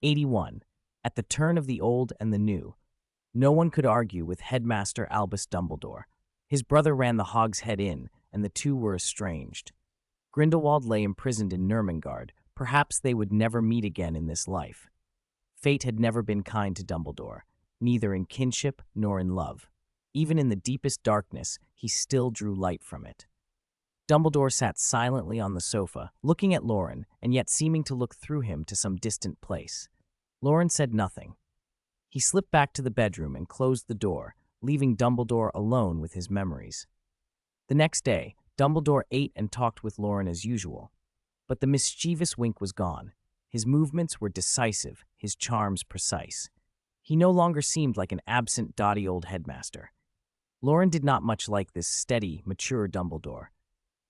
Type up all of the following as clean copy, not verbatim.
81. At the turn of the old and the new. No one could argue with Headmaster Albus Dumbledore. His brother ran the Hog's Head Inn, and the two were estranged. Grindelwald lay imprisoned in Nurmengard. Perhaps they would never meet again in this life. Fate had never been kind to Dumbledore, neither in kinship nor in love. Even in the deepest darkness, he still drew light from it. Dumbledore sat silently on the sofa, looking at Loren, and yet seeming to look through him to some distant place. Loren said nothing. He slipped back to the bedroom and closed the door, leaving Dumbledore alone with his memories. The next day, Dumbledore ate and talked with Loren as usual. But the mischievous wink was gone. His movements were decisive, his charms precise. He no longer seemed like an absent, dotty old headmaster. Loren did not much like this steady, mature Dumbledore.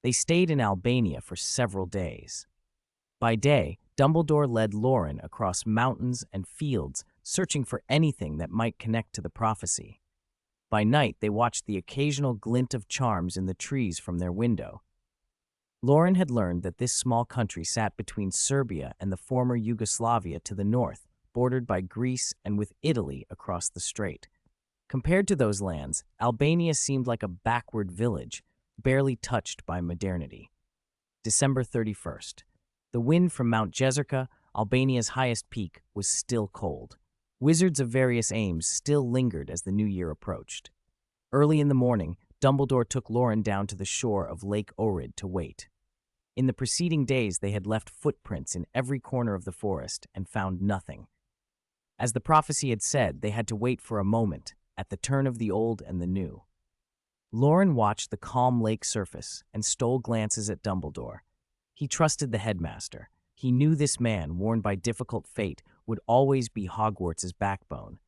They stayed in Albania for several days. By day, Dumbledore led Loren across mountains and fields, searching for anything that might connect to the prophecy. By night, they watched the occasional glint of charms in the trees from their window. Loren had learned that this small country sat between Serbia and the former Yugoslavia to the north, bordered by Greece and with Italy across the strait. Compared to those lands, Albania seemed like a backward village, barely touched by modernity. December 31st. The wind from Mount Jezerka, Albania's highest peak, was still cold. Wizards of various aims still lingered as the new year approached. Early in the morning, Dumbledore took Loren down to the shore of Lake Ohrid to wait. In the preceding days, they had left footprints in every corner of the forest and found nothing. As the prophecy had said, they had to wait for a moment, at the turn of the old and the new. Loren watched the calm lake surface and stole glances at Dumbledore. He trusted the headmaster. He knew this man, worn by difficult fate, would always be Hogwarts' backbone.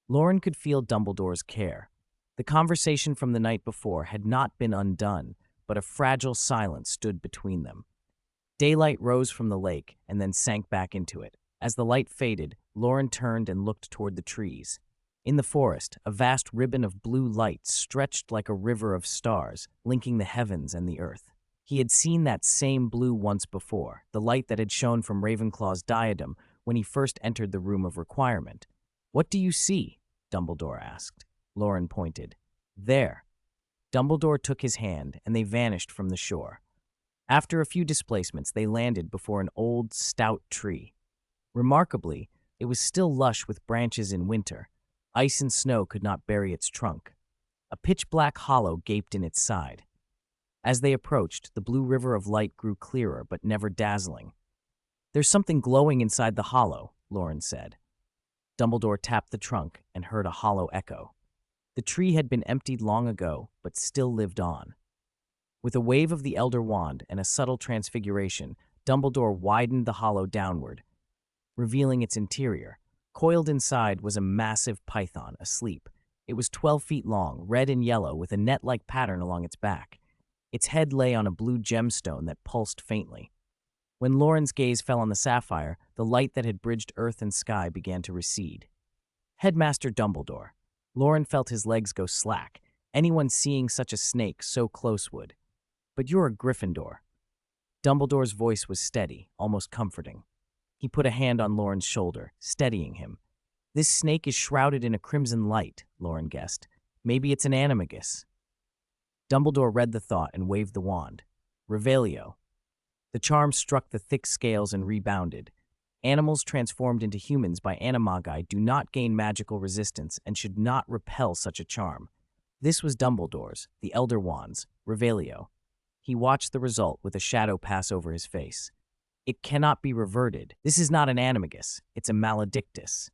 Loren could feel Dumbledore's care. The conversation from the night before had not been undone, but a fragile silence stood between them. Daylight rose from the lake and then sank back into it. As the light faded, Loren turned and looked toward the trees. In the forest, a vast ribbon of blue light stretched like a river of stars, linking the heavens and the earth. He had seen that same blue once before, the light that had shone from Ravenclaw's diadem when he first entered the Room of Requirement. "What do you see?" Dumbledore asked. Loren pointed. "There." Dumbledore took his hand, and they vanished from the shore. After a few displacements, they landed before an old, stout tree. Remarkably, it was still lush with branches in winter. Ice and snow could not bury its trunk. A pitch-black hollow gaped in its side. As they approached, the blue river of light grew clearer but never dazzling. "There's something glowing inside the hollow," Loren said. Dumbledore tapped the trunk and heard a hollow echo. The tree had been emptied long ago, but still lived on. With a wave of the Elder Wand and a subtle transfiguration, Dumbledore widened the hollow downward, revealing its interior. Coiled inside was a massive python, asleep. It was 12 feet long, red and yellow, with a net-like pattern along its back. Its head lay on a blue gemstone that pulsed faintly. When Loren's gaze fell on the sapphire, the light that had bridged earth and sky began to recede. "Headmaster Dumbledore." Loren felt his legs go slack. Anyone seeing such a snake so close would. "But you're a Gryffindor." Dumbledore's voice was steady, almost comforting. He put a hand on Loren's shoulder, steadying him. "This snake is shrouded in a crimson light," Loren guessed. "Maybe it's an animagus." Dumbledore read the thought and waved the wand. "Revelio." The charm struck the thick scales and rebounded. Animals transformed into humans by animagi do not gain magical resistance and should not repel such a charm. This was Dumbledore's, the Elder Wand's, Revelio. He watched the result with a shadow pass over his face. "It cannot be reverted. This is not an animagus, it's a maledictus."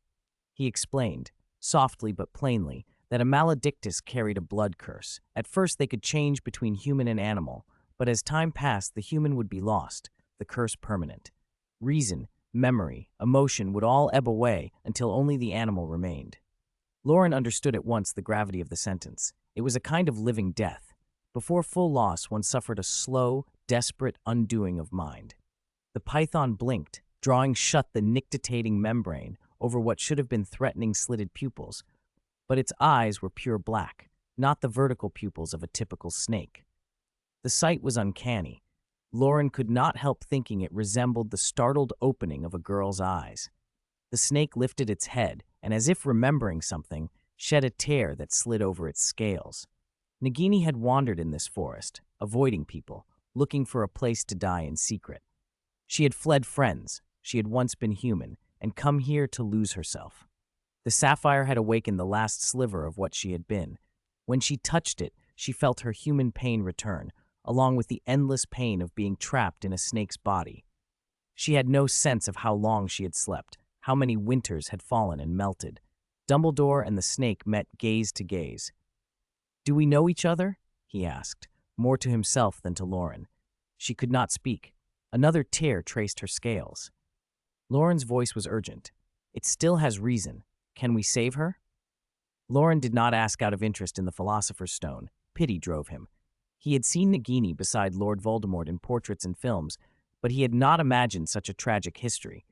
He explained, softly but plainly, that a maledictus carried a blood curse. At first they could change between human and animal, but as time passed the human would be lost, the curse permanent. Reason, memory, emotion would all ebb away until only the animal remained. Loren understood at once the gravity of the sentence. It was a kind of living death. Before full loss, one suffered a slow, desperate undoing of mind. The python blinked, drawing shut the nictitating membrane over what should have been threatening slitted pupils, but its eyes were pure black, not the vertical pupils of a typical snake. The sight was uncanny. Loren could not help thinking it resembled the startled opening of a girl's eyes. The snake lifted its head and, as if remembering something, shed a tear that slid over its scales. Nagini had wandered in this forest, avoiding people, looking for a place to die in secret. She had fled friends, she had once been human, and come here to lose herself. The sapphire had awakened the last sliver of what she had been. When she touched it, she felt her human pain return, along with the endless pain of being trapped in a snake's body. She had no sense of how long she had slept, how many winters had fallen and melted. Dumbledore and the snake met gaze to gaze. "Do we know each other?" he asked, more to himself than to Loren. She could not speak. Another tear traced her scales. Loren's voice was urgent. "It still has reason. Can we save her?" Loren did not ask out of interest in the Philosopher's Stone. Pity drove him. He had seen Nagini beside Lord Voldemort in portraits and films, but he had not imagined such a tragic history.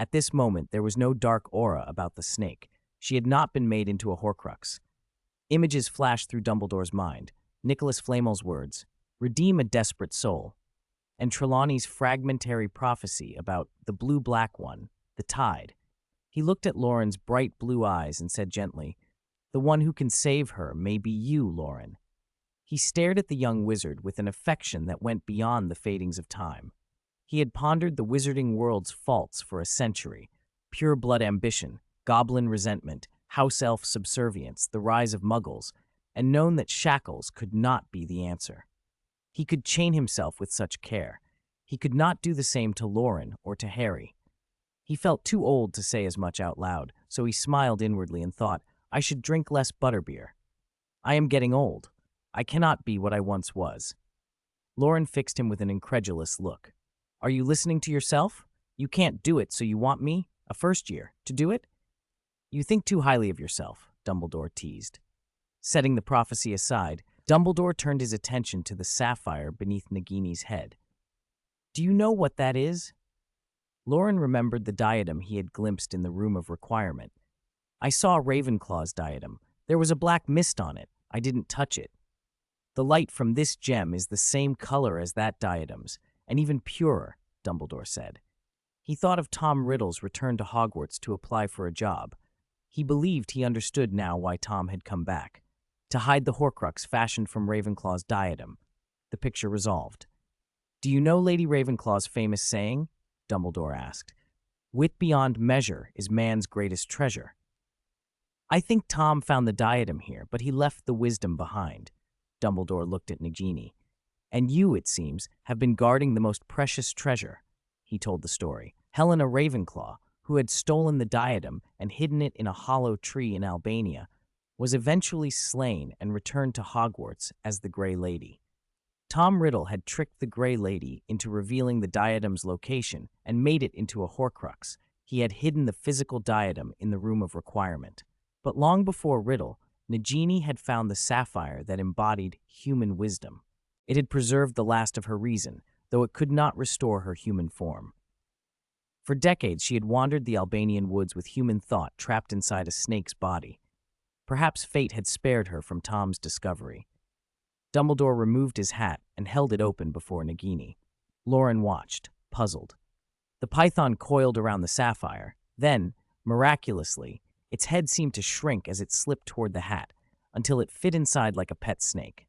At this moment, there was no dark aura about the snake. She had not been made into a Horcrux. Images flashed through Dumbledore's mind. Nicholas Flamel's words, "Redeem a desperate soul," and Trelawney's fragmentary prophecy about the blue-black one, the tide. He looked at Loren's bright blue eyes and said gently, "The one who can save her may be you, Loren." He stared at the young wizard with an affection that went beyond the fadings of time. He had pondered the wizarding world's faults for a century: pure-blood ambition, goblin resentment, house-elf subservience, the rise of muggles, and known that shackles could not be the answer. He could chain himself with such care. He could not do the same to Loren or to Harry. He felt too old to say as much out loud, so he smiled inwardly and thought, "I should drink less butterbeer. I am getting old. I cannot be what I once was." Loren fixed him with an incredulous look. "Are you listening to yourself? You can't do it, so you want me, a first year, to do it?" "You think too highly of yourself," Dumbledore teased. Setting the prophecy aside, Dumbledore turned his attention to the sapphire beneath Nagini's head. "Do you know what that is?" Loren remembered the diadem he had glimpsed in the Room of Requirement. "I saw Ravenclaw's diadem. There was a black mist on it. I didn't touch it. The light from this gem is the same color as that diadem's, and even purer," Dumbledore said. He thought of Tom Riddle's return to Hogwarts to apply for a job. He believed he understood now why Tom had come back. To hide the Horcrux fashioned from Ravenclaw's diadem. The picture resolved. "Do you know Lady Ravenclaw's famous saying?" Dumbledore asked. "Wit beyond measure is man's greatest treasure." "I think Tom found the diadem here, but he left the wisdom behind." Dumbledore looked at Nagini. "And you, it seems, have been guarding the most precious treasure." He told the story. Helena Ravenclaw, who had stolen the diadem and hidden it in a hollow tree in Albania, was eventually slain and returned to Hogwarts as the Grey Lady. Tom Riddle had tricked the Grey Lady into revealing the diadem's location and made it into a Horcrux. He had hidden the physical diadem in the Room of Requirement. But long before Riddle, Nagini had found the sapphire that embodied human wisdom. It had preserved the last of her reason, though it could not restore her human form. For decades, she had wandered the Albanian woods with human thought trapped inside a snake's body. Perhaps fate had spared her from Tom's discovery. Dumbledore removed his hat and held it open before Nagini. Loren watched, puzzled. The python coiled around the sapphire. Then, miraculously, its head seemed to shrink as it slipped toward the hat, until it fit inside like a pet snake.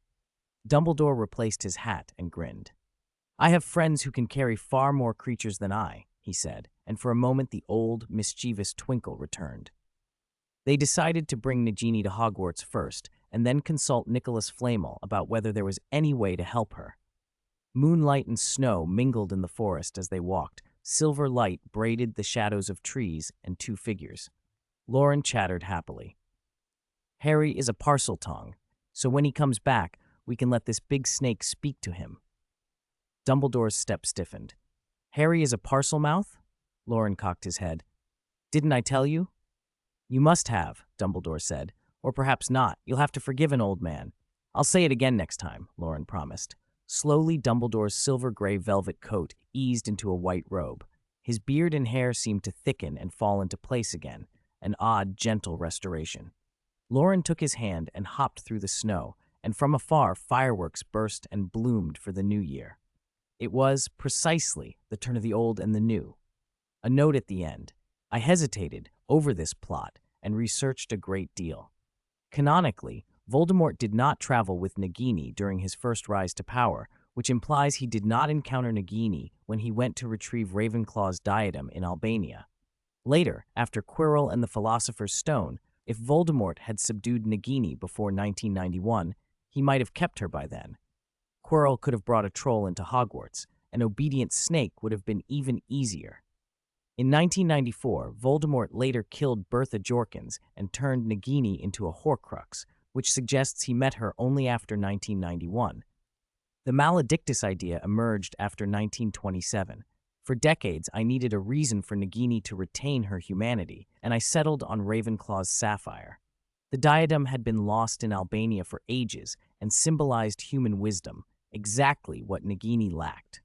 Dumbledore replaced his hat and grinned. "I have friends who can carry far more creatures than I," he said, and for a moment the old, mischievous twinkle returned. They decided to bring Nagini to Hogwarts first, and then consult Nicholas Flamel about whether there was any way to help her. Moonlight and snow mingled in the forest as they walked. Silver light braided the shadows of trees and two figures. Loren chattered happily. "Harry is a parcel tongue, so when he comes back, we can let this big snake speak to him." Dumbledore's step stiffened. "Harry is a parcel mouth?" Loren cocked his head. "Didn't I tell you?" "You must have," Dumbledore said. "Or perhaps not. You'll have to forgive an old man." "I'll say it again next time," Loren promised. Slowly, Dumbledore's silver-gray velvet coat eased into a white robe. His beard and hair seemed to thicken and fall into place again, an odd, gentle restoration. Loren took his hand and hopped through the snow, and from afar fireworks burst and bloomed for the new year. It was, precisely, the turn of the old and the new. A note at the end. I hesitated over this plot and researched a great deal. Canonically, Voldemort did not travel with Nagini during his first rise to power, which implies he did not encounter Nagini when he went to retrieve Ravenclaw's diadem in Albania. Later, after Quirrell and the Philosopher's Stone, if Voldemort had subdued Nagini before 1991, he might have kept her by then. Quirrell could have brought a troll into Hogwarts. An obedient snake would have been even easier. In 1994, Voldemort later killed Bertha Jorkins and turned Nagini into a Horcrux, which suggests he met her only after 1991. The Maledictus idea emerged after 1927. For decades, I needed a reason for Nagini to retain her humanity, and I settled on Ravenclaw's sapphire. The diadem had been lost in Albania for ages and symbolized human wisdom, exactly what Nagini lacked.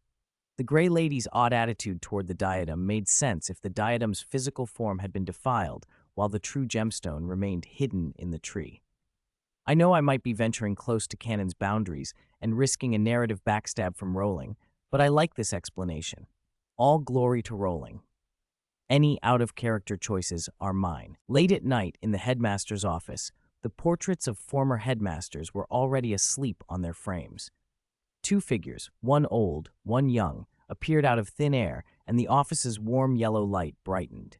The Grey Lady's odd attitude toward the diadem made sense if the diadem's physical form had been defiled while the true gemstone remained hidden in the tree. I know I might be venturing close to canon's boundaries and risking a narrative backstab from Rowling, but I like this explanation. All glory to Rowling. Any out-of-character choices are mine. Late at night in the headmaster's office, the portraits of former headmasters were already asleep on their frames. Two figures, one old, one young, appeared out of thin air, and the office's warm yellow light brightened.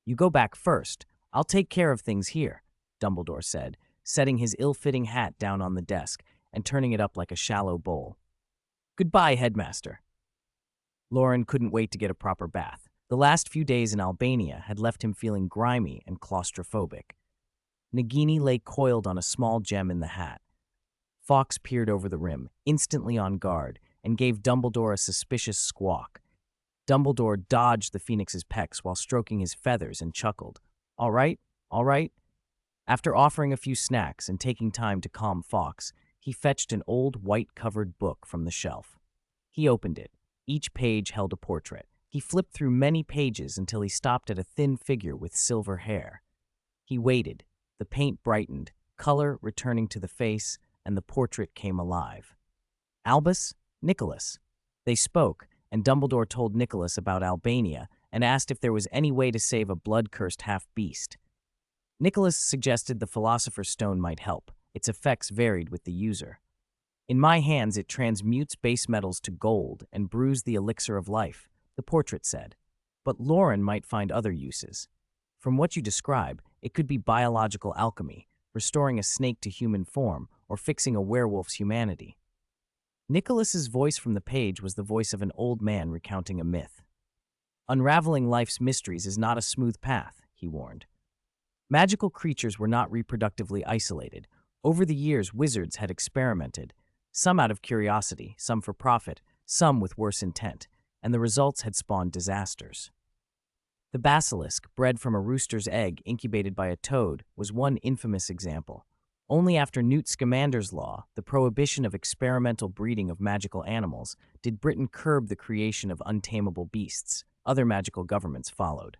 "You go back first. I'll take care of things here," Dumbledore said, setting his ill-fitting hat down on the desk and turning it up like a shallow bowl. "Goodbye, headmaster." Loren couldn't wait to get a proper bath. The last few days in Albania had left him feeling grimy and claustrophobic. Nagini lay coiled on a small gem in the hat. Fawkes peered over the rim, instantly on guard, and gave Dumbledore a suspicious squawk. Dumbledore dodged the phoenix's pecs while stroking his feathers and chuckled. All right. After offering a few snacks and taking time to calm Fawkes, he fetched an old white-covered book from the shelf. He opened it. Each page held a portrait. He flipped through many pages until he stopped at a thin figure with silver hair. He waited. The paint brightened, color returning to the face, and the portrait came alive. "Albus? Nicholas." They spoke, and Dumbledore told Nicholas about Albania and asked if there was any way to save a blood-cursed half-beast. Nicholas suggested the Philosopher's Stone might help. Its effects varied with the user. "In my hands, it transmutes base metals to gold and brews the elixir of life," the portrait said. "But Loren might find other uses. From what you describe, it could be biological alchemy, restoring a snake to human form, or fixing a werewolf's humanity." Nicholas's voice from the page was the voice of an old man recounting a myth. "Unraveling life's mysteries is not a smooth path," he warned. Magical creatures were not reproductively isolated. Over the years, wizards had experimented, some out of curiosity, some for profit, some with worse intent, and the results had spawned disasters. The basilisk, bred from a rooster's egg incubated by a toad, was one infamous example. Only after Newt Scamander's law, the prohibition of experimental breeding of magical animals, did Britain curb the creation of untamable beasts. Other magical governments followed.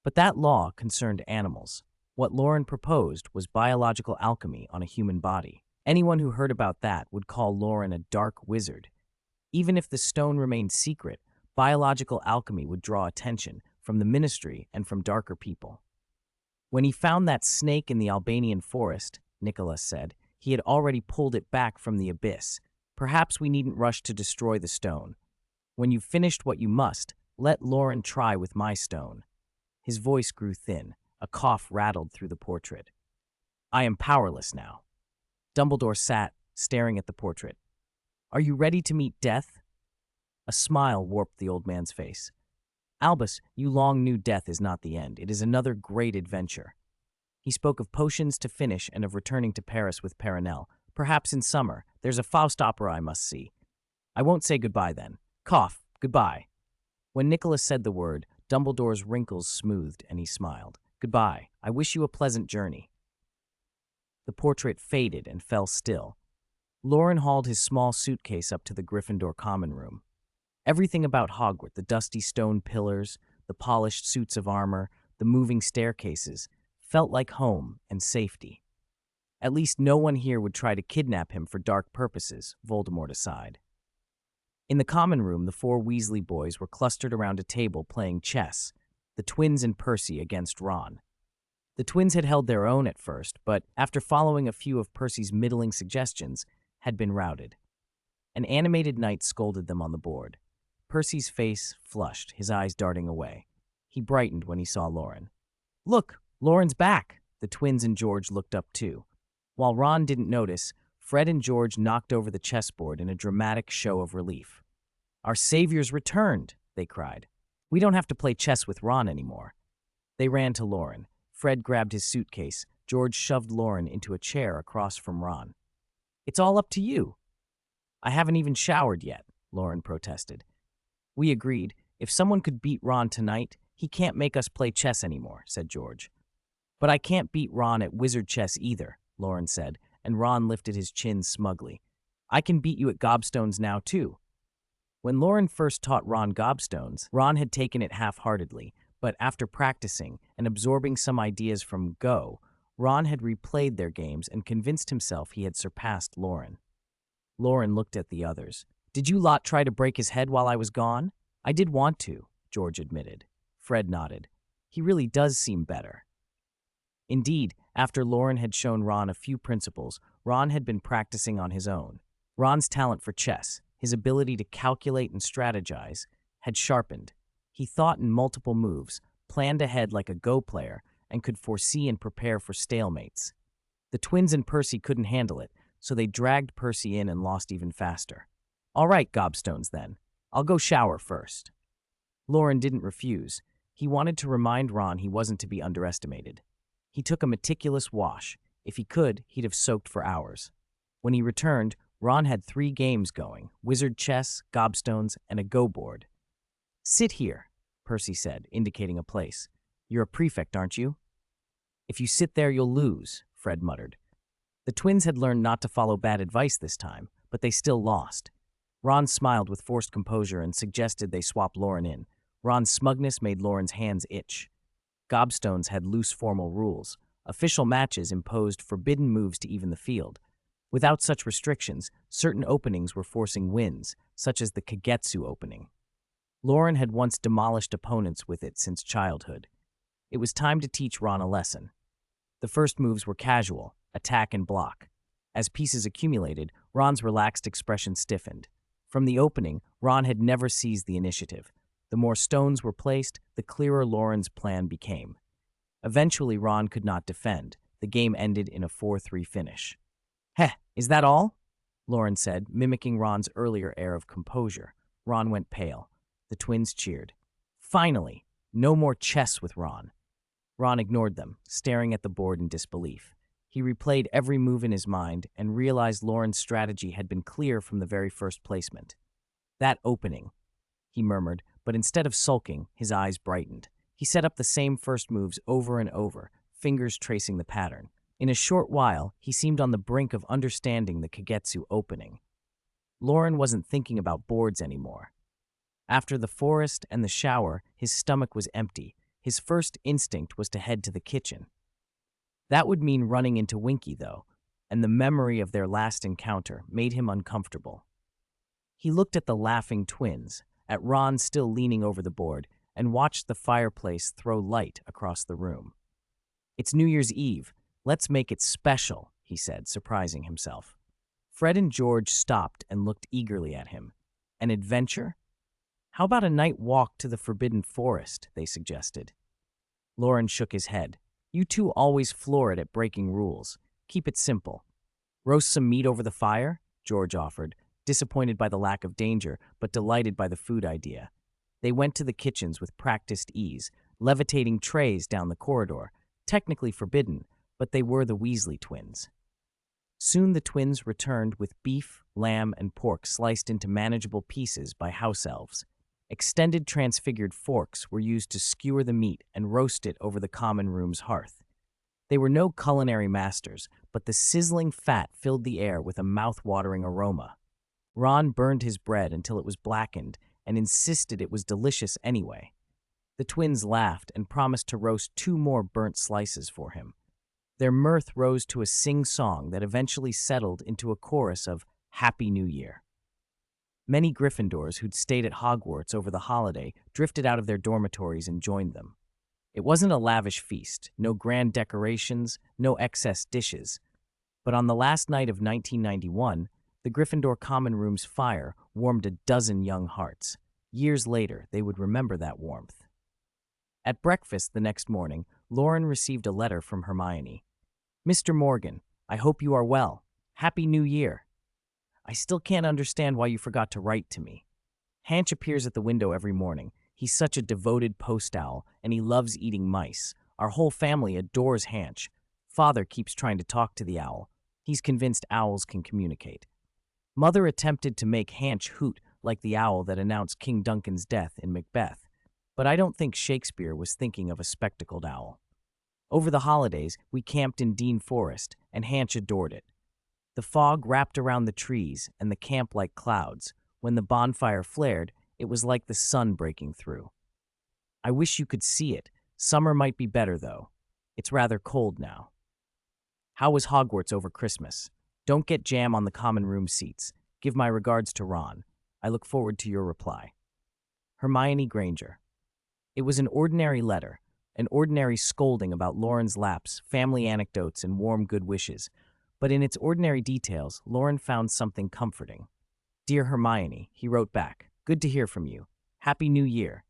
But that law concerned animals. What Loren proposed was biological alchemy on a human body. Anyone who heard about that would call Loren a dark wizard. Even if the stone remained secret, biological alchemy would draw attention from the ministry and from darker people. "When he found that snake in the Albanian forest," Nicholas said, "he had already pulled it back from the abyss. Perhaps we needn't rush to destroy the stone. When you've finished what you must, let Loren try with my stone." His voice grew thin. A cough rattled through the portrait. "I am powerless now." Dumbledore sat, staring at the portrait. "Are you ready to meet death?" A smile warped the old man's face. "Albus, you long knew death is not the end. It is another great adventure." He spoke of potions to finish and of returning to Paris with Perenelle. "Perhaps in summer. There's a Faust opera I must see." "I won't say goodbye then. Cough, goodbye." When Nicholas said the word, Dumbledore's wrinkles smoothed and he smiled. "Goodbye. I wish you a pleasant journey." The portrait faded and fell still. Loren hauled his small suitcase up to the Gryffindor common room. Everything about Hogwarts, the dusty stone pillars, the polished suits of armor, the moving staircases, felt like home and safety. At least no one here would try to kidnap him for dark purposes, Voldemort aside. In the common room, the four Weasley boys were clustered around a table playing chess. the twins and Percy against Ron. The twins had held their own at first, but after following a few of Percy's middling suggestions, had been routed. An animated knight scolded them on the board. Percy's face flushed, his eyes darting away. He brightened when he saw Loren. "Look, Loren's back!" The twins and George looked up too. While Ron didn't notice, Fred and George knocked over the chessboard in a dramatic show of relief. "Our savior's returned!" they cried. "We don't have to play chess with Ron anymore." They ran to Loren. Fred grabbed his suitcase. George shoved Loren into a chair across from Ron. "It's all up to you." "I haven't even showered yet," Loren protested. "We agreed. If someone could beat Ron tonight, he can't make us play chess anymore," said George. "But I can't beat Ron at wizard chess either," Loren said, and Ron lifted his chin smugly. "I can beat you at gobstones now, too." When Loren first taught Ron gobstones, Ron had taken it half-heartedly, but after practicing and absorbing some ideas from Go, Ron had replayed their games and convinced himself he had surpassed Loren. Loren looked at the others. "Did you lot try to break his head while I was gone?" "I did want to," George admitted. Fred nodded. "He really does seem better." Indeed, after Loren had shown Ron a few principles, Ron had been practicing on his own. Ron's talent for chess, his ability to calculate and strategize, had sharpened. He thought in multiple moves, planned ahead like a Go player, and could foresee and prepare for stalemates. The twins and Percy couldn't handle it, so they dragged Percy in and lost even faster. "All right, gobstones then. I'll go shower first." Loren didn't refuse. He wanted to remind Ron he wasn't to be underestimated. He took a meticulous wash. If he could, he'd have soaked for hours. When he returned, Ron had 3 games going: wizard chess, gobstones, and a Go board. "Sit here," Percy said, indicating a place. "You're a prefect, aren't you?" "If you sit there, you'll lose," Fred muttered. The twins had learned not to follow bad advice this time, but they still lost. Ron smiled with forced composure and suggested they swap Loren in. Ron's smugness made Loren's hands itch. Gobstones had loose formal rules. Official matches imposed forbidden moves to even the field. Without such restrictions, certain openings were forcing wins, such as the Kagetsu opening. Loren had once demolished opponents with it since childhood. It was time to teach Ron a lesson. The first moves were casual, attack and block. As pieces accumulated, Ron's relaxed expression stiffened. From the opening, Ron had never seized the initiative. The more stones were placed, the clearer Loren's plan became. Eventually, Ron could not defend. The game ended in a 4-3 finish. "Heh, is that all?" Loren said, mimicking Ron's earlier air of composure. Ron went pale. The twins cheered. Finally, no more chess with Ron. Ron ignored them, staring at the board in disbelief. He replayed every move in his mind and realized Loren's strategy had been clear from the very first placement. "That opening," he murmured, but instead of sulking, his eyes brightened. He set up the same first moves over and over, fingers tracing the pattern. In a short while, he seemed on the brink of understanding the Kagetsu opening. Loren wasn't thinking about boards anymore. After the forest and the shower, his stomach was empty. His first instinct was to head to the kitchen. That would mean running into Winky, though, and the memory of their last encounter made him uncomfortable. He looked at the laughing twins, at Ron still leaning over the board, and watched the fireplace throw light across the room. "It's New Year's Eve. Let's make it special," he said, surprising himself. Fred and George stopped and looked eagerly at him. "An adventure?" "How about a night walk to the Forbidden Forest?" they suggested. Loren shook his head. "You two always floor it at breaking rules. Keep it simple." "Roast some meat over the fire?" George offered, disappointed by the lack of danger, but delighted by the food idea. They went to the kitchens with practiced ease, levitating trays down the corridor, technically forbidden, but they were the Weasley twins. Soon the twins returned with beef, lamb, and pork sliced into manageable pieces by house elves. Extended transfigured forks were used to skewer the meat and roast it over the common room's hearth. They were no culinary masters, but the sizzling fat filled the air with a mouth-watering aroma. Ron burned his bread until it was blackened and insisted it was delicious anyway. The twins laughed and promised to roast 2 more burnt slices for him. Their mirth rose to a sing-song that eventually settled into a chorus of Happy New Year. Many Gryffindors who'd stayed at Hogwarts over the holiday drifted out of their dormitories and joined them. It wasn't a lavish feast, no grand decorations, no excess dishes. But on the last night of 1991, the Gryffindor common room's fire warmed a dozen young hearts. Years later, they would remember that warmth. At breakfast the next morning, Loren received a letter from Hermione. "Mr. Morgan, I hope you are well. Happy New Year. I still can't understand why you forgot to write to me. Hanch appears at the window every morning. He's such a devoted post owl, and he loves eating mice. Our whole family adores Hanch. Father keeps trying to talk to the owl. He's convinced owls can communicate. Mother attempted to make Hanch hoot like the owl that announced King Duncan's death in Macbeth, but I don't think Shakespeare was thinking of a spectacled owl. Over the holidays, we camped in Dean Forest, and Hanch adored it. The fog wrapped around the trees and the camp like clouds. When the bonfire flared, it was like the sun breaking through. I wish you could see it. Summer might be better, though. It's rather cold now. How was Hogwarts over Christmas? Don't get jam on the common room seats. Give my regards to Ron. I look forward to your reply. Hermione Granger." It was an ordinary letter, an ordinary scolding about Loren's lapse, family anecdotes, and warm good wishes. But in its ordinary details, Loren found something comforting. "Dear Hermione," he wrote back, "good to hear from you. Happy New Year.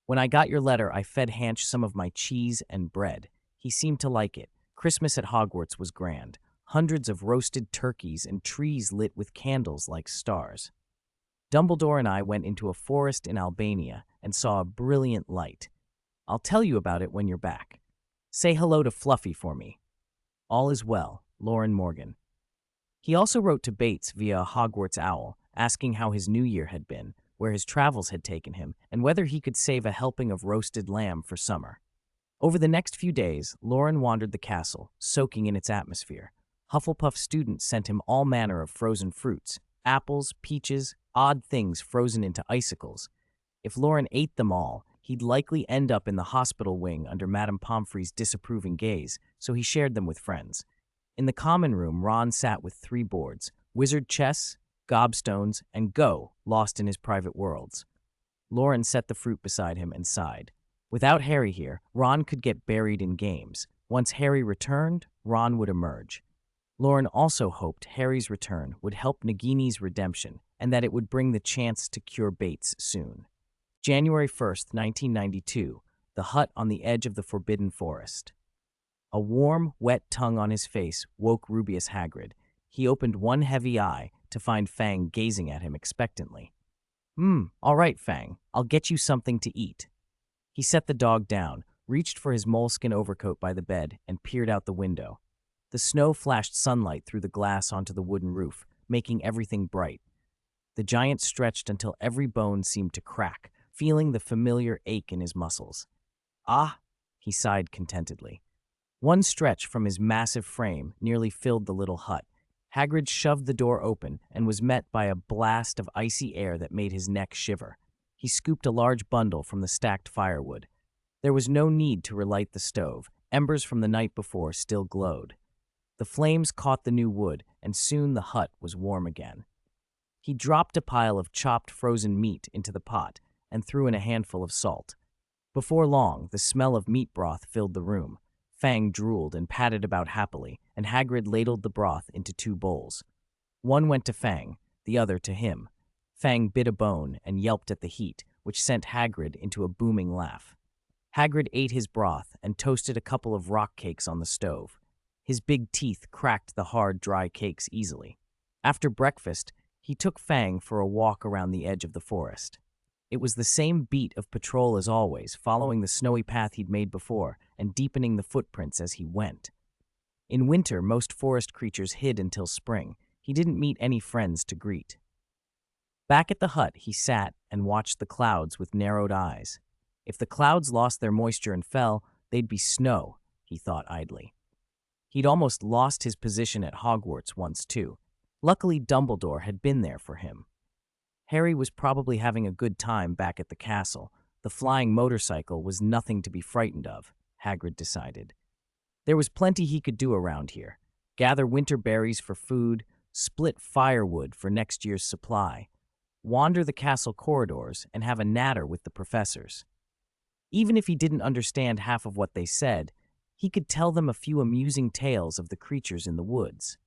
When I got your letter, I fed Hanch some of my cheese and bread. He seemed to like it. Christmas at Hogwarts was grand. Hundreds of roasted turkeys and trees lit with candles like stars. Dumbledore and I went into a forest in Albania and saw a brilliant light. I'll tell you about it when you're back. Say hello to Fluffy for me. All is well, Loren Morgan." He also wrote to Bates via a Hogwarts owl, asking how his new year had been, where his travels had taken him, and whether he could save a helping of roasted lamb for summer. Over the next few days, Loren wandered the castle, soaking in its atmosphere. Hufflepuff students sent him all manner of frozen fruits, apples, peaches, odd things frozen into icicles. If Loren ate them all, he'd likely end up in the hospital wing under Madame Pomfrey's disapproving gaze, so he shared them with friends. In the common room, Ron sat with 3 boards, wizard chess, gobstones, and Go, lost in his private worlds. Loren set the fruit beside him and sighed. Without Harry here, Ron could get buried in games. Once Harry returned, Ron would emerge. Loren also hoped Harry's return would help Nagini's redemption and that it would bring the chance to cure Bates soon. January 1st, 1992, the hut on the edge of the Forbidden Forest. A warm, wet tongue on his face woke Rubeus Hagrid. He opened one heavy eye to find Fang gazing at him expectantly. All right, Fang, I'll get you something to eat." He set the dog down, reached for his moleskin overcoat by the bed, and peered out the window. The snow flashed sunlight through the glass onto the wooden roof, making everything bright. The giant stretched until every bone seemed to crack, feeling the familiar ache in his muscles. "Ah," he sighed contentedly. One stretch from his massive frame nearly filled the little hut. Hagrid shoved the door open and was met by a blast of icy air that made his neck shiver. He scooped a large bundle from the stacked firewood. There was no need to relight the stove. Embers from the night before still glowed. The flames caught the new wood, and soon the hut was warm again. He dropped a pile of chopped frozen meat into the pot and threw in a handful of salt. Before long, the smell of meat broth filled the room. Fang drooled and patted about happily, and Hagrid ladled the broth into 2 bowls. One went to Fang, the other to him. Fang bit a bone and yelped at the heat, which sent Hagrid into a booming laugh. Hagrid ate his broth and toasted a couple of rock cakes on the stove. His big teeth cracked the hard, dry cakes easily. After breakfast, he took Fang for a walk around the edge of the forest. It was the same beat of patrol as always, following the snowy path he'd made before and deepening the footprints as he went. In winter, most forest creatures hid until spring. He didn't meet any friends to greet. Back at the hut, he sat and watched the clouds with narrowed eyes. If the clouds lost their moisture and fell, they'd be snow, he thought idly. He'd almost lost his position at Hogwarts once, too. Luckily, Dumbledore had been there for him. Harry was probably having a good time back at the castle. The flying motorcycle was nothing to be frightened of, Hagrid decided. There was plenty he could do around here. Gather winter berries for food, split firewood for next year's supply, wander the castle corridors, and have a natter with the professors. Even if he didn't understand half of what they said, he could tell them a few amusing tales of the creatures in the woods.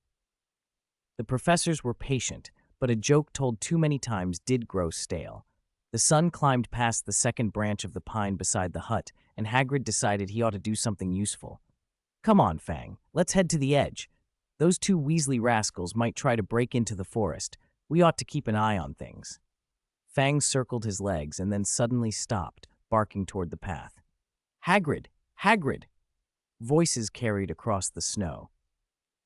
The professors were patient, but a joke told too many times did grow stale. The sun climbed past the second branch of the pine beside the hut, and Hagrid decided he ought to do something useful. "Come on, Fang, let's head to the edge. Those two Weasley rascals might try to break into the forest. We ought to keep an eye on things." Fang circled his legs and then suddenly stopped, barking toward the path. "Hagrid! Hagrid!" Voices carried across the snow.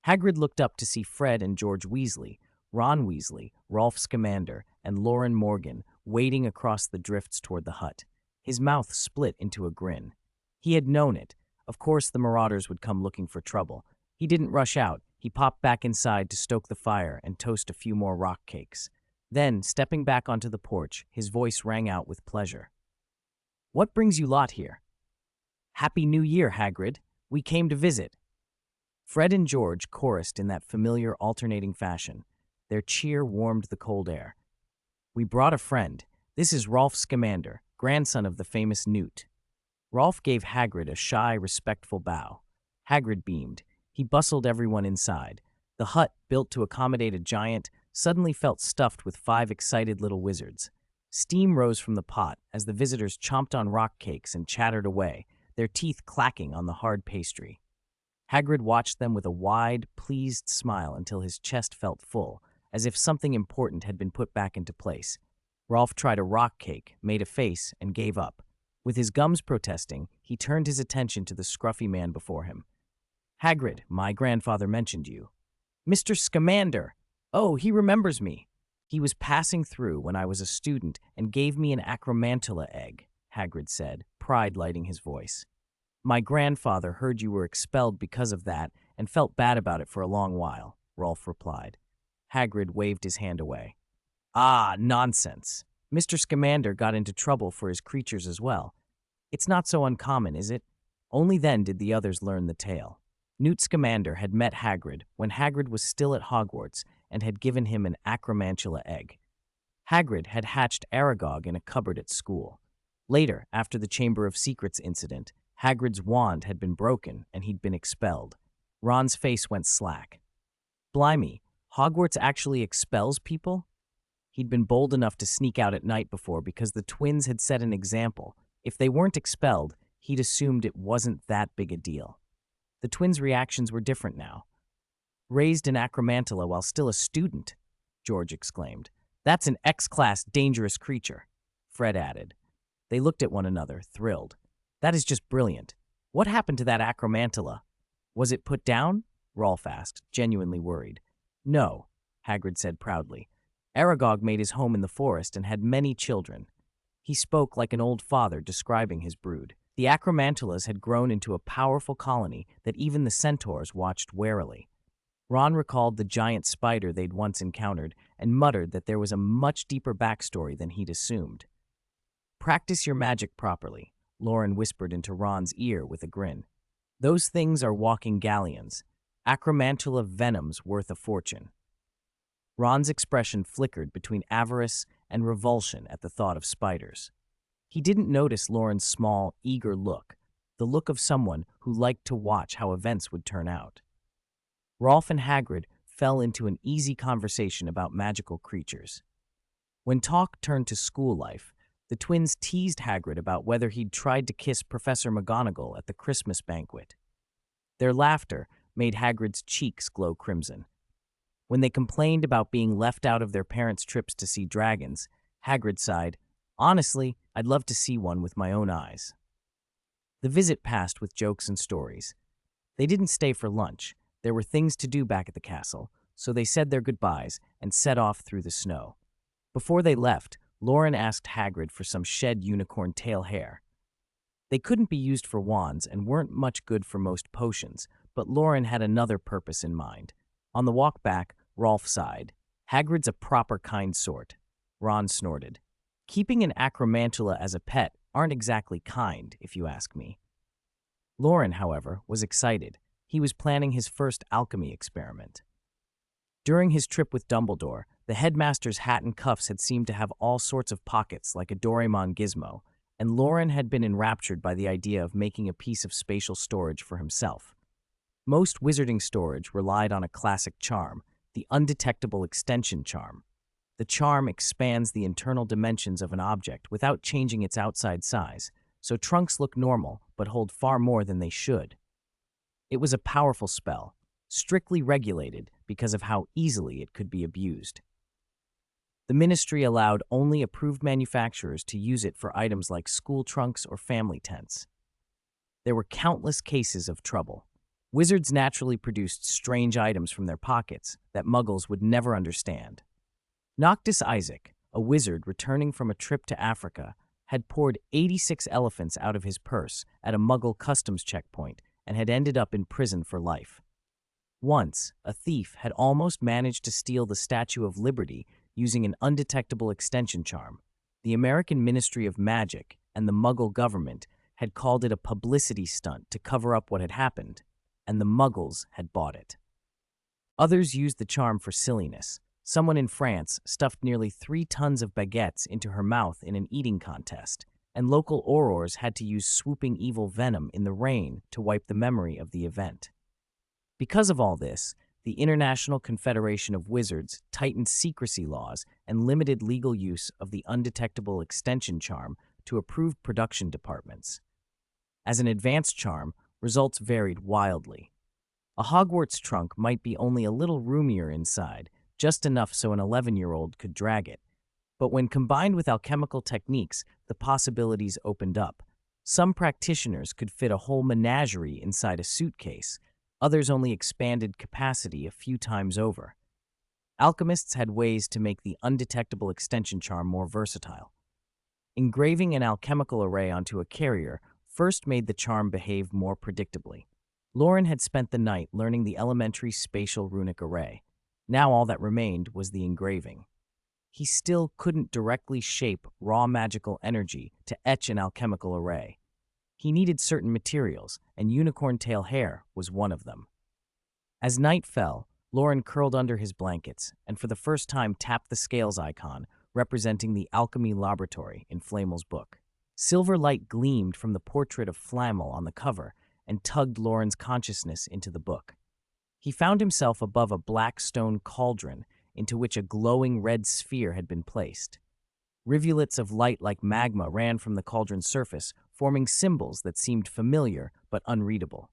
Hagrid looked up to see Fred and George Weasley, Ron Weasley, Rolf Scamander, and Loren Morgan wading across the drifts toward the hut. His mouth split into a grin. He had known it. Of course the marauders would come looking for trouble. He didn't rush out. He popped back inside to stoke the fire and toast a few more rock cakes. Then, stepping back onto the porch, his voice rang out with pleasure. "What brings you lot here?" "Happy New Year, Hagrid. We came to visit." Fred and George chorused in that familiar alternating fashion. Their cheer warmed the cold air. "We brought a friend. This is Rolf Scamander, grandson of the famous Newt." Rolf gave Hagrid a shy, respectful bow. Hagrid beamed. He bustled everyone inside. The hut, built to accommodate a giant, suddenly felt stuffed with 5 excited little wizards. Steam rose from the pot as the visitors chomped on rock cakes and chattered away, their teeth clacking on the hard pastry. Hagrid watched them with a wide, pleased smile until his chest felt full, as if something important had been put back into place. Rolf tried a rock cake, made a face, and gave up. With his gums protesting, he turned his attention to the scruffy man before him. "Hagrid, my grandfather mentioned you." "Mr. Scamander! Oh, he remembers me. He was passing through when I was a student and gave me an acromantula egg," Hagrid said, pride lighting his voice. "My grandfather heard you were expelled because of that and felt bad about it for a long while," Rolf replied. Hagrid waved his hand away. "Ah, nonsense. Mr. Scamander got into trouble for his creatures as well. It's not so uncommon, is it?" Only then did the others learn the tale. Newt Scamander had met Hagrid when Hagrid was still at Hogwarts and had given him an acromantula egg. Hagrid had hatched Aragog in a cupboard at school. Later, after the Chamber of Secrets incident, Hagrid's wand had been broken and he'd been expelled. Ron's face went slack. "Blimey, Hogwarts actually expels people?" He'd been bold enough to sneak out at night before because the twins had set an example. If they weren't expelled, he'd assumed it wasn't that big a deal. The twins' reactions were different now. "Raised in acromantula while still a student," George exclaimed. "That's an X-class dangerous creature," Fred added. They looked at one another, thrilled. "That is just brilliant. What happened to that acromantula? Was it put down?" Rolf asked, genuinely worried. "No," Hagrid said proudly. "Aragog made his home in the forest and had many children." He spoke like an old father describing his brood. The acromantulas had grown into a powerful colony that even the centaurs watched warily. Ron recalled the giant spider they'd once encountered and muttered that there was a much deeper backstory than he'd assumed. "Practice your magic properly," Loren whispered into Ron's ear with a grin. "Those things are walking galleons. Acromantula venom's worth a fortune." Ron's expression flickered between avarice and revulsion at the thought of spiders. He didn't notice Loren's small, eager look, the look of someone who liked to watch how events would turn out. Rolf and Hagrid fell into an easy conversation about magical creatures. When talk turned to school life, the twins teased Hagrid about whether he'd tried to kiss Professor McGonagall at the Christmas banquet. Their laughter made Hagrid's cheeks glow crimson. When they complained about being left out of their parents' trips to see dragons, Hagrid sighed, "Honestly, I'd love to see one with my own eyes." The visit passed with jokes and stories. They didn't stay for lunch. There were things to do back at the castle, so they said their goodbyes and set off through the snow. Before they left, Loren asked Hagrid for some shed unicorn tail hair. They couldn't be used for wands and weren't much good for most potions, but Loren had another purpose in mind. On the walk back, Rolf sighed. "Hagrid's a proper kind sort." Ron snorted. "Keeping an acromantula as a pet aren't exactly kind, if you ask me." Loren, however, was excited. He was planning his first alchemy experiment. During his trip with Dumbledore, the headmaster's hat and cuffs had seemed to have all sorts of pockets like a Doraemon gizmo, and Loren had been enraptured by the idea of making a piece of spatial storage for himself. Most wizarding storage relied on a classic charm, the undetectable extension charm. The charm expands the internal dimensions of an object without changing its outside size, so trunks look normal but hold far more than they should. It was a powerful spell, strictly regulated because of how easily it could be abused. The ministry allowed only approved manufacturers to use it for items like school trunks or family tents. There were countless cases of trouble. Wizards naturally produced strange items from their pockets that muggles would never understand. Noctis Isaac, a wizard returning from a trip to Africa, had poured 86 elephants out of his purse at a muggle customs checkpoint and had ended up in prison for life. Once, a thief had almost managed to steal the Statue of Liberty using an undetectable extension charm. The American Ministry of Magic and the Muggle government had called it a publicity stunt to cover up what had happened, and the Muggles had bought it. Others used the charm for silliness. Someone in France stuffed nearly 3 tons of baguettes into her mouth in an eating contest, and local aurors had to use swooping evil venom in the rain to wipe the memory of the event. Because of all this, the International Confederation of Wizards tightened secrecy laws and limited legal use of the undetectable extension charm to approved production departments. As an advanced charm, results varied wildly. A Hogwarts trunk might be only a little roomier inside, just enough so an 11-year-old could drag it. But when combined with alchemical techniques, the possibilities opened up. Some practitioners could fit a whole menagerie inside a suitcase. Others only expanded capacity a few times over. Alchemists had ways to make the undetectable extension charm more versatile. Engraving an alchemical array onto a carrier first made the charm behave more predictably. Loren had spent the night learning the elementary spatial runic array. Now all that remained was the engraving. He still couldn't directly shape raw magical energy to etch an alchemical array. He needed certain materials, and unicorn tail hair was one of them. As night fell, Loren curled under his blankets and for the first time tapped the scales icon representing the alchemy laboratory in Flamel's book. Silver light gleamed from the portrait of Flamel on the cover and tugged Loren's consciousness into the book. He found himself above a black stone cauldron into which a glowing red sphere had been placed. Rivulets of light like magma ran from the cauldron's surface, forming symbols that seemed familiar but unreadable.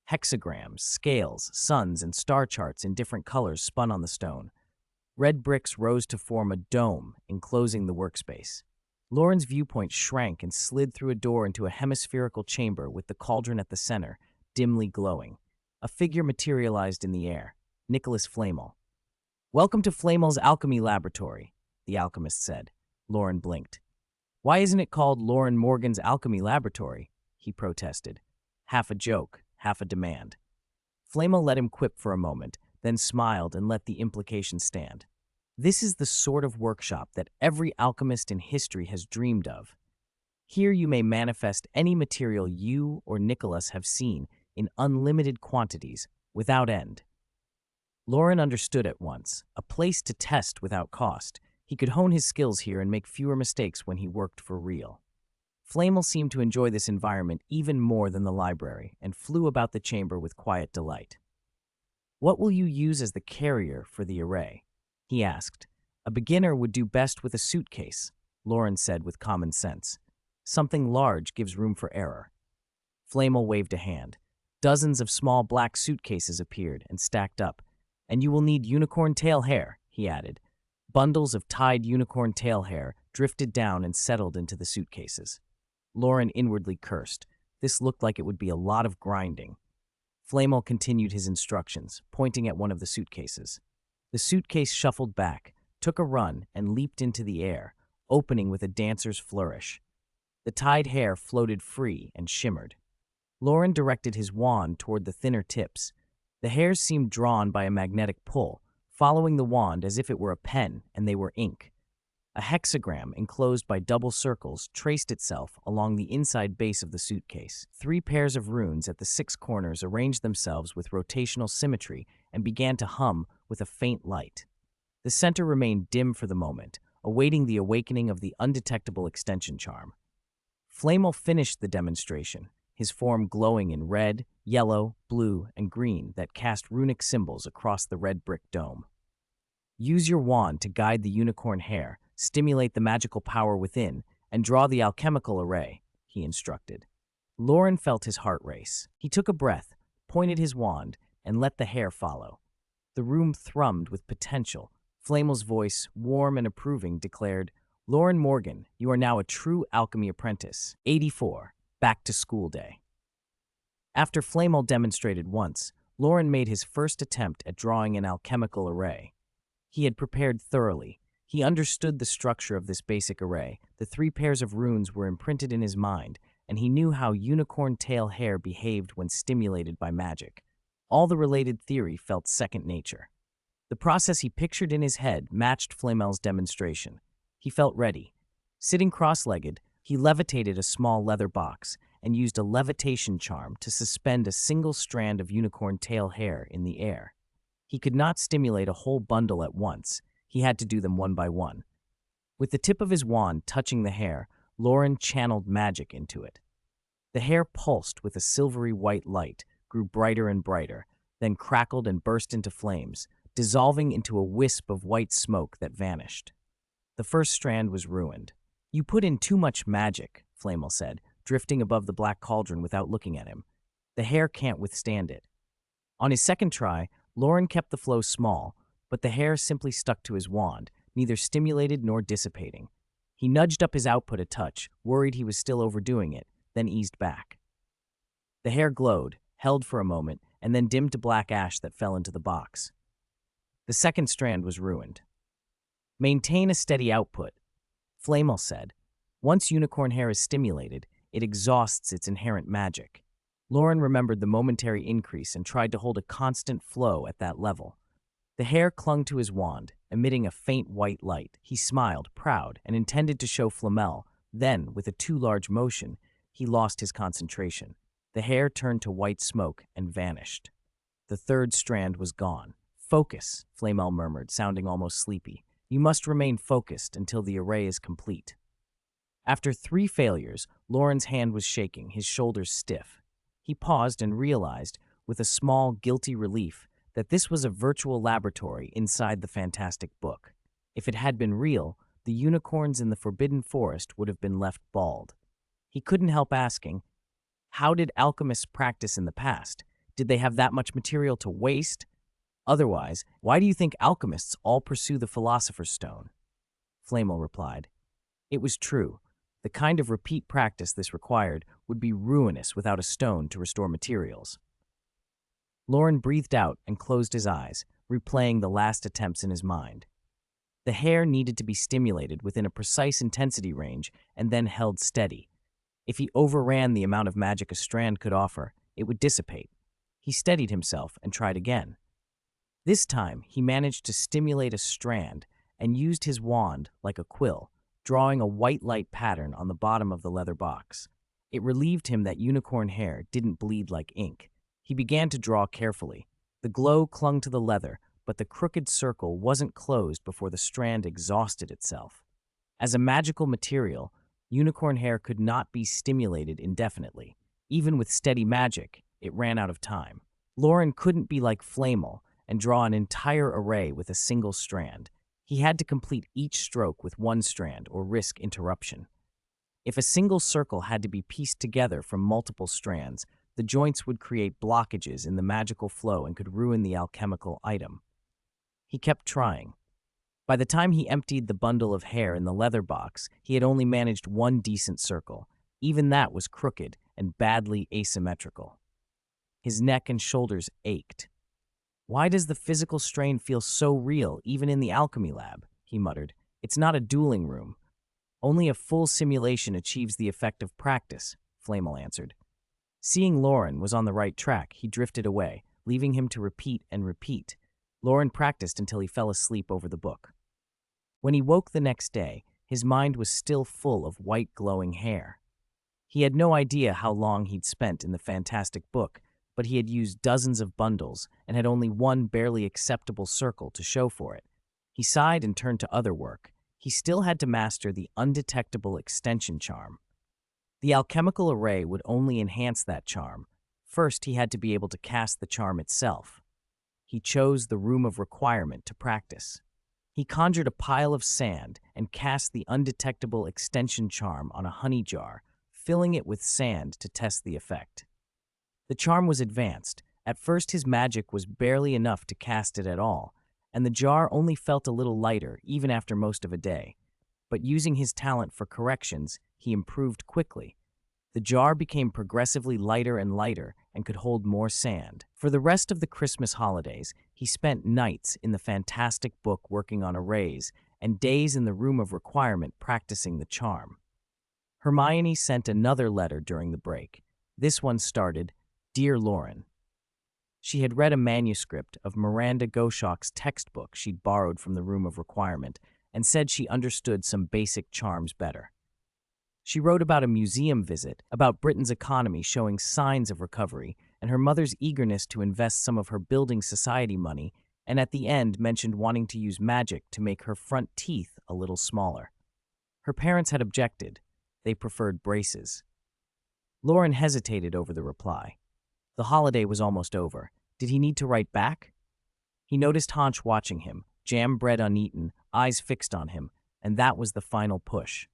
Hexagrams, scales, suns, and star charts in different colors spun on the stone. Red bricks rose to form a dome, enclosing the workspace. Loren's viewpoint shrank and slid through a door into a hemispherical chamber with the cauldron at the center, dimly glowing. A figure materialized in the air, Nicholas Flamel. "Welcome to Flamel's alchemy laboratory," the alchemist said. Loren blinked. "Why isn't it called Loren Morgan's alchemy laboratory?" he protested. Half a joke, half a demand. Flamel let him quip for a moment, then smiled and let the implication stand. "This is the sort of workshop that every alchemist in history has dreamed of. Here you may manifest any material you or Nicholas have seen in unlimited quantities, without end." Loren understood at once, a place to test without cost. He could hone his skills here and make fewer mistakes when he worked for real. Flamel seemed to enjoy this environment even more than the library and flew about the chamber with quiet delight. "What will you use as the carrier for the array?" he asked. "A beginner would do best with a suitcase," Loren said with common sense. "Something large gives room for error." Flamel waved a hand. Dozens of small black suitcases appeared and stacked up. "And you will need unicorn tail hair," he added. Bundles of tied unicorn tail hair drifted down and settled into the suitcases. Loren inwardly cursed. This looked like it would be a lot of grinding. Flamel continued his instructions, pointing at one of the suitcases. The suitcase shuffled back, took a run, and leaped into the air, opening with a dancer's flourish. The tied hair floated free and shimmered. Loren directed his wand toward the thinner tips. The hairs seemed drawn by a magnetic pull, following the wand as if it were a pen and they were ink. A hexagram enclosed by double circles traced itself along the inside base of the suitcase. 3 pairs of runes at the 6 corners arranged themselves with rotational symmetry and began to hum with a faint light. The center remained dim for the moment, awaiting the awakening of the undetectable extension charm. Flamel finished the demonstration, his form glowing in red, yellow, blue, and green that cast runic symbols across the red brick dome. Use your wand to guide the unicorn hair, stimulate the magical power within, and draw the alchemical array, he instructed. Loren felt his heart race. He took a breath, pointed his wand, and let the hair follow. The room thrummed with potential. Flamel's voice, warm and approving, declared, "Loren Morgan, you are now a true alchemy apprentice." 84. Back to school day. After Flamel demonstrated once, Loren made his first attempt at drawing an alchemical array. He had prepared thoroughly. He understood the structure of this basic array. The 3 pairs of runes were imprinted in his mind, and he knew how unicorn tail hair behaved when stimulated by magic. All the related theory felt second nature. The process he pictured in his head matched Flamel's demonstration. He felt ready. Sitting cross-legged, he levitated a small leather box and used a levitation charm to suspend a single strand of unicorn tail hair in the air. He could not stimulate a whole bundle at once. He had to do them one by one. With the tip of his wand touching the hair, Loren channeled magic into it. The hair pulsed with a silvery white light, grew brighter and brighter, then crackled and burst into flames, dissolving into a wisp of white smoke that vanished. The first strand was ruined. "You put in too much magic," Flamel said, drifting above the black cauldron without looking at him. "The hair can't withstand it." On his second try, Loren kept the flow small, but the hair simply stuck to his wand, neither stimulated nor dissipating. He nudged up his output a touch, worried he was still overdoing it, then eased back. The hair glowed, held for a moment, and then dimmed to black ash that fell into the box. The second strand was ruined. "Maintain a steady output," Flamel said. "Once unicorn hair is stimulated, it exhausts its inherent magic." Loren remembered the momentary increase and tried to hold a constant flow at that level. The hair clung to his wand, emitting a faint white light. He smiled, proud, and intended to show Flamel. Then, with a too large motion, he lost his concentration. The hair turned to white smoke and vanished. The third strand was gone. "Focus," Flamel murmured, sounding almost sleepy. "You must remain focused until the array is complete." After 3 failures, Loren's hand was shaking, his shoulders stiff. He paused and realized, with a small, guilty relief, that this was a virtual laboratory inside the fantastic book. If it had been real, the unicorns in the Forbidden Forest would have been left bald. He couldn't help asking, how did alchemists practice in the past? Did they have that much material to waste? Otherwise, why do you think alchemists all pursue the Philosopher's Stone? Flamel replied, "It was true. The kind of repeat practice this required would be ruinous without a stone to restore materials." Loren breathed out and closed his eyes, replaying the last attempts in his mind. The hair needed to be stimulated within a precise intensity range and then held steady. If he overran the amount of magic a strand could offer, it would dissipate. He steadied himself and tried again. This time, he managed to stimulate a strand and used his wand like a quill, drawing a white light pattern on the bottom of the leather box. It relieved him that unicorn hair didn't bleed like ink. He began to draw carefully. The glow clung to the leather, but the crooked circle wasn't closed before the strand exhausted itself. As a magical material, unicorn hair could not be stimulated indefinitely. Even with steady magic, it ran out of time. Loren couldn't be like Flamel and draw an entire array with a single strand. He had to complete each stroke with one strand or risk interruption. If a single circle had to be pieced together from multiple strands, the joints would create blockages in the magical flow and could ruin the alchemical item. He kept trying. By the time he emptied the bundle of hair in the leather box, he had only managed one decent circle. Even that was crooked and badly asymmetrical. His neck and shoulders ached. "Why does the physical strain feel so real, even in the alchemy lab?" he muttered. "It's not a dueling room." "Only a full simulation achieves the effect of practice," Flamel answered. Seeing Loren was on the right track, he drifted away, leaving him to repeat and repeat. Loren practiced until he fell asleep over the book. When he woke the next day, his mind was still full of white glowing hair. He had no idea how long he'd spent in the fantastic book, but he had used dozens of bundles and had only one barely acceptable circle to show for it. He sighed and turned to other work. He still had to master the undetectable extension charm. The alchemical array would only enhance that charm. First, he had to be able to cast the charm itself. He chose the room of requirement to practice. He conjured a pile of sand and cast the undetectable extension charm on a honey jar, filling it with sand to test the effect. The charm was advanced. At first, his magic was barely enough to cast it at all, and the jar only felt a little lighter even after most of a day. But using his talent for corrections, he improved quickly. The jar became progressively lighter and lighter and could hold more sand. For the rest of the Christmas holidays, he spent nights in the fantastic book working on arrays and days in the room of requirement practicing the charm. Hermione sent another letter during the break. This one started, "Dear Loren." She had read a manuscript of Miranda Goshawk's textbook she'd borrowed from the room of requirement and said she understood some basic charms better. She wrote about a museum visit, about Britain's economy showing signs of recovery, and her mother's eagerness to invest some of her building society money, and at the end mentioned wanting to use magic to make her front teeth a little smaller. Her parents had objected. They preferred braces. Loren hesitated over the reply. The holiday was almost over. Did he need to write back? He noticed Haunch watching him, jam bread uneaten, eyes fixed on him, and that was the final push.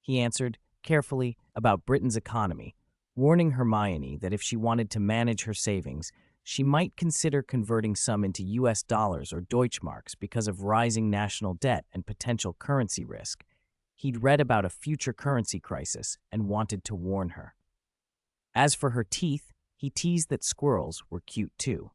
He answered, carefully, about Britain's economy, warning Hermione that if she wanted to manage her savings, she might consider converting some into US dollars or Deutschmarks because of rising national debt and potential currency risk. He'd read about a future currency crisis and wanted to warn her. As for her teeth, he teased that squirrels were cute too.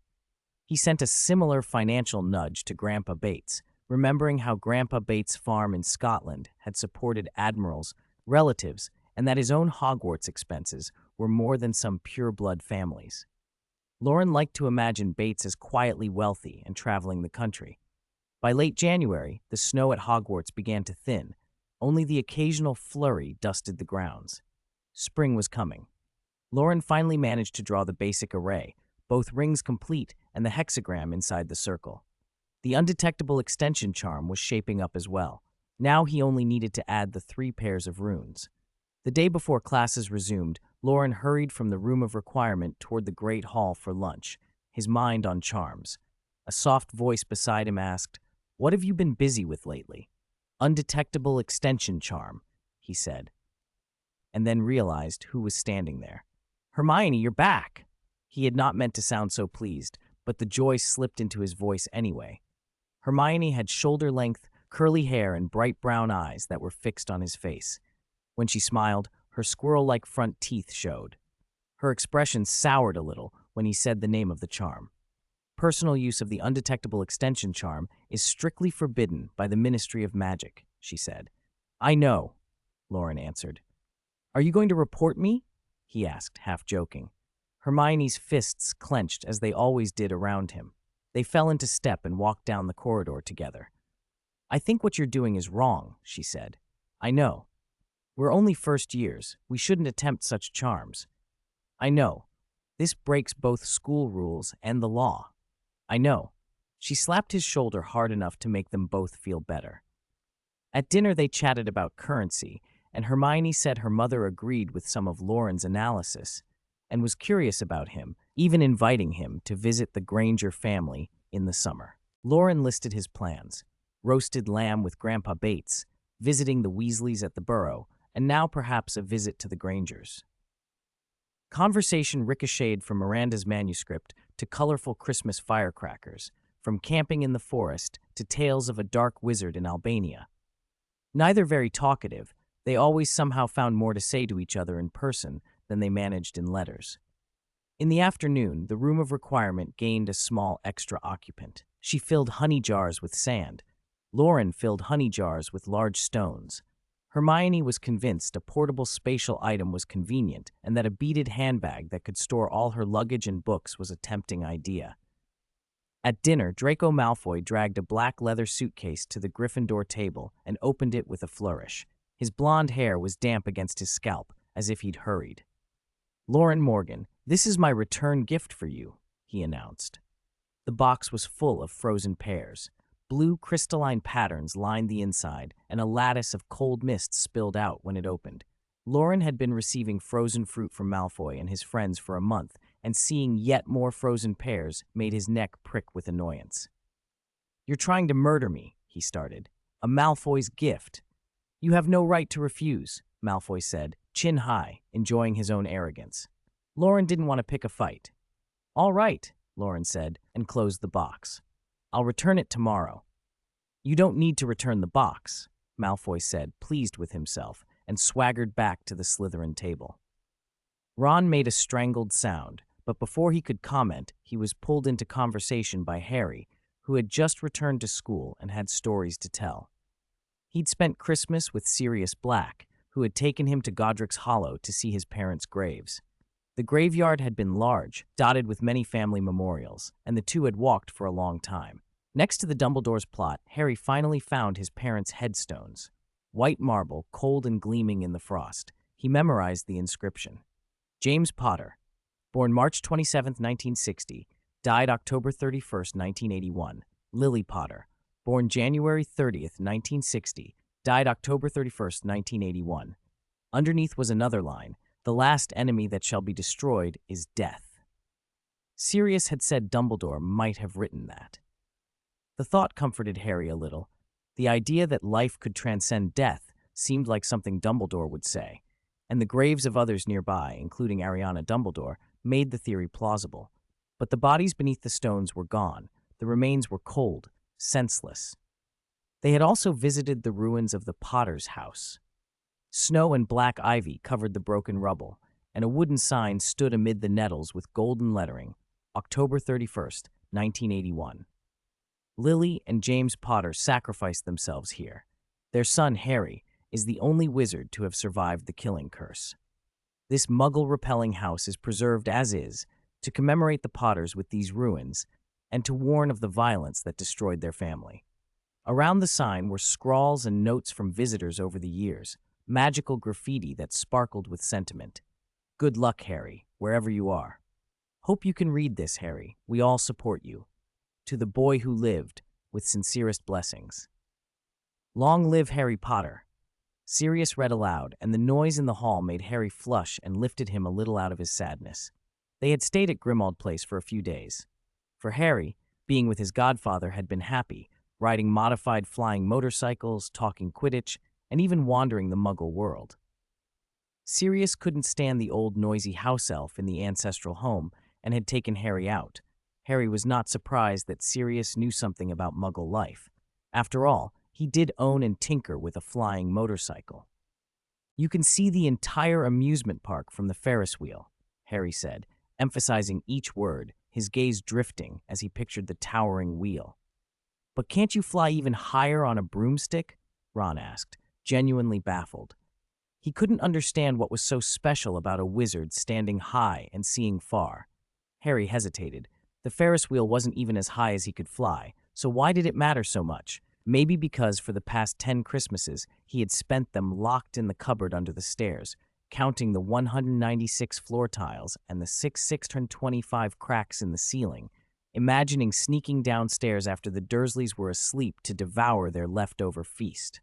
He sent a similar financial nudge to Grandpa Bates, remembering how Grandpa Bates' farm in Scotland had supported admirals, relatives, and that his own Hogwarts expenses were more than some pure-blood families. Loren liked to imagine Bates as quietly wealthy and traveling the country. By late January, the snow at Hogwarts began to thin. Only the occasional flurry dusted the grounds. Spring was coming. Loren finally managed to draw the basic array, both rings complete and the hexagram inside the circle. The undetectable extension charm was shaping up as well. Now he only needed to add the 3 pairs of runes. The day before classes resumed, Loren hurried from the room of requirement toward the great hall for lunch, his mind on charms. A soft voice beside him asked, "What have you been busy with lately?" "Undetectable extension charm," he said, and then realized who was standing there. "Hermione, you're back!" He had not meant to sound so pleased, but the joy slipped into his voice anyway. Hermione had shoulder-length, curly hair and bright brown eyes that were fixed on his face. When she smiled, her squirrel-like front teeth showed. Her expression soured a little when he said the name of the charm. "Personal use of the undetectable extension charm is strictly forbidden by the Ministry of Magic," she said. "I know," Loren answered. "Are you going to report me?" he asked, half joking. Hermione's fists clenched as they always did around him. They fell into step and walked down the corridor together. "I think what you're doing is wrong," she said. "I know. We're only first years. We shouldn't attempt such charms. I know. This breaks both school rules and the law. I know." She slapped his shoulder hard enough to make them both feel better. At dinner, they chatted about currency, and Hermione said her mother agreed with some of Loren's analysis and was curious about him, even inviting him to visit the Granger family in the summer. Loren listed his plans: roasted lamb with Grandpa Bates, visiting the Weasleys at the Burrow, and now perhaps a visit to the Grangers. Conversation ricocheted from Miranda's manuscript to colorful Christmas firecrackers, from camping in the forest to tales of a dark wizard in Albania. Neither very talkative, they always somehow found more to say to each other in person than they managed in letters. In the afternoon, the room of requirement gained a small extra occupant. She filled honey jars with sand. Loren filled honey jars with large stones. Hermione was convinced a portable spatial item was convenient and that a beaded handbag that could store all her luggage and books was a tempting idea. At dinner, Draco Malfoy dragged a black leather suitcase to the Gryffindor table and opened it with a flourish. His blonde hair was damp against his scalp, as if he'd hurried. "Loren Morgan, this is my return gift for you," he announced. The box was full of frozen pears. Blue crystalline patterns lined the inside, and a lattice of cold mist spilled out when it opened. Loren had been receiving frozen fruit from Malfoy and his friends for a month, and seeing yet more frozen pears made his neck prick with annoyance. "You're trying to murder me," he started. "A Malfoy's gift." "You have no right to refuse," Malfoy said, chin high, enjoying his own arrogance. Loren didn't want to pick a fight. "All right," Loren said, and closed the box. "I'll return it tomorrow." "You don't need to return the box," Malfoy said, pleased with himself, and swaggered back to the Slytherin table. Ron made a strangled sound, but before he could comment, he was pulled into conversation by Harry, who had just returned to school and had stories to tell. He'd spent Christmas with Sirius Black, who had taken him to Godric's Hollow to see his parents' graves. The graveyard had been large, dotted with many family memorials, and the two had walked for a long time. Next to the Dumbledore's plot, Harry finally found his parents' headstones. White marble, cold and gleaming in the frost. He memorized the inscription. James Potter, born March 27, 1960, died October 31, 1981. Lily Potter, born January 30, 1960, died October 31, 1981. Underneath was another line: "The last enemy that shall be destroyed is death." Sirius had said Dumbledore might have written that. The thought comforted Harry a little. The idea that life could transcend death seemed like something Dumbledore would say, and the graves of others nearby, including Ariana Dumbledore, made the theory plausible. But the bodies beneath the stones were gone. The remains were cold, senseless. They had also visited the ruins of the Potter's house. Snow and black ivy covered the broken rubble, and a wooden sign stood amid the nettles with golden lettering, October 31st, 1981. Lily and James Potter sacrificed themselves here. Their son, Harry, is the only wizard to have survived the killing curse. This muggle-repelling house is preserved as is, to commemorate the Potters with these ruins, and to warn of the violence that destroyed their family. Around the sign were scrawls and notes from visitors over the years, magical graffiti that sparkled with sentiment. "Good luck, Harry, wherever you are. Hope you can read this, Harry. We all support you. To the boy who lived, with sincerest blessings." "Long live Harry Potter." Sirius read aloud, and the noise in the hall made Harry flush and lifted him a little out of his sadness. They had stayed at Grimmauld Place for a few days. For Harry, being with his godfather had been happy, riding modified flying motorcycles, talking Quidditch, and even wandering the Muggle world. Sirius couldn't stand the old noisy house elf in the ancestral home and had taken Harry out. Harry was not surprised that Sirius knew something about Muggle life. After all, he did own and tinker with a flying motorcycle. "You can see the entire amusement park from the Ferris wheel," Harry said, emphasizing each word, his gaze drifting as he pictured the towering wheel. "But can't you fly even higher on a broomstick?" Ron asked, genuinely baffled. He couldn't understand what was so special about a wizard standing high and seeing far. Harry hesitated. The Ferris wheel wasn't even as high as he could fly, so why did it matter so much? Maybe because for the past 10 Christmases, he had spent them locked in the cupboard under the stairs, counting the 196 floor tiles and the 625 cracks in the ceiling, imagining sneaking downstairs after the Dursleys were asleep to devour their leftover feast.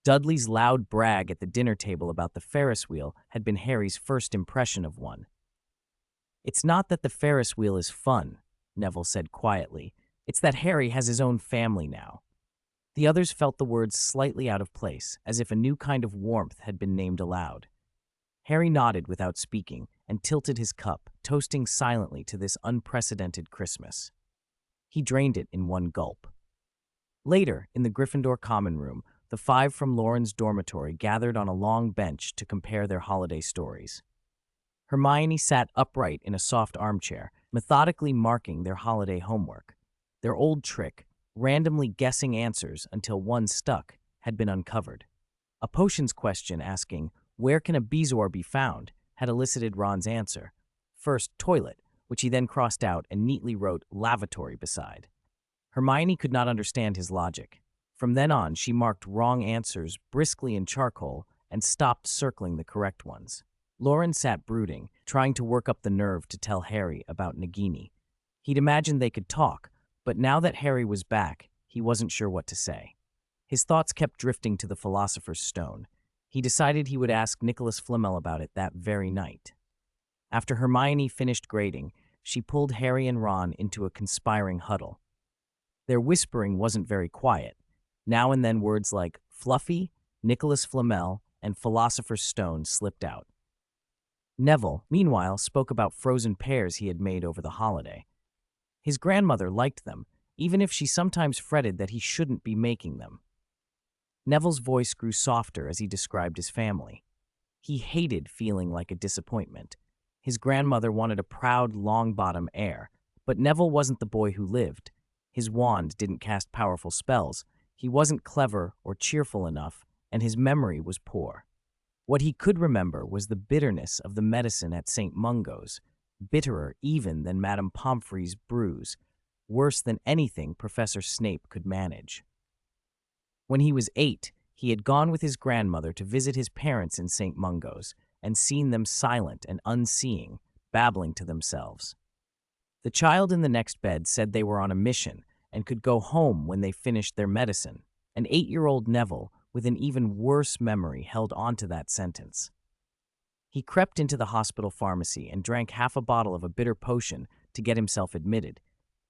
Dudley's loud brag at the dinner table about the Ferris wheel had been Harry's first impression of one. "It's not that the Ferris wheel is fun," Neville said quietly. "It's that Harry has his own family now." The others felt the words slightly out of place, as if a new kind of warmth had been named aloud. Harry nodded without speaking and tilted his cup, toasting silently to this unprecedented Christmas. He drained it in one gulp. Later, in the Gryffindor common room, the 5 from Loren's dormitory gathered on a long bench to compare their holiday stories. Hermione sat upright in a soft armchair, methodically marking their holiday homework. Their old trick, randomly guessing answers until one stuck, had been uncovered. A potions question asking, "Where can a bezoar be found?" had elicited Ron's answer. First, toilet, which he then crossed out and neatly wrote lavatory beside. Hermione could not understand his logic. From then on, she marked wrong answers briskly in charcoal and stopped circling the correct ones. Loren sat brooding, trying to work up the nerve to tell Harry about Nagini. He'd imagined they could talk, but now that Harry was back, he wasn't sure what to say. His thoughts kept drifting to the Philosopher's Stone. He decided he would ask Nicholas Flamel about it that very night. After Hermione finished grading, she pulled Harry and Ron into a conspiring huddle. Their whispering wasn't very quiet. Now and then words like Fluffy, Nicholas Flamel, and Philosopher's Stone slipped out. Neville, meanwhile, spoke about frozen pears he had made over the holiday. His grandmother liked them, even if she sometimes fretted that he shouldn't be making them. Neville's voice grew softer as he described his family. He hated feeling like a disappointment. His grandmother wanted a proud, long-bottom heir, but Neville wasn't the boy who lived. His wand didn't cast powerful spells, he wasn't clever or cheerful enough, and his memory was poor. What he could remember was the bitterness of the medicine at St. Mungo's, bitterer even than Madame Pomfrey's brews, worse than anything Professor Snape could manage. When he was 8, he had gone with his grandmother to visit his parents in St. Mungo's and seen them silent and unseeing, babbling to themselves. The child in the next bed said they were on a mission and could go home when they finished their medicine, and 8-year-old Neville, with an even worse memory, held on to that sentence. He crept into the hospital pharmacy and drank half a bottle of a bitter potion to get himself admitted.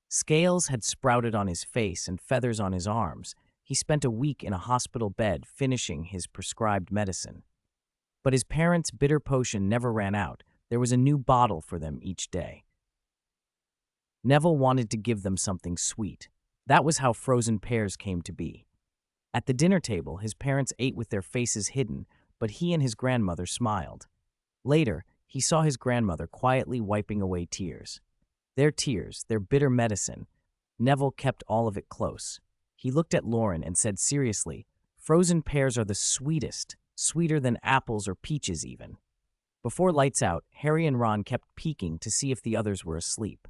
Scales had sprouted on his face and feathers on his arms. He spent a week in a hospital bed finishing his prescribed medicine. But his parents' bitter potion never ran out. There was a new bottle for them each day. Neville wanted to give them something sweet. That was how frozen pears came to be. At the dinner table, his parents ate with their faces hidden, but he and his grandmother smiled. Later, he saw his grandmother quietly wiping away tears. Their tears, their bitter medicine. Neville kept all of it close. He looked at Loren and said seriously, "Frozen pears are the sweetest, sweeter than apples or peaches even." Before lights out, Harry and Ron kept peeking to see if the others were asleep.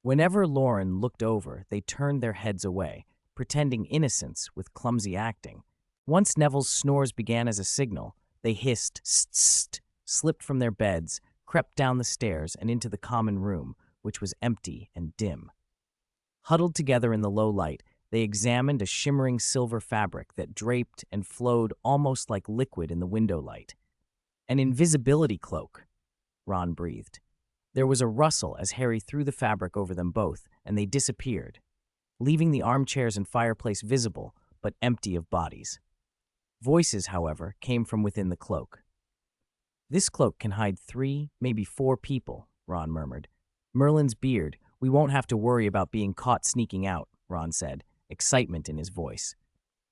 Whenever Loren looked over, they turned their heads away, pretending innocence with clumsy acting. Once Neville's snores began as a signal, they hissed, "St, st," slipped from their beds, crept down the stairs and into the common room, which was empty and dim. Huddled together in the low light, they examined a shimmering silver fabric that draped and flowed almost like liquid in the window light. "An invisibility cloak," Ron breathed. There was a rustle as Harry threw the fabric over them both, and they disappeared, leaving the armchairs and fireplace visible, but empty of bodies. Voices, however, came from within the cloak. "This cloak can hide 3, maybe 4 people," Ron murmured. "Merlin's beard, we won't have to worry about being caught sneaking out," Ron said, excitement in his voice.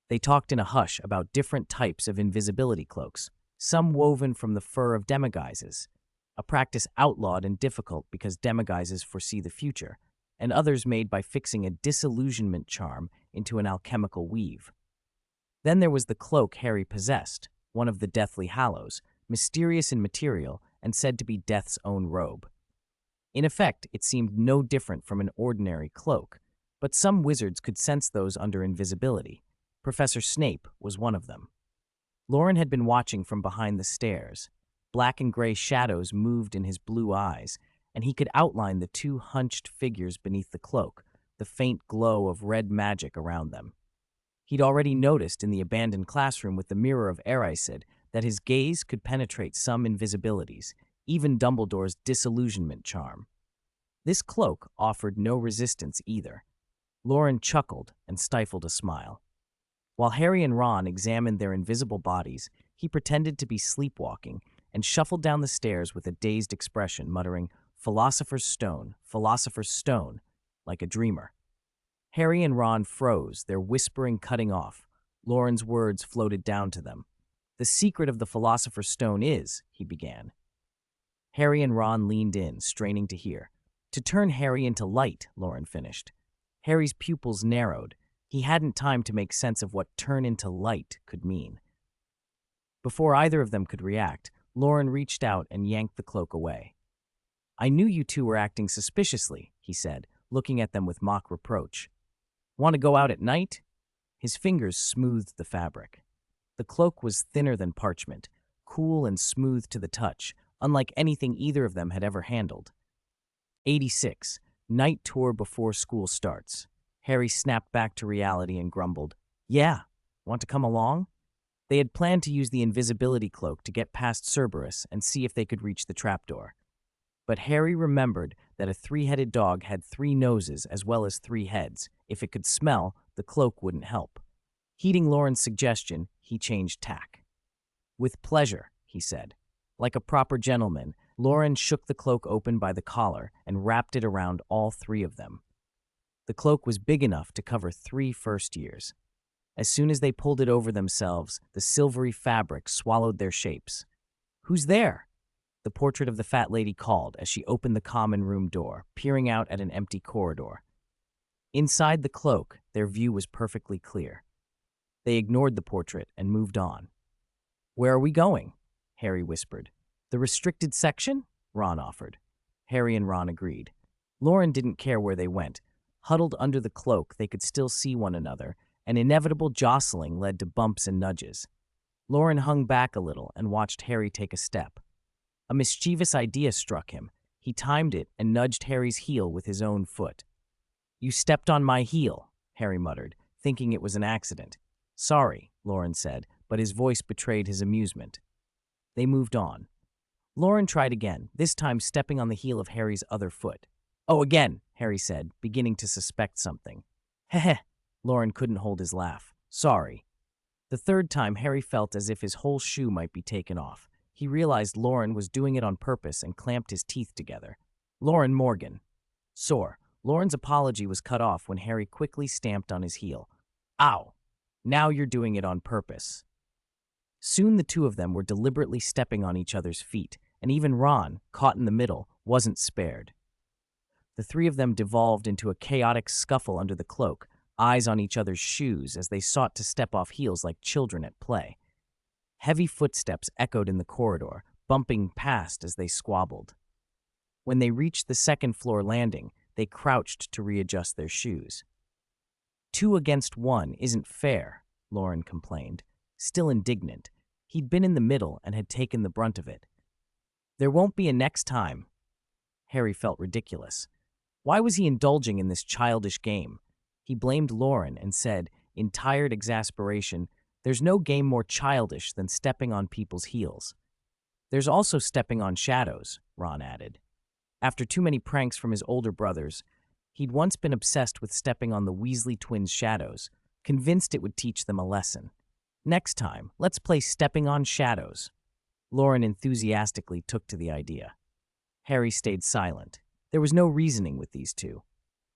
They talked in a hush about different types of invisibility cloaks, some woven from the fur of demiguises, a practice outlawed and difficult because demiguises foresee the future, and others made by fixing a disillusionment charm into an alchemical weave. Then there was the cloak Harry possessed, one of the Deathly Hallows, mysterious in material and said to be Death's own robe. In effect, it seemed no different from an ordinary cloak, but some wizards could sense those under invisibility. Professor Snape was one of them. Loren had been watching from behind the stairs. Black and gray shadows moved in his blue eyes, and he could outline the 2 hunched figures beneath the cloak, the faint glow of red magic around them. He'd already noticed in the abandoned classroom with the Mirror of Erised that his gaze could penetrate some invisibilities, even Dumbledore's disillusionment charm. This cloak offered no resistance either. Loren chuckled and stifled a smile. While Harry and Ron examined their invisible bodies, he pretended to be sleepwalking and shuffled down the stairs with a dazed expression, muttering, "Philosopher's Stone, Philosopher's Stone," like a dreamer. Harry and Ron froze, their whispering cutting off. Loren's words floated down to them. "The secret of the Philosopher's Stone is," he began. Harry and Ron leaned in, straining to hear. "To turn Harry into light," Loren finished. Harry's pupils narrowed. He hadn't time to make sense of what turn into light could mean. Before either of them could react, Loren reached out and yanked the cloak away. "I knew you two were acting suspiciously," he said, looking at them with mock reproach. "Want to go out at night?" His fingers smoothed the fabric. The cloak was thinner than parchment, cool and smooth to the touch, unlike anything either of them had ever handled. 86. Night tour before school starts. Harry snapped back to reality and grumbled, "Yeah, want to come along?" They had planned to use the invisibility cloak to get past Cerberus and see if they could reach the trapdoor. But Harry remembered that a three-headed dog had three noses as well as three heads. If it could smell, the cloak wouldn't help. Heeding Loren's suggestion, he changed tack. "With pleasure," he said. Like a proper gentleman, Loren shook the cloak open by the collar and wrapped it around all three of them. The cloak was big enough to cover 3 first years. As soon as they pulled it over themselves, the silvery fabric swallowed their shapes. "Who's there?" the portrait of the fat lady called as she opened the common room door, peering out at an empty corridor. Inside the cloak, their view was perfectly clear. They ignored the portrait and moved on. "Where are we going?" Harry whispered. "The restricted section?" Ron offered. Harry and Ron agreed. Loren didn't care where they went. Huddled under the cloak, they could still see one another, and inevitable jostling led to bumps and nudges. Loren hung back a little and watched Harry take a step. A mischievous idea struck him. He timed it and nudged Harry's heel with his own foot. "You stepped on my heel," Harry muttered, thinking it was an accident. "Sorry," Loren said, but his voice betrayed his amusement. They moved on. Loren tried again, this time stepping on the heel of Harry's other foot. "Oh, again," Harry said, beginning to suspect something. "Heh." Loren couldn't hold his laugh. "Sorry." The third time, Harry felt as if his whole shoe might be taken off. He realized Loren was doing it on purpose and clamped his teeth together. "Loren Morgan." Sore. Loren's apology was cut off when Harry quickly stamped on his heel. "Ow! Now you're doing it on purpose." Soon the two of them were deliberately stepping on each other's feet, and even Ron, caught in the middle, wasn't spared. The three of them devolved into a chaotic scuffle under the cloak, eyes on each other's shoes as they sought to step off heels like children at play. Heavy footsteps echoed in the corridor, bumping past as they squabbled. When they reached the second-floor landing, they crouched to readjust their shoes. "2 against 1 isn't fair," Loren complained, still indignant. He'd been in the middle and had taken the brunt of it. "There won't be a next time." Harry felt ridiculous. Why was he indulging in this childish game? He blamed Loren and said, in tired exasperation, "There's no game more childish than stepping on people's heels." "There's also stepping on shadows," Ron added. After too many pranks from his older brothers, he'd once been obsessed with stepping on the Weasley twins' shadows, convinced it would teach them a lesson. "Next time, let's play stepping on shadows." Loren enthusiastically took to the idea. Harry stayed silent. There was no reasoning with these two.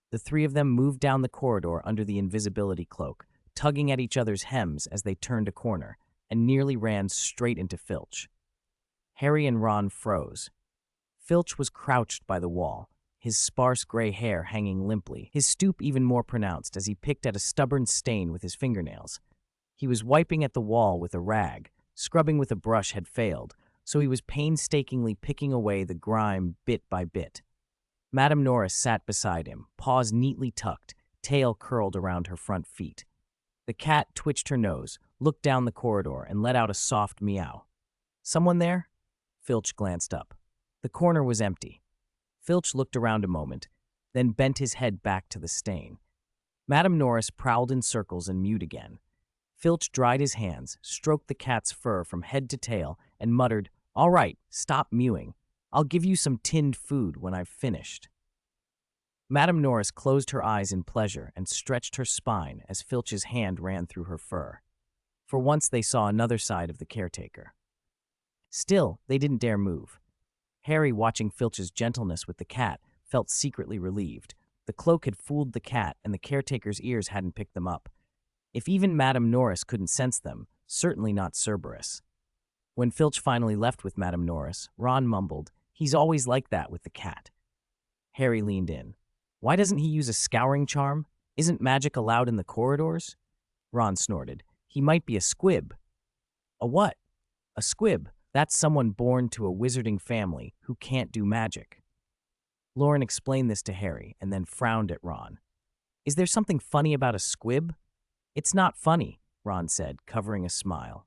The three of them moved down the corridor under the invisibility cloak, tugging at each other's hems as they turned a corner, and nearly ran straight into Filch. Harry and Ron froze. Filch was crouched by the wall, his sparse gray hair hanging limply, his stoop even more pronounced as he picked at a stubborn stain with his fingernails. He was wiping at the wall with a rag. Scrubbing with a brush had failed, so he was painstakingly picking away the grime bit by bit. Madame Norris sat beside him, paws neatly tucked, tail curled around her front feet. The cat twitched her nose, looked down the corridor, and let out a soft meow. "Someone there?" Filch glanced up. The corner was empty. Filch looked around a moment, then bent his head back to the stain. Madame Norris prowled in circles and mewed again. Filch dried his hands, stroked the cat's fur from head to tail, and muttered, "All right, stop mewing. I'll give you some tinned food when I've finished." Madame Norris closed her eyes in pleasure and stretched her spine as Filch's hand ran through her fur. For once they saw another side of the caretaker. Still, they didn't dare move. Harry, watching Filch's gentleness with the cat, felt secretly relieved. The cloak had fooled the cat, and the caretaker's ears hadn't picked them up. If even Madame Norris couldn't sense them, certainly not Cerberus. When Filch finally left with Madame Norris, Ron mumbled, "He's always like that with the cat." Harry leaned in. "Why doesn't he use a scouring charm? Isn't magic allowed in the corridors?" Ron snorted. "He might be a squib." "A what?" "A squib. That's someone born to a wizarding family who can't do magic." Loren explained this to Harry and then frowned at Ron. "Is there something funny about a squib?" "It's not funny," Ron said, covering a smile.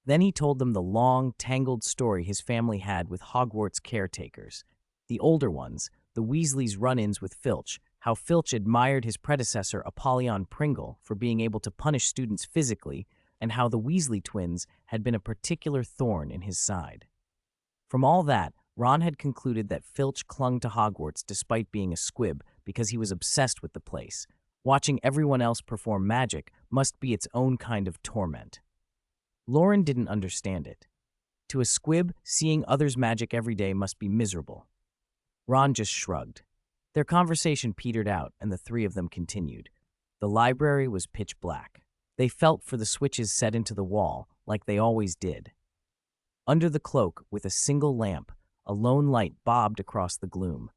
Then he told them the long, tangled story his family had with Hogwarts caretakers. The older ones, the Weasleys' run-ins with Filch, how Filch admired his predecessor Apollyon Pringle for being able to punish students physically, and how the Weasley twins had been a particular thorn in his side. From all that, Ron had concluded that Filch clung to Hogwarts despite being a squib because he was obsessed with the place. Watching everyone else perform magic must be its own kind of torment. Loren didn't understand it. To a squib, seeing others' magic every day must be miserable. Ron just shrugged. Their conversation petered out, and the three of them continued. The library was pitch black. They felt for the switches set into the wall, like they always did. Under the cloak, with a single lamp, a lone light bobbed across the gloom.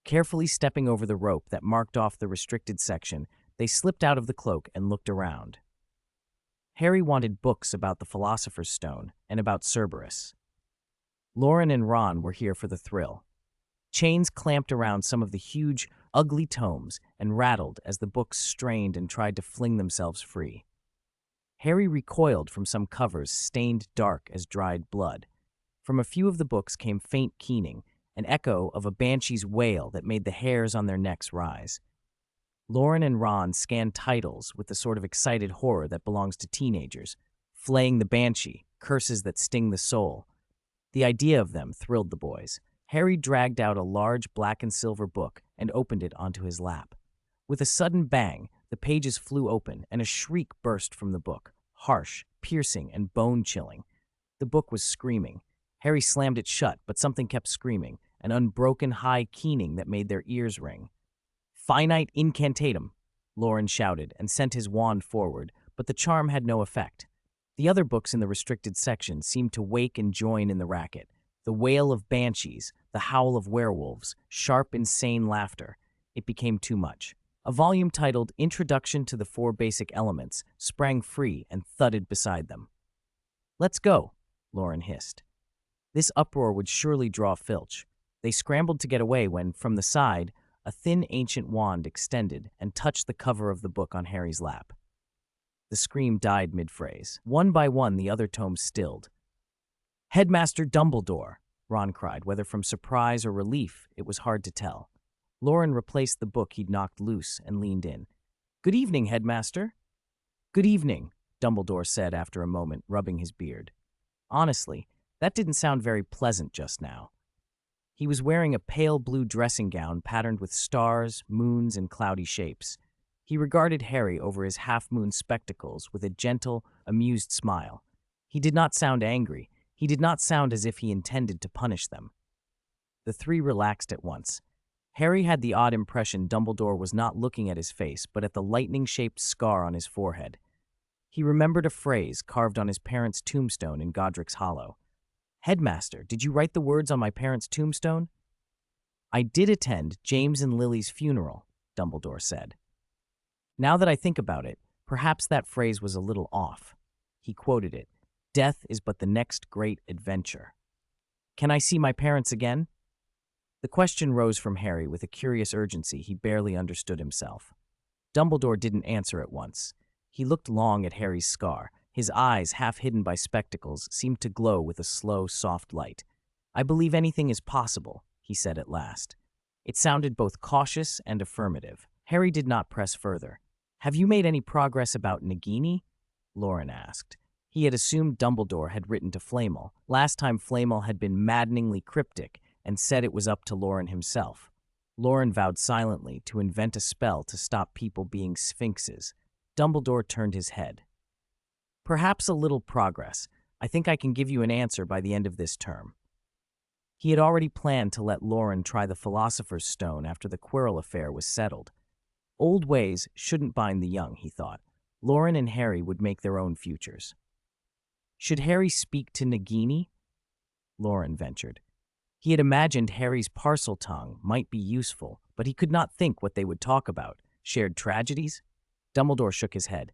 Carefully stepping over the rope that marked off the restricted section, they slipped out of the cloak and looked around. Harry wanted books about the Philosopher's Stone and about Cerberus. Loren and Ron were here for the thrill. Chains clamped around some of the huge, ugly tomes and rattled as the books strained and tried to fling themselves free. Harry recoiled from some covers stained dark as dried blood. From a few of the books came faint keening, an echo of a banshee's wail that made the hairs on their necks rise. Loren and Ron scanned titles with the sort of excited horror that belongs to teenagers. Flaying the Banshee, Curses that Sting the Soul. The idea of them thrilled the boys. Harry dragged out a large black and silver book and opened it onto his lap. With a sudden bang, the pages flew open and a shriek burst from the book, harsh, piercing, and bone-chilling. The book was screaming. Harry slammed it shut, but something kept screaming, an unbroken high keening that made their ears ring. "Finite incantatum," Loren shouted and sent his wand forward, but the charm had no effect. The other books in the restricted section seemed to wake and join in the racket. The wail of banshees, the howl of werewolves, sharp, insane laughter. It became too much. A volume titled Introduction to the Four Basic Elements sprang free and thudded beside them. "Let's go," Loren hissed. This uproar would surely draw Filch. They scrambled to get away when, from the side, a thin ancient wand extended and touched the cover of the book on Harry's lap. The scream died mid-phrase. One by one, the other tomes stilled. "Headmaster Dumbledore!" Ron cried, whether from surprise or relief, it was hard to tell. Loren replaced the book he'd knocked loose and leaned in. "Good evening, Headmaster." "Good evening," Dumbledore said after a moment, rubbing his beard. Honestly, that didn't sound very pleasant just now. He was wearing a pale blue dressing gown patterned with stars, moons, and cloudy shapes. He regarded Harry over his half-moon spectacles with a gentle, amused smile. He did not sound angry. He did not sound as if he intended to punish them. The three relaxed at once. Harry had the odd impression Dumbledore was not looking at his face, but at the lightning-shaped scar on his forehead. He remembered a phrase carved on his parents' tombstone in Godric's Hollow. "Headmaster, did you write the words on my parents' tombstone?" "I did attend James and Lily's funeral," Dumbledore said. Now that I think about it, perhaps that phrase was a little off. He quoted it. "Death is but the next great adventure." "Can I see my parents again?" The question rose from Harry with a curious urgency he barely understood himself. Dumbledore didn't answer at once. He looked long at Harry's scar. His eyes, half hidden by spectacles, seemed to glow with a slow, soft light. "I believe anything is possible," he said at last. It sounded both cautious and affirmative. Harry did not press further. "Have you made any progress about Nagini?" Loren asked. He had assumed Dumbledore had written to Flamel. Last time Flamel had been maddeningly cryptic and said it was up to Loren himself. Loren vowed silently to invent a spell to stop people being sphinxes. Dumbledore turned his head. "Perhaps a little progress. I think I can give you an answer by the end of this term." He had already planned to let Loren try the Philosopher's Stone after the Quirrell affair was settled. Old ways shouldn't bind the young, he thought. Loren and Harry would make their own futures. "Should Harry speak to Nagini?" Loren ventured. He had imagined Harry's parcel tongue might be useful, but he could not think what they would talk about. Shared tragedies? Dumbledore shook his head.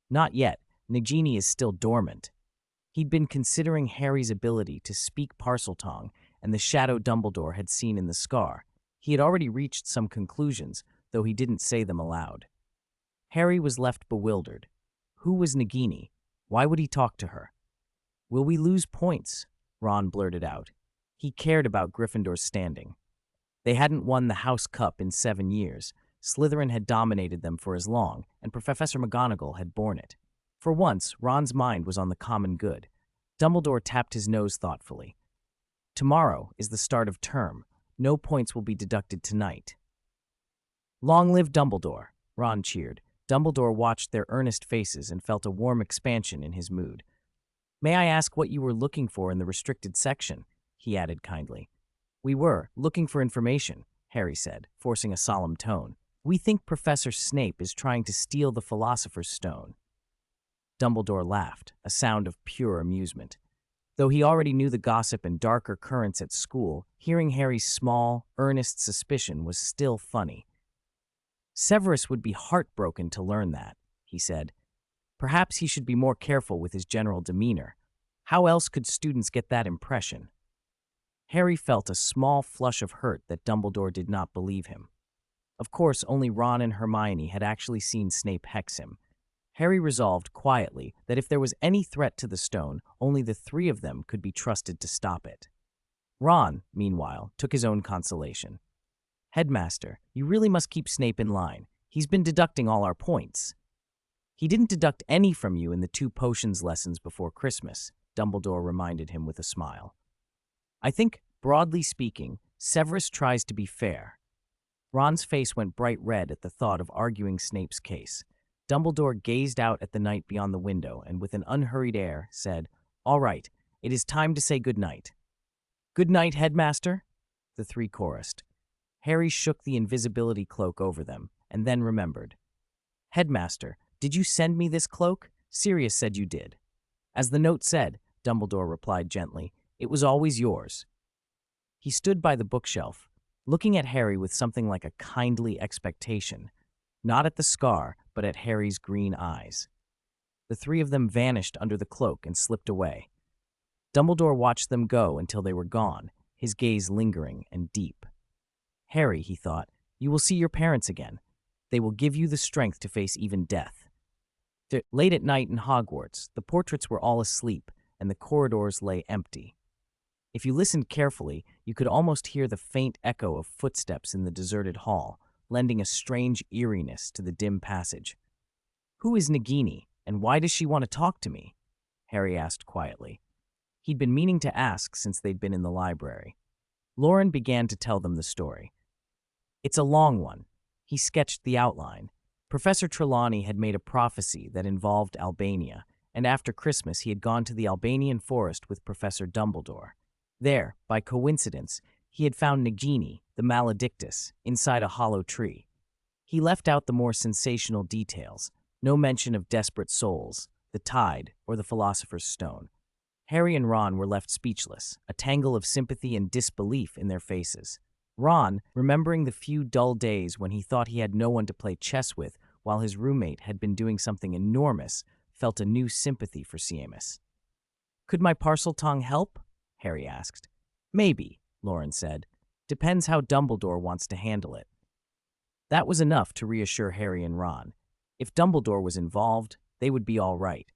"Not yet. Nagini is still dormant." He'd been considering Harry's ability to speak Parseltongue and the shadow Dumbledore had seen in the scar. He had already reached some conclusions, though he didn't say them aloud. Harry was left bewildered. Who was Nagini? Why would he talk to her? "Will we lose points?" Ron blurted out. He cared about Gryffindor's standing. They hadn't won the House Cup in 7 years. Slytherin had dominated them for as long, and Professor McGonagall had borne it. For once, Ron's mind was on the common good. Dumbledore tapped his nose thoughtfully. Tomorrow is the start of term. No points will be deducted tonight. Long live Dumbledore, Ron cheered. Dumbledore watched their earnest faces and felt a warm expansion in his mood. May I ask what you were looking for in the restricted section? He added kindly. We were looking for information, Harry said, forcing a solemn tone. We think Professor Snape is trying to steal the Philosopher's Stone. Dumbledore laughed, a sound of pure amusement. Though he already knew the gossip and darker currents at school, hearing Harry's small, earnest suspicion was still funny. Severus would be heartbroken to learn that, he said. Perhaps he should be more careful with his general demeanor. How else could students get that impression? Harry felt a small flush of hurt that Dumbledore did not believe him. Of course, only Ron and Hermione had actually seen Snape hex him. Harry resolved quietly that if there was any threat to the stone, only the three of them could be trusted to stop it. Ron, meanwhile, took his own consolation. Headmaster, you really must keep Snape in line. He's been deducting all our points. He didn't deduct any from you in the 2 potions lessons before Christmas, Dumbledore reminded him with a smile. I think, broadly speaking, Severus tries to be fair. Ron's face went bright red at the thought of arguing Snape's case. Dumbledore gazed out at the night beyond the window and with an unhurried air said, All right, it is time to say good night. Good night, Headmaster, the three chorused. Harry shook the invisibility cloak over them and then remembered. Headmaster, did you send me this cloak? Sirius said you did. As the note said, Dumbledore replied gently, it was always yours. He stood by the bookshelf, looking at Harry with something like a kindly expectation, not at the scar, but at Harry's green eyes. The three of them vanished under the cloak and slipped away. Dumbledore watched them go until they were gone, his gaze lingering and deep. Harry, he thought, you will see your parents again. They will give you the strength to face even death. Late at night in Hogwarts, the portraits were all asleep, and the corridors lay empty. If you listened carefully, you could almost hear the faint echo of footsteps in the deserted hall, lending a strange eeriness to the dim passage. Who is Nagini, and why does she want to talk to me? Harry asked quietly. He'd been meaning to ask since they'd been in the library. Loren began to tell them the story. It's a long one. He sketched the outline. Professor Trelawney had made a prophecy that involved Albania, and after Christmas he had gone to the Albanian forest with Professor Dumbledore. There, by coincidence, he had found Nagini, the Maledictus, inside a hollow tree. He left out the more sensational details, no mention of desperate souls, the tide, or the Philosopher's Stone. Harry and Ron were left speechless, a tangle of sympathy and disbelief in their faces. Ron, remembering the few dull days when he thought he had no one to play chess with while his roommate had been doing something enormous, felt a new sympathy for Seamus. Could my parcel tongue help? Harry asked. Maybe, Loren said. Depends how Dumbledore wants to handle it. That was enough to reassure Harry and Ron. If Dumbledore was involved, they would be all right.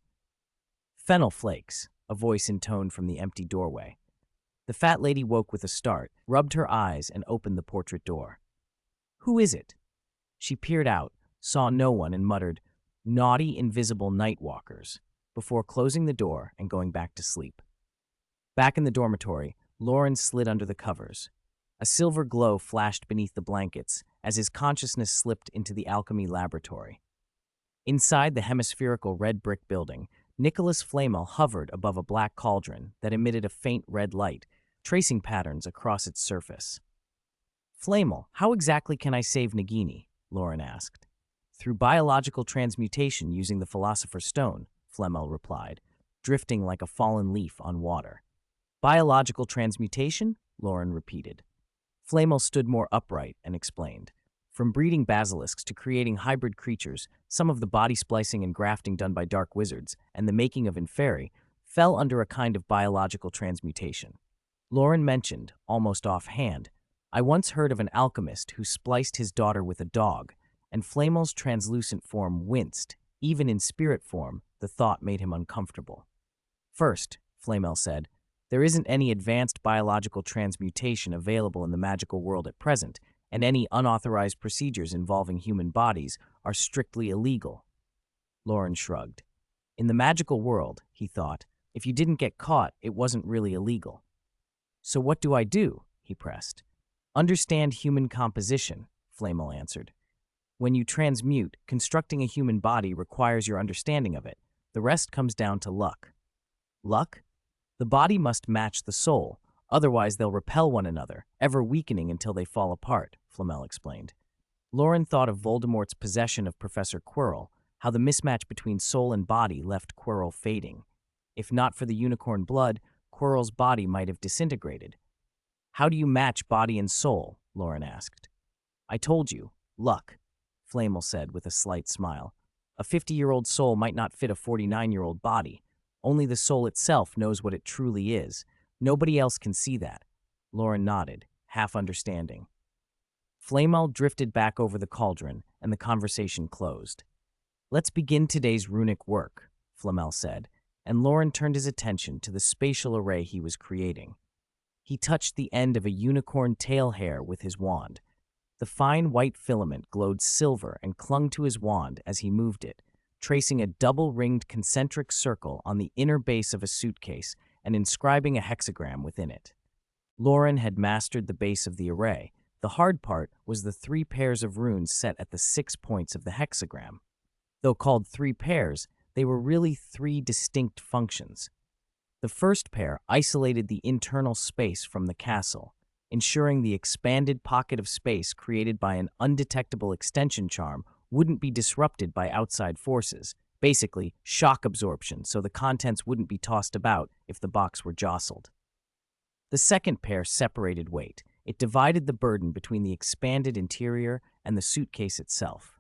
Fennel flakes, a voice intoned from the empty doorway. The fat lady woke with a start, rubbed her eyes, and opened the portrait door. Who is it? She peered out, saw no one, and muttered, Naughty, invisible night walkers, before closing the door and going back to sleep. Back in the dormitory, Loren slid under the covers. A silver glow flashed beneath the blankets as his consciousness slipped into the alchemy laboratory. Inside the hemispherical red brick building, Nicholas Flamel hovered above a black cauldron that emitted a faint red light, tracing patterns across its surface. Flamel, how exactly can I save Nagini? Loren asked. Through biological transmutation using the Philosopher's Stone, Flamel replied, drifting like a fallen leaf on water. Biological transmutation? Loren repeated. Flamel stood more upright and explained. From breeding basilisks to creating hybrid creatures, some of the body splicing and grafting done by dark wizards and the making of Inferi fell under a kind of biological transmutation. Loren mentioned, almost offhand, I once heard of an alchemist who spliced his daughter with a dog, and Flamel's translucent form winced. Even in spirit form, the thought made him uncomfortable. First, Flamel said, there isn't any advanced biological transmutation available in the magical world at present, and any unauthorized procedures involving human bodies are strictly illegal. Loren shrugged. In the magical world, he thought, if you didn't get caught, it wasn't really illegal. So what do I do? He pressed. Understand human composition, Flamel answered. When you transmute, constructing a human body requires your understanding of it. The rest comes down to luck. Luck? The body must match the soul, otherwise they'll repel one another, ever weakening until they fall apart, Flamel explained. Loren thought of Voldemort's possession of Professor Quirrell, how the mismatch between soul and body left Quirrell fading. If not for the unicorn blood, Quirrell's body might have disintegrated. How do you match body and soul? Loren asked. I told you, luck, Flamel said with a slight smile. A 50-year-old soul might not fit a 49-year-old body. Only the soul itself knows what it truly is. Nobody else can see that. Loren nodded, half understanding. Flamel drifted back over the cauldron, and the conversation closed. Let's begin today's runic work, Flamel said, and Loren turned his attention to the spatial array he was creating. He touched the end of a unicorn tail hair with his wand. The fine white filament glowed silver and clung to his wand as he moved it, tracing a double-ringed concentric circle on the inner base of a suitcase and inscribing a hexagram within it. Loren had mastered the base of the array. The hard part was the 3 pairs of runes set at the 6 points of the hexagram. Though called 3 pairs, they were really 3 distinct functions. The first pair isolated the internal space from the castle, ensuring the expanded pocket of space created by an undetectable extension charm wouldn't be disrupted by outside forces, basically shock absorption so the contents wouldn't be tossed about if the box were jostled. The second pair separated weight. It divided the burden between the expanded interior and the suitcase itself.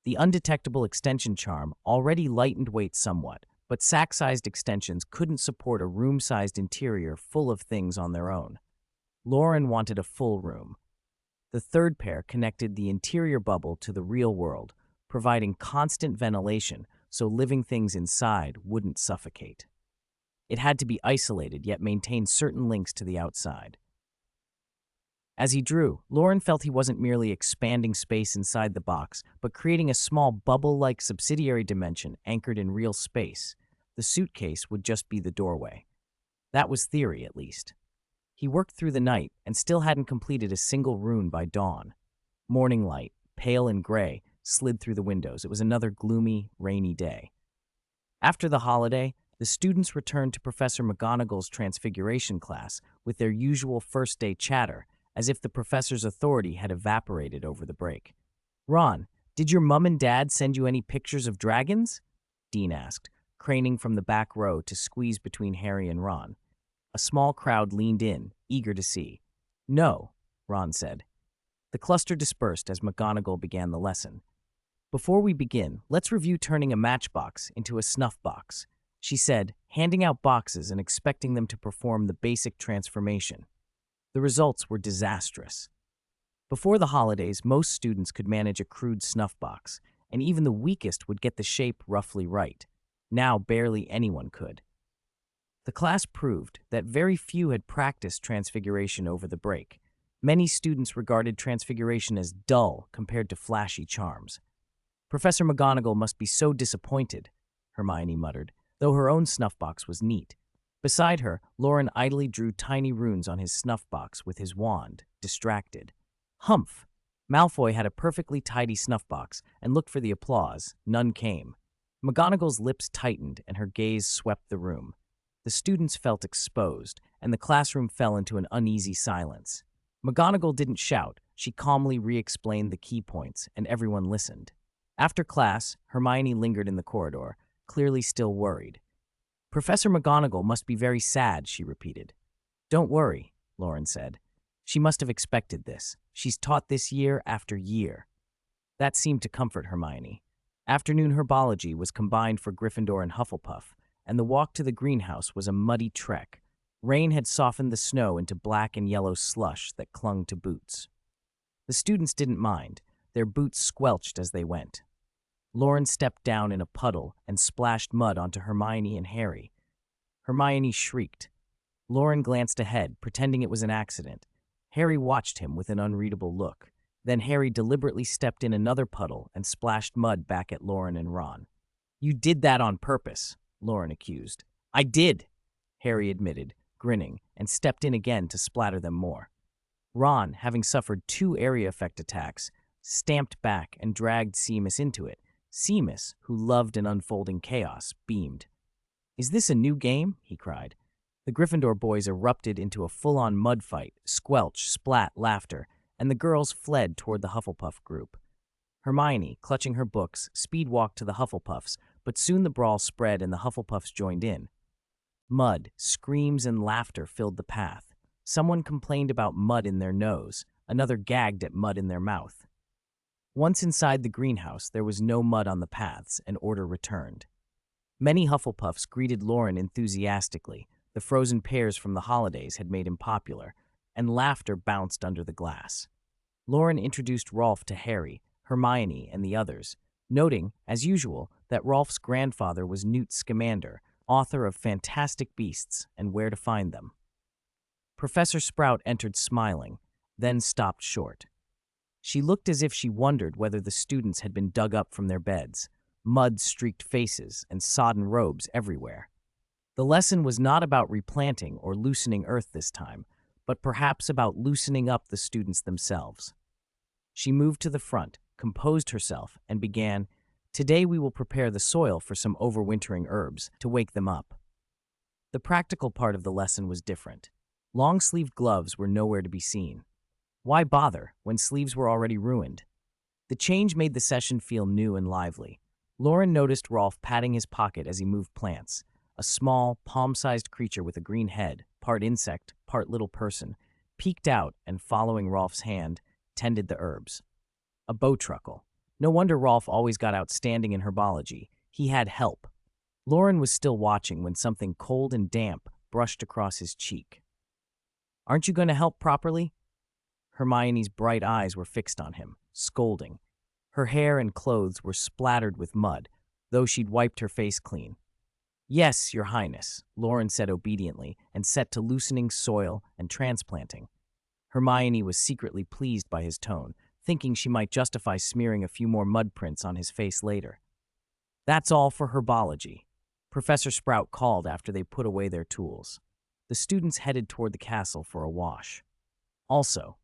The undetectable extension charm already lightened weight somewhat, but sack-sized extensions couldn't support a room-sized interior full of things on their own. Loren wanted a full room. The third pair connected the interior bubble to the real world, providing constant ventilation so living things inside wouldn't suffocate. It had to be isolated yet maintain certain links to the outside. As he drew, Loren felt he wasn't merely expanding space inside the box, but creating a small bubble-like subsidiary dimension anchored in real space. The suitcase would just be the doorway. That was theory, at least. He worked through the night and still hadn't completed a single rune by dawn. Morning light, pale and gray, slid through the windows. It was another gloomy, rainy day. After the holiday, the students returned to Professor McGonagall's Transfiguration class with their usual first-day chatter, as if the professor's authority had evaporated over the break. Ron, did your mum and dad send you any pictures of dragons? Dean asked, craning from the back row to squeeze between Harry and Ron. A small crowd leaned in, eager to see. No, Ron said. The cluster dispersed as McGonagall began the lesson. Before we begin, let's review turning a matchbox into a snuff box, she said, handing out boxes and expecting them to perform the basic transformation. The results were disastrous. Before the holidays, most students could manage a crude snuff box, and even the weakest would get the shape roughly right. Now barely anyone could. The class proved that very few had practiced Transfiguration over the break. Many students regarded Transfiguration as dull compared to flashy charms. Professor McGonagall must be so disappointed, Hermione muttered, though her own snuff box was neat. Beside her, Loren idly drew tiny runes on his snuff box with his wand, distracted. Humph! Malfoy had a perfectly tidy snuff box and looked for the applause. None came. McGonagall's lips tightened and her gaze swept the room. The students felt exposed, and the classroom fell into an uneasy silence. McGonagall didn't shout. She calmly re-explained the key points, and everyone listened. After class, Hermione lingered in the corridor, clearly still worried. Professor McGonagall must be very sad, she repeated. Don't worry, Loren said. She must have expected this. She's taught this year after year. That seemed to comfort Hermione. Afternoon herbology was combined for Gryffindor and Hufflepuff, and the walk to the greenhouse was a muddy trek. Rain had softened the snow into black and yellow slush that clung to boots. The students didn't mind. Their boots squelched as they went. Loren stepped down in a puddle and splashed mud onto Hermione and Harry. Hermione shrieked. Loren glanced ahead, pretending it was an accident. Harry watched him with an unreadable look. Then Harry deliberately stepped in another puddle and splashed mud back at Loren and Ron. You did that on purpose, Loren accused. I did, Harry admitted, grinning, and stepped in again to splatter them more. Ron, having suffered 2 area effect attacks, stamped back and dragged Seamus into it. Seamus, who loved an unfolding chaos, beamed. Is this a new game? He cried. The Gryffindor boys erupted into a full-on mud fight, squelch, splat, laughter, and the girls fled toward the Hufflepuff group. Hermione, clutching her books, speed-walked to the Hufflepuffs, but soon the brawl spread and the Hufflepuffs joined in. Mud, screams, and laughter filled the path. Someone complained about mud in their nose, another gagged at mud in their mouth. Once inside the greenhouse, there was no mud on the paths, and order returned. Many Hufflepuffs greeted Loren enthusiastically. The frozen pears from the holidays had made him popular, and laughter bounced under the glass. Loren introduced Rolf to Harry, Hermione, and the others, noting, as usual, that Rolf's grandfather was Newt Scamander, author of Fantastic Beasts and Where to Find Them. Professor Sprout entered smiling, then stopped short. She looked as if she wondered whether the students had been dug up from their beds, mud-streaked faces and sodden robes everywhere. The lesson was not about replanting or loosening earth this time, but perhaps about loosening up the students themselves. She moved to the front, composed herself, and began, "Today we will prepare the soil for some overwintering herbs to wake them up." The practical part of the lesson was different. Long-sleeved gloves were nowhere to be seen. Why bother when sleeves were already ruined? The change made the session feel new and lively. Loren noticed Rolf patting his pocket as he moved plants. A small, palm-sized creature with a green head, part insect, part little person, peeked out and, following Rolf's hand, tended the herbs. A bowtruckle. No wonder Rolf always got outstanding in herbology. He had help. Loren was still watching when something cold and damp brushed across his cheek. "Aren't you going to help properly?" Hermione's bright eyes were fixed on him, scolding. Her hair and clothes were splattered with mud, though she'd wiped her face clean. "Yes, Your Highness," Loren said obediently and set to loosening soil and transplanting. Hermione was secretly pleased by his tone, thinking she might justify smearing a few more mud prints on his face later. "That's all for herbology," Professor Sprout called after they put away their tools. The students headed toward the castle for a wash. Also,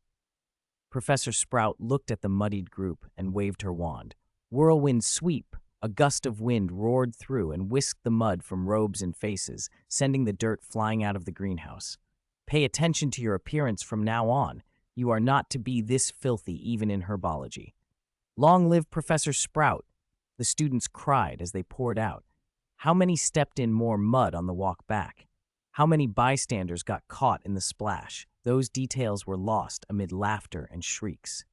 Professor Sprout looked at the muddied group and waved her wand. Whirlwind sweep! A gust of wind roared through and whisked the mud from robes and faces, sending the dirt flying out of the greenhouse. "Pay attention to your appearance from now on. You are not to be this filthy even in herbology." "Long live Professor Sprout!" the students cried as they poured out. How many stepped in more mud on the walk back? How many bystanders got caught in the splash? Those details were lost amid laughter and shrieks.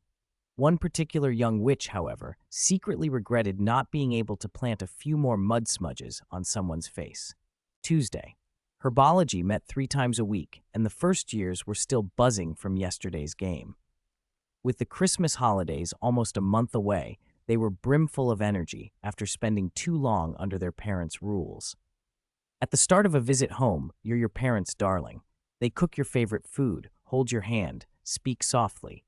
One particular young witch, however, secretly regretted not being able to plant a few more mud smudges on someone's face. Tuesday. Herbology met 3 times a week, and the first years were still buzzing from yesterday's game. With the Christmas holidays almost a month away, they were brimful of energy after spending too long under their parents' rules. At the start of a visit home, you're your parents' darling. They cook your favorite food, hold your hand, speak softly.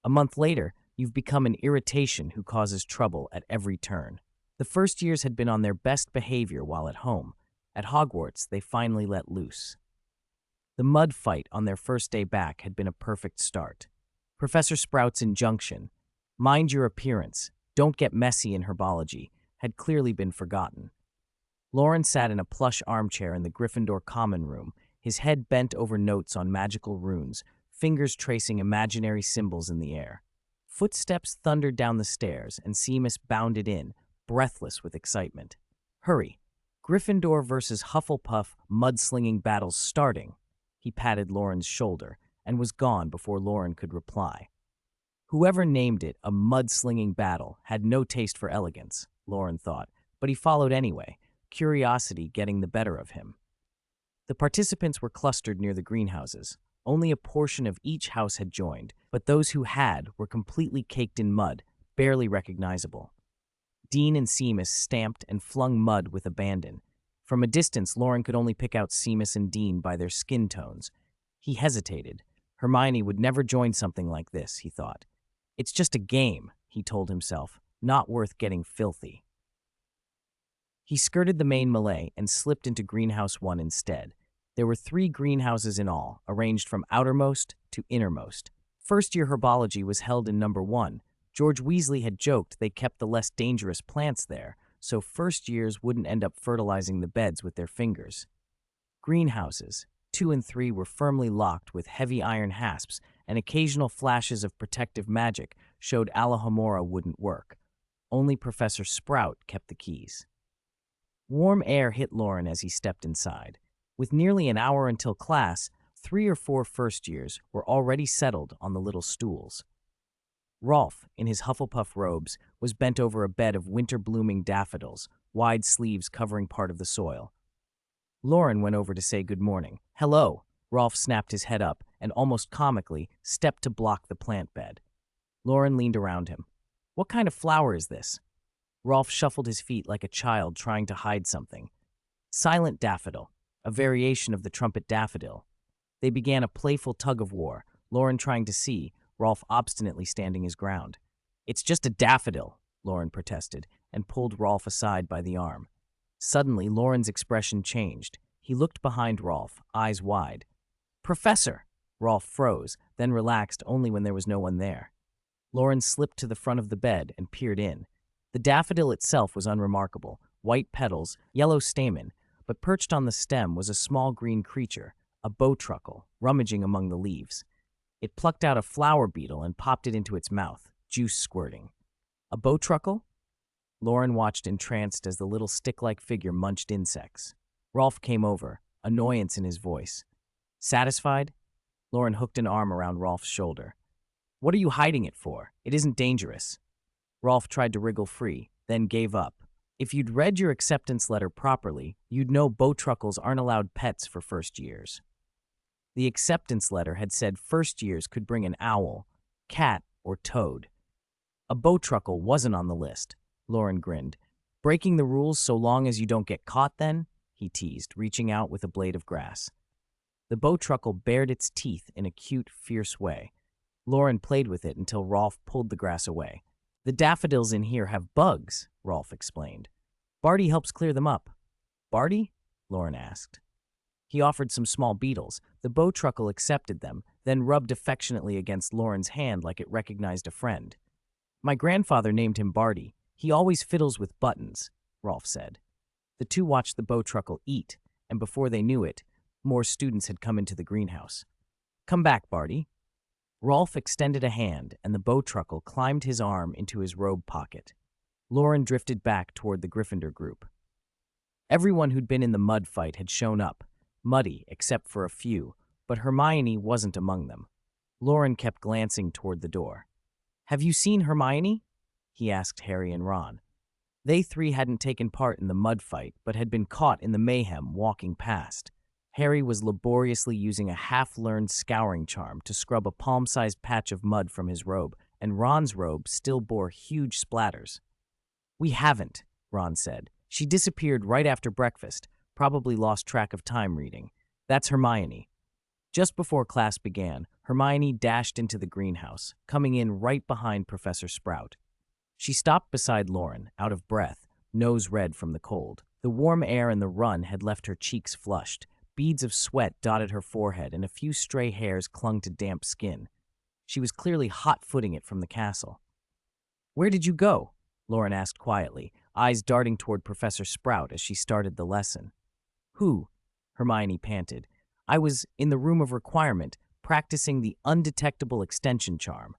A month later, you've become an irritation who causes trouble at every turn. The first years had been on their best behavior while at home. At Hogwarts, they finally let loose. The mud fight on their first day back had been a perfect start. Professor Sprout's injunction, "Mind your appearance, don't get messy in herbology," had clearly been forgotten. Loren sat in a plush armchair in the Gryffindor common room, his head bent over notes on magical runes, fingers tracing imaginary symbols in the air. Footsteps thundered down the stairs, and Seamus bounded in, breathless with excitement. "Hurry! Gryffindor versus Hufflepuff mudslinging battles starting." He patted Loren's shoulder, and was gone before Loren could reply. Whoever named it a mudslinging battle had no taste for elegance, Loren thought, but he followed anyway, curiosity getting the better of him. The participants were clustered near the greenhouses. Only a portion of each house had joined, but those who had were completely caked in mud, barely recognizable. Dean and Seamus stamped and flung mud with abandon. From a distance, Loren could only pick out Seamus and Dean by their skin tones. He hesitated. Hermione would never join something like this, he thought. It's just a game, he told himself, not worth getting filthy. He skirted the main melee and slipped into greenhouse 1 instead. There were 3 greenhouses in all, arranged from outermost to innermost. First-year herbology was held in number 1. George Weasley had joked they kept the less dangerous plants there, so first-years wouldn't end up fertilizing the beds with their fingers. Greenhouses 2 and 3 were firmly locked with heavy iron hasps, and occasional flashes of protective magic showed Alohomora wouldn't work. Only Professor Sprout kept the keys. Warm air hit Loren as he stepped inside. With nearly an hour until class, 3 or 4 first-years were already settled on the little stools. Rolf, in his Hufflepuff robes, was bent over a bed of winter-blooming daffodils, wide sleeves covering part of the soil. Loren went over to say good morning. "Hello." Rolf snapped his head up and, almost comically, stepped to block the plant bed. Loren leaned around him. "What kind of flower is this?" Rolf shuffled his feet like a child trying to hide something. "Silent daffodil, a variation of the trumpet daffodil." They began a playful tug-of-war, Loren trying to see, Rolf obstinately standing his ground. "It's just a daffodil," Loren protested, and pulled Rolf aside by the arm. Suddenly, Loren's expression changed. He looked behind Rolf, eyes wide. "Professor!" Rolf froze, then relaxed only when there was no one there. Loren slipped to the front of the bed and peered in. The daffodil itself was unremarkable, white petals, yellow stamen, but perched on the stem was a small green creature, a bowtruckle, rummaging among the leaves. It plucked out a flower beetle and popped it into its mouth, juice squirting. A bowtruckle? Loren watched entranced as the little stick-like figure munched insects. Rolf came over, annoyance in his voice. "Satisfied?" Loren hooked an arm around Rolf's shoulder. "What are you hiding it for? It isn't dangerous." Rolf tried to wriggle free, then gave up. "If you'd read your acceptance letter properly, you'd know bowtruckles aren't allowed pets for first-years." The acceptance letter had said first-years could bring an owl, cat, or toad. A bowtruckle wasn't on the list, Loren grinned. "Breaking the rules so long as you don't get caught, then?" he teased, reaching out with a blade of grass. The bowtruckle bared its teeth in a cute, fierce way. Loren played with it until Rolf pulled the grass away. "The daffodils in here have bugs," Rolf explained. "Barty helps clear them up." "Barty?" Loren asked. He offered some small beetles. The bowtruckle accepted them, then rubbed affectionately against Loren's hand like it recognized a friend. "My grandfather named him Barty. He always fiddles with buttons," Rolf said. The two watched the bowtruckle eat, and before they knew it, more students had come into the greenhouse. "Come back, Barty." Rolf extended a hand, and the bowtruckle climbed his arm into his robe pocket. Loren drifted back toward the Gryffindor group. Everyone who'd been in the mud fight had shown up, muddy except for a few, but Hermione wasn't among them. Loren kept glancing toward the door. "Have you seen Hermione?" he asked Harry and Ron. They 3 hadn't taken part in the mud fight, but had been caught in the mayhem walking past. Harry was laboriously using a half-learned scouring charm to scrub a palm-sized patch of mud from his robe, and Ron's robe still bore huge splatters. "We haven't," Ron said. "She disappeared right after breakfast, probably lost track of time reading. That's Hermione." Just before class began, Hermione dashed into the greenhouse, coming in right behind Professor Sprout. She stopped beside Loren, out of breath, nose red from the cold. The warm air and the run had left her cheeks flushed. Beads of sweat dotted her forehead, and a few stray hairs clung to damp skin. She was clearly hot-footing it from the castle. "Where did you go?" Loren asked quietly, eyes darting toward Professor Sprout as she started the lesson. "Who?" Hermione panted. "I was in the room of requirement, practicing the undetectable extension charm."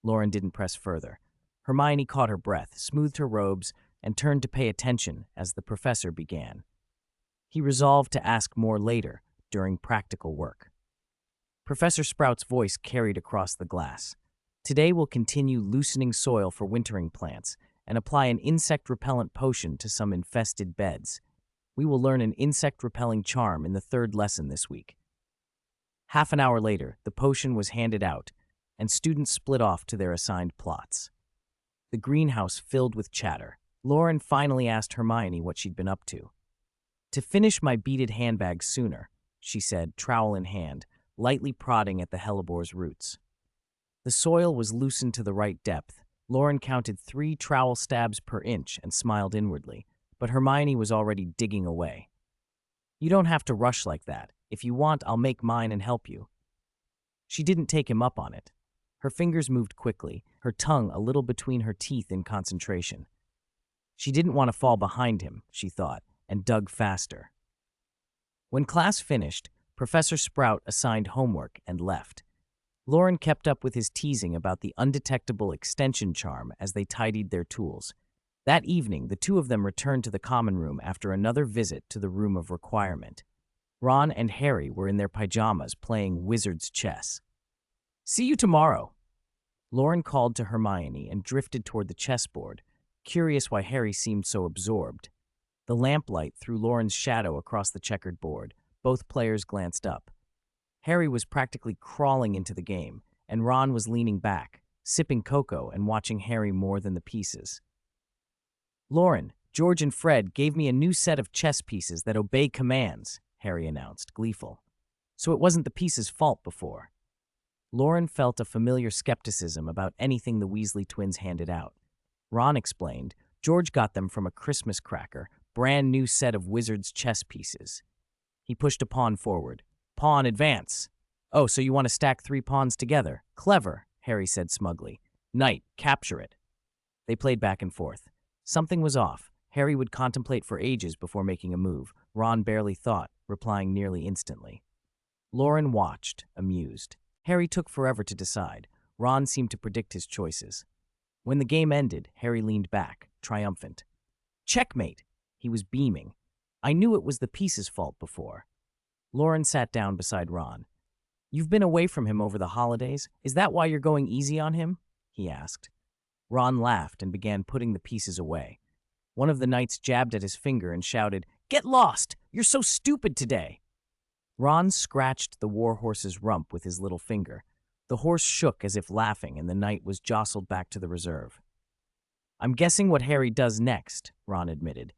Loren didn't press further. Hermione caught her breath, smoothed her robes, and turned to pay attention as the professor began. He resolved to ask more later, during practical work. Professor Sprout's voice carried across the glass. "Today we'll continue loosening soil for wintering plants and apply an insect-repellent potion to some infested beds. We will learn an insect-repelling charm in the 3rd lesson this week." Half an hour later, the potion was handed out, and students split off to their assigned plots. The greenhouse filled with chatter. Loren finally asked Hermione what she'd been up to. "To finish my beaded handbag sooner," she said, trowel in hand, lightly prodding at the hellebor's roots. The soil was loosened to the right depth. Loren counted 3 trowel stabs per inch and smiled inwardly, but Hermione was already digging away. "You don't have to rush like that. If you want, I'll make mine and help you." She didn't take him up on it. Her fingers moved quickly, her tongue a little between her teeth in concentration. She didn't want to fall behind him, she thought, and dug faster. When class finished, Professor Sprout assigned homework and left. Loren kept up with his teasing about the undetectable extension charm as they tidied their tools. That evening, the two of them returned to the common room after another visit to the room of requirement. Ron and Harry were in their pajamas playing wizard's chess. "See you tomorrow." Loren called to Hermione and drifted toward the chessboard, curious why Harry seemed so absorbed. The lamplight threw Loren's shadow across the checkered board. Both players glanced up. Harry was practically crawling into the game, and Ron was leaning back, sipping cocoa and watching Harry more than the pieces. "Loren, George and Fred gave me a new set of chess pieces that obey commands," Harry announced, gleeful. "So it wasn't the pieces' fault before." Loren felt a familiar skepticism about anything the Weasley twins handed out. Ron explained, "George got them from a Christmas cracker, brand new set of wizard's chess pieces." He pushed a pawn forward. "Pawn, advance." "Oh, so you want to stack 3 pawns together? Clever," Harry said smugly. "Knight, capture it." They played back and forth. Something was off. Harry would contemplate for ages before making a move. Ron barely thought, replying nearly instantly. Loren watched, amused. Harry took forever to decide. Ron seemed to predict his choices. When the game ended, Harry leaned back, triumphant. "Checkmate!" He was beaming. "I knew it was the pieces' fault before." Loren sat down beside Ron. "You've been away from him over the holidays. Is that why you're going easy on him?" he asked. Ron laughed and began putting the pieces away. One of the knights jabbed at his finger and shouted, "Get lost! You're so stupid today!" Ron scratched the warhorse's rump with his little finger. The horse shook as if laughing, and the knight was jostled back to the reserve. "I'm guessing what Harry does next," Ron admitted.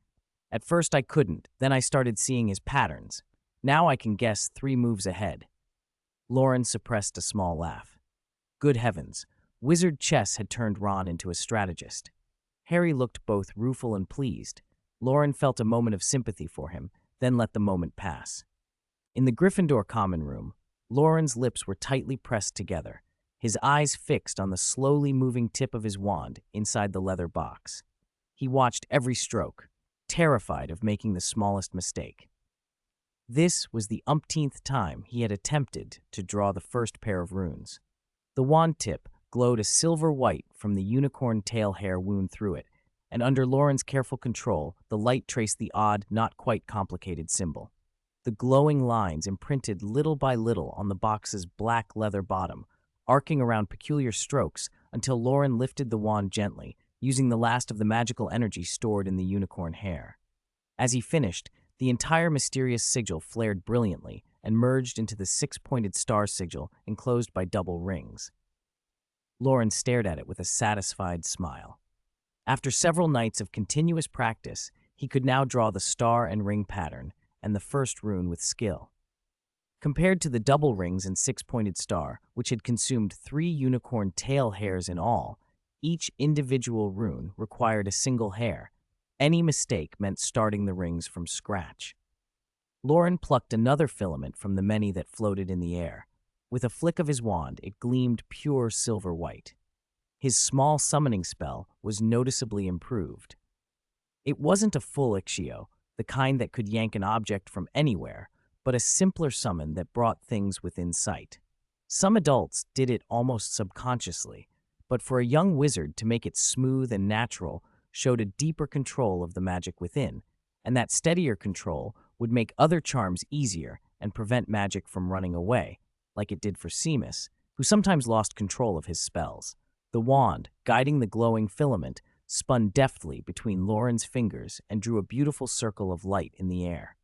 "At first I couldn't, then I started seeing his patterns. Now I can guess 3 moves ahead." Loren suppressed a small laugh. Good heavens, wizard chess had turned Ron into a strategist. Harry looked both rueful and pleased. Loren felt a moment of sympathy for him, then let the moment pass. In the Gryffindor common room, Loren's lips were tightly pressed together, his eyes fixed on the slowly moving tip of his wand inside the leather box. He watched every stroke, terrified of making the smallest mistake. This was the umpteenth time he had attempted to draw the first pair of runes. The wand tip glowed a silver white from the unicorn tail hair wound through it, and under Loren's careful control, the light traced the odd, not quite complicated symbol. The glowing lines imprinted little by little on the box's black leather bottom, arcing around peculiar strokes until Loren lifted the wand gently, using the last of the magical energy stored in the unicorn hair. As he finished, the entire mysterious sigil flared brilliantly and merged into the 6-pointed star sigil enclosed by double rings. Loren stared at it with a satisfied smile. After several nights of continuous practice, he could now draw the star and ring pattern and the first rune with skill. Compared to the double rings and 6-pointed star, which had consumed 3 unicorn tail hairs in all, each individual rune required a single hair. Any mistake meant starting the rings from scratch. Loren plucked another filament from the many that floated in the air. With a flick of his wand, it gleamed pure silver white. His small summoning spell was noticeably improved. It wasn't a full Ixio, the kind that could yank an object from anywhere, but a simpler summon that brought things within sight. Some adults did it almost subconsciously, but for a young wizard to make it smooth and natural showed a deeper control of the magic within, and that steadier control would make other charms easier and prevent magic from running away, like it did for Seamus, who sometimes lost control of his spells. The wand, guiding the glowing filament, spun deftly between Loren's fingers and drew a beautiful circle of light in the air.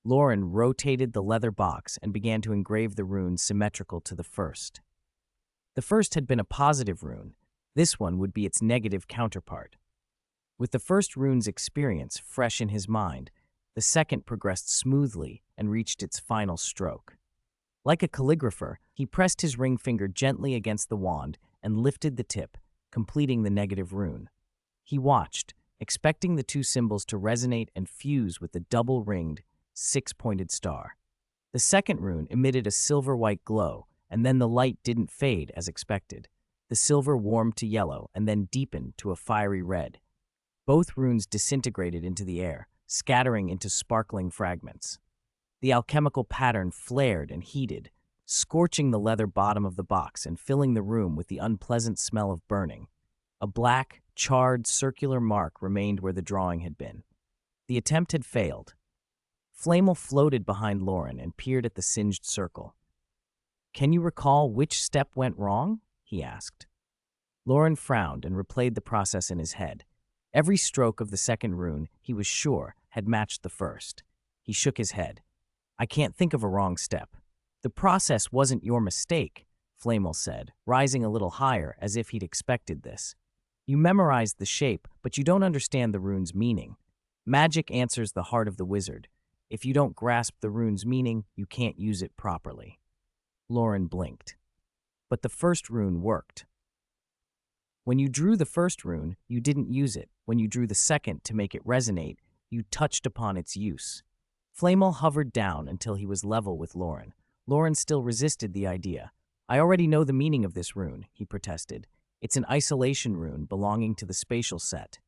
Loren rotated the leather box and began to engrave the runes symmetrical to the first. The first had been a positive rune. This one would be its negative counterpart. With the first rune's experience fresh in his mind, the second progressed smoothly and reached its final stroke. Like a calligrapher, he pressed his ring finger gently against the wand and lifted the tip, completing the negative rune. He watched, expecting the two symbols to resonate and fuse with the double-ringed, six-pointed star. The second rune emitted a silver-white glow, and then the light didn't fade as expected. The silver warmed to yellow and then deepened to a fiery red. Both runes disintegrated into the air, scattering into sparkling fragments. The alchemical pattern flared and heated, scorching the leather bottom of the box and filling the room with the unpleasant smell of burning. A black, charred, circular mark remained where the drawing had been. The attempt had failed. Flamel floated behind Loren and peered at the singed circle. "Can you recall which step went wrong?" he asked. Loren frowned and replayed the process in his head. Every stroke of the second rune, he was sure, had matched the first. He shook his head. "I can't think of a wrong step." "The process wasn't your mistake," Flamel said, rising a little higher as if he'd expected this. "You memorized the shape, but you don't understand the rune's meaning. Magic answers the heart of the wizard. If you don't grasp the rune's meaning, you can't use it properly." Loren blinked. "But the first rune worked." "When you drew the first rune, you didn't use it. When you drew the second to make it resonate, you touched upon its use." Flamel hovered down until he was level with Loren. Loren still resisted the idea. "I already know the meaning of this rune," he protested. "It's an isolation rune belonging to the spatial set."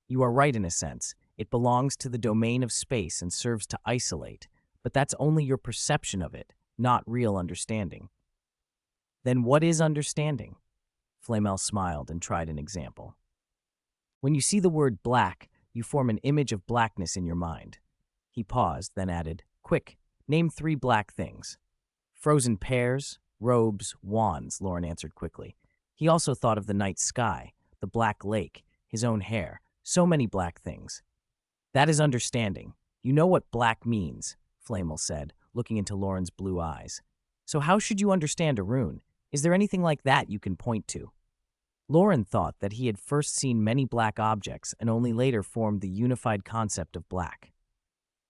"You are right in a sense. It belongs to the domain of space and serves to isolate, but that's only your perception of it, not real understanding." "Then what is understanding?" Flamel smiled and tried an example. "When you see the word black, you form an image of blackness in your mind." He paused, then added, "Quick, name 3 black things." "Frozen pears, robes, wands," Loren answered quickly. He also thought of the night sky, the black lake, his own hair, so many black things. "That is understanding. You know what black means," Flamel said, looking into Loren's blue eyes. "So how should you understand a rune? Is there anything like that you can point to?" Loren thought that he had first seen many black objects and only later formed the unified concept of black.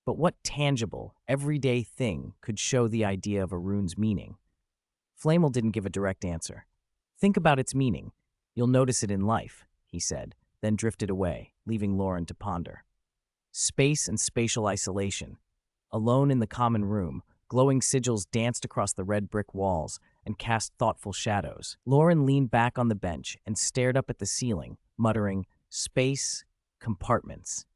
But what tangible, everyday thing could show the idea of a rune's meaning? Flamel didn't give a direct answer. "Think about its meaning. You'll notice it in life," he said, then drifted away, leaving Loren to ponder. Space and spatial isolation. Alone in the common room, glowing sigils danced across the red brick walls and cast thoughtful shadows. Loren leaned back on the bench and stared up at the ceiling, muttering, "Space, compartments."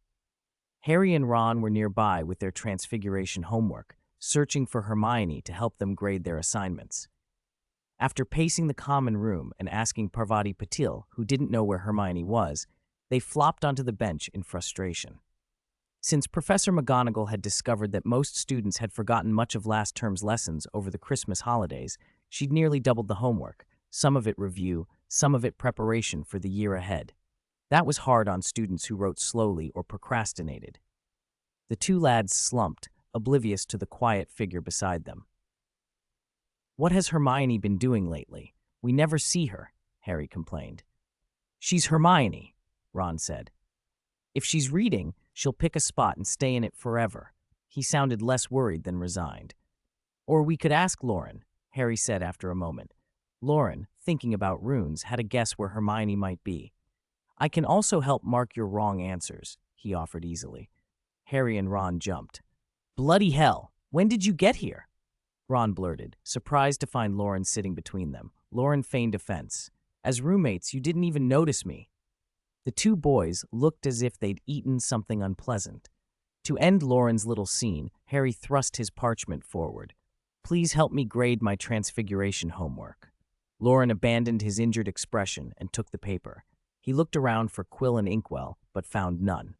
Harry and Ron were nearby with their Transfiguration homework, searching for Hermione to help them grade their assignments. After pacing the common room and asking Parvati Patil, who didn't know where Hermione was, they flopped onto the bench in frustration. Since Professor McGonagall had discovered that most students had forgotten much of last term's lessons over the Christmas holidays, she'd nearly doubled the homework, some of it review, some of it preparation for the year ahead. That was hard on students who wrote slowly or procrastinated. The two lads slumped, oblivious to the quiet figure beside them. "What has Hermione been doing lately? We never see her," Harry complained. "She's Hermione," Ron said. "If she's reading, she'll pick a spot and stay in it forever." He sounded less worried than resigned. "Or we could ask Loren," Harry said after a moment. Loren, thinking about runes, had a guess where Hermione might be. "I can also help mark your wrong answers," he offered easily. Harry and Ron jumped. "Bloody hell! When did you get here?" Ron blurted, surprised to find Loren sitting between them. Loren feigned offense. "As roommates, you didn't even notice me." The two boys looked as if they'd eaten something unpleasant. To end Loren's little scene, Harry thrust his parchment forward. "Please help me grade my Transfiguration homework." Loren abandoned his injured expression and took the paper. He looked around for quill and inkwell, but found none.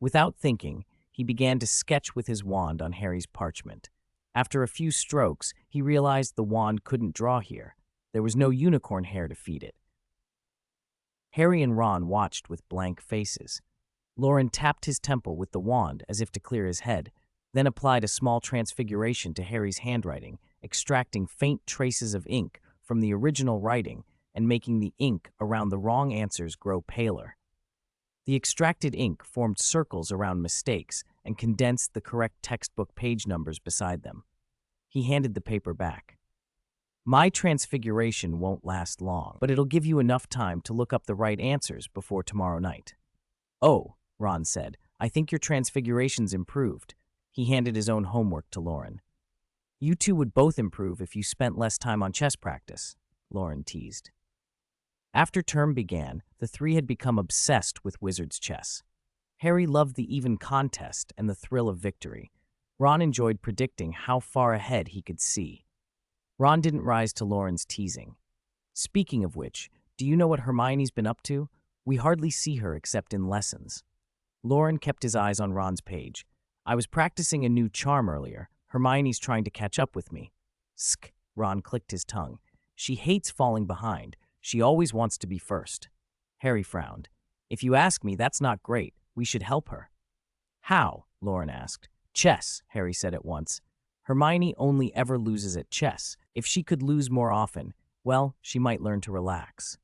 Without thinking, he began to sketch with his wand on Harry's parchment. After a few strokes, he realized the wand couldn't draw here. There was no unicorn hair to feed it. Harry and Ron watched with blank faces. Loren tapped his temple with the wand as if to clear his head, then applied a small transfiguration to Harry's handwriting, extracting faint traces of ink from the original writing and making the ink around the wrong answers grow paler. The extracted ink formed circles around mistakes and condensed the correct textbook page numbers beside them. He handed the paper back. "My transfiguration won't last long, but it'll give you enough time to look up the right answers before tomorrow night." Oh, Ron said, I think your transfiguration's improved. He handed his own homework to Loren. You two would both improve if you spent less time on chess practice, Loren teased. After term began, the three had become obsessed with wizard's chess. Harry loved the even contest and the thrill of victory. Ron enjoyed predicting how far ahead he could see. Ron didn't rise to Loren's teasing. Speaking of which, do you know what Hermione's been up to? We hardly see her except in lessons. Loren kept his eyes on Ron's page. I was practicing a new charm earlier. Hermione's trying to catch up with me. Sk, Ron clicked his tongue. She hates falling behind. She always wants to be first. Harry frowned. If you ask me, that's not great. We should help her. How? Loren asked. Chess, Harry said at once. Hermione only ever loses at chess. If she could lose more often, well, she might learn to relax.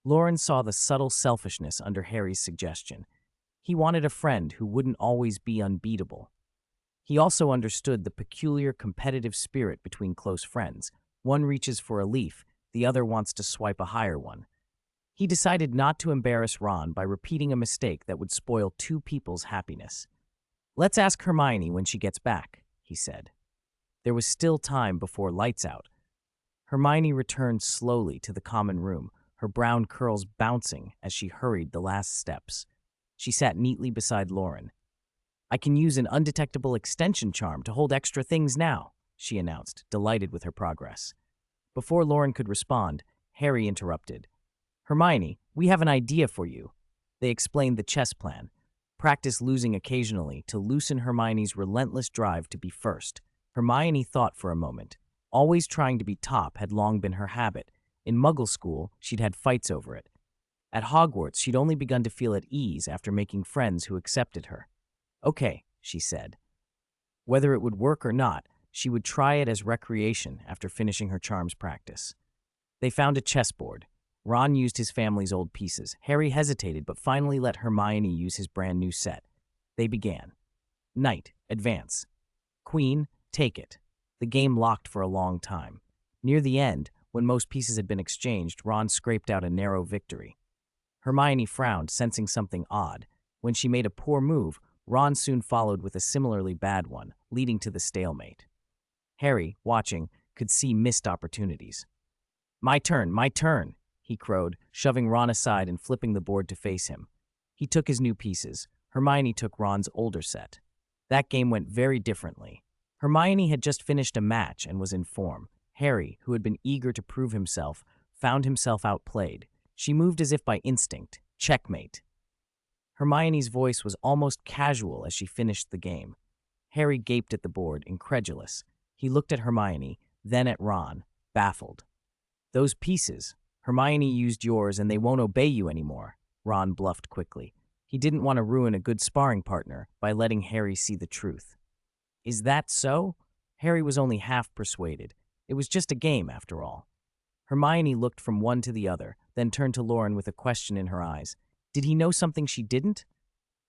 Loren saw the subtle selfishness under Harry's suggestion. He wanted a friend who wouldn't always be unbeatable. He also understood the peculiar competitive spirit between close friends. One reaches for a leaf, the other wants to swipe a higher one. He decided not to embarrass Ron by repeating a mistake that would spoil two people's happiness. Let's ask Hermione when she gets back, he said. There was still time before lights out. Hermione returned slowly to the common room, her brown curls bouncing as she hurried the last steps. She sat neatly beside Loren. I can use an undetectable extension charm to hold extra things now, she announced, delighted with her progress. Before Loren could respond, Harry interrupted. Hermione, we have an idea for you. They explained the chess plan. Practice losing occasionally to loosen Hermione's relentless drive to be first. Hermione thought for a moment. Always trying to be top had long been her habit. In Muggle school, she'd had fights over it. At Hogwarts, she'd only begun to feel at ease after making friends who accepted her. Okay, she said. Whether it would work or not, she would try it as recreation after finishing her charms practice. They found a chessboard. Ron used his family's old pieces. Harry hesitated, but finally let Hermione use his brand new set. They began. Knight, advance. Queen, take it. The game locked for a long time. Near the end, when most pieces had been exchanged, Ron scraped out a narrow victory. Hermione frowned, sensing something odd. When she made a poor move, Ron soon followed with a similarly bad one, leading to the stalemate. Harry, watching, could see missed opportunities. My turn, he crowed, shoving Ron aside and flipping the board to face him. He took his new pieces. Hermione took Ron's older set. That game went very differently. Hermione had just finished a match and was in form. Harry, who had been eager to prove himself, found himself outplayed. She moved as if by instinct. Checkmate. Hermione's voice was almost casual as she finished the game. Harry gaped at the board, incredulous. He looked at Hermione, then at Ron, baffled. Those pieces. Hermione used yours and they won't obey you anymore, Ron bluffed quickly. He didn't want to ruin a good sparring partner by letting Harry see the truth. Is that so? Harry was only half persuaded. It was just a game, after all. Hermione looked from one to the other, then turned to Loren with a question in her eyes. Did he know something she didn't?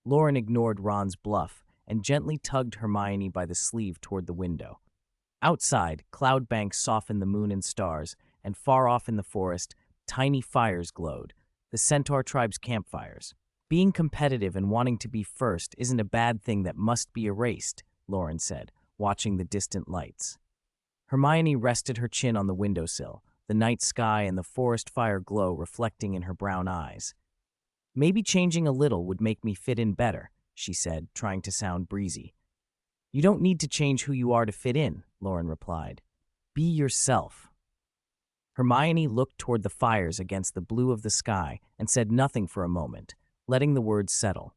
Loren ignored Ron's bluff and gently tugged Hermione by the sleeve toward the window. Outside, cloud banks softened the moon and stars, and far off in the forest, tiny fires glowed, the Centaur tribe's campfires. Being competitive and wanting to be first isn't a bad thing that must be erased, Loren said, watching the distant lights. Hermione rested her chin on the windowsill, the night sky and the forest fire glow reflecting in her brown eyes. Maybe changing a little would make me fit in better, she said, trying to sound breezy. You don't need to change who you are to fit in, Loren replied. Be yourself. Hermione looked toward the fires against the blue of the sky and said nothing for a moment, letting the words settle.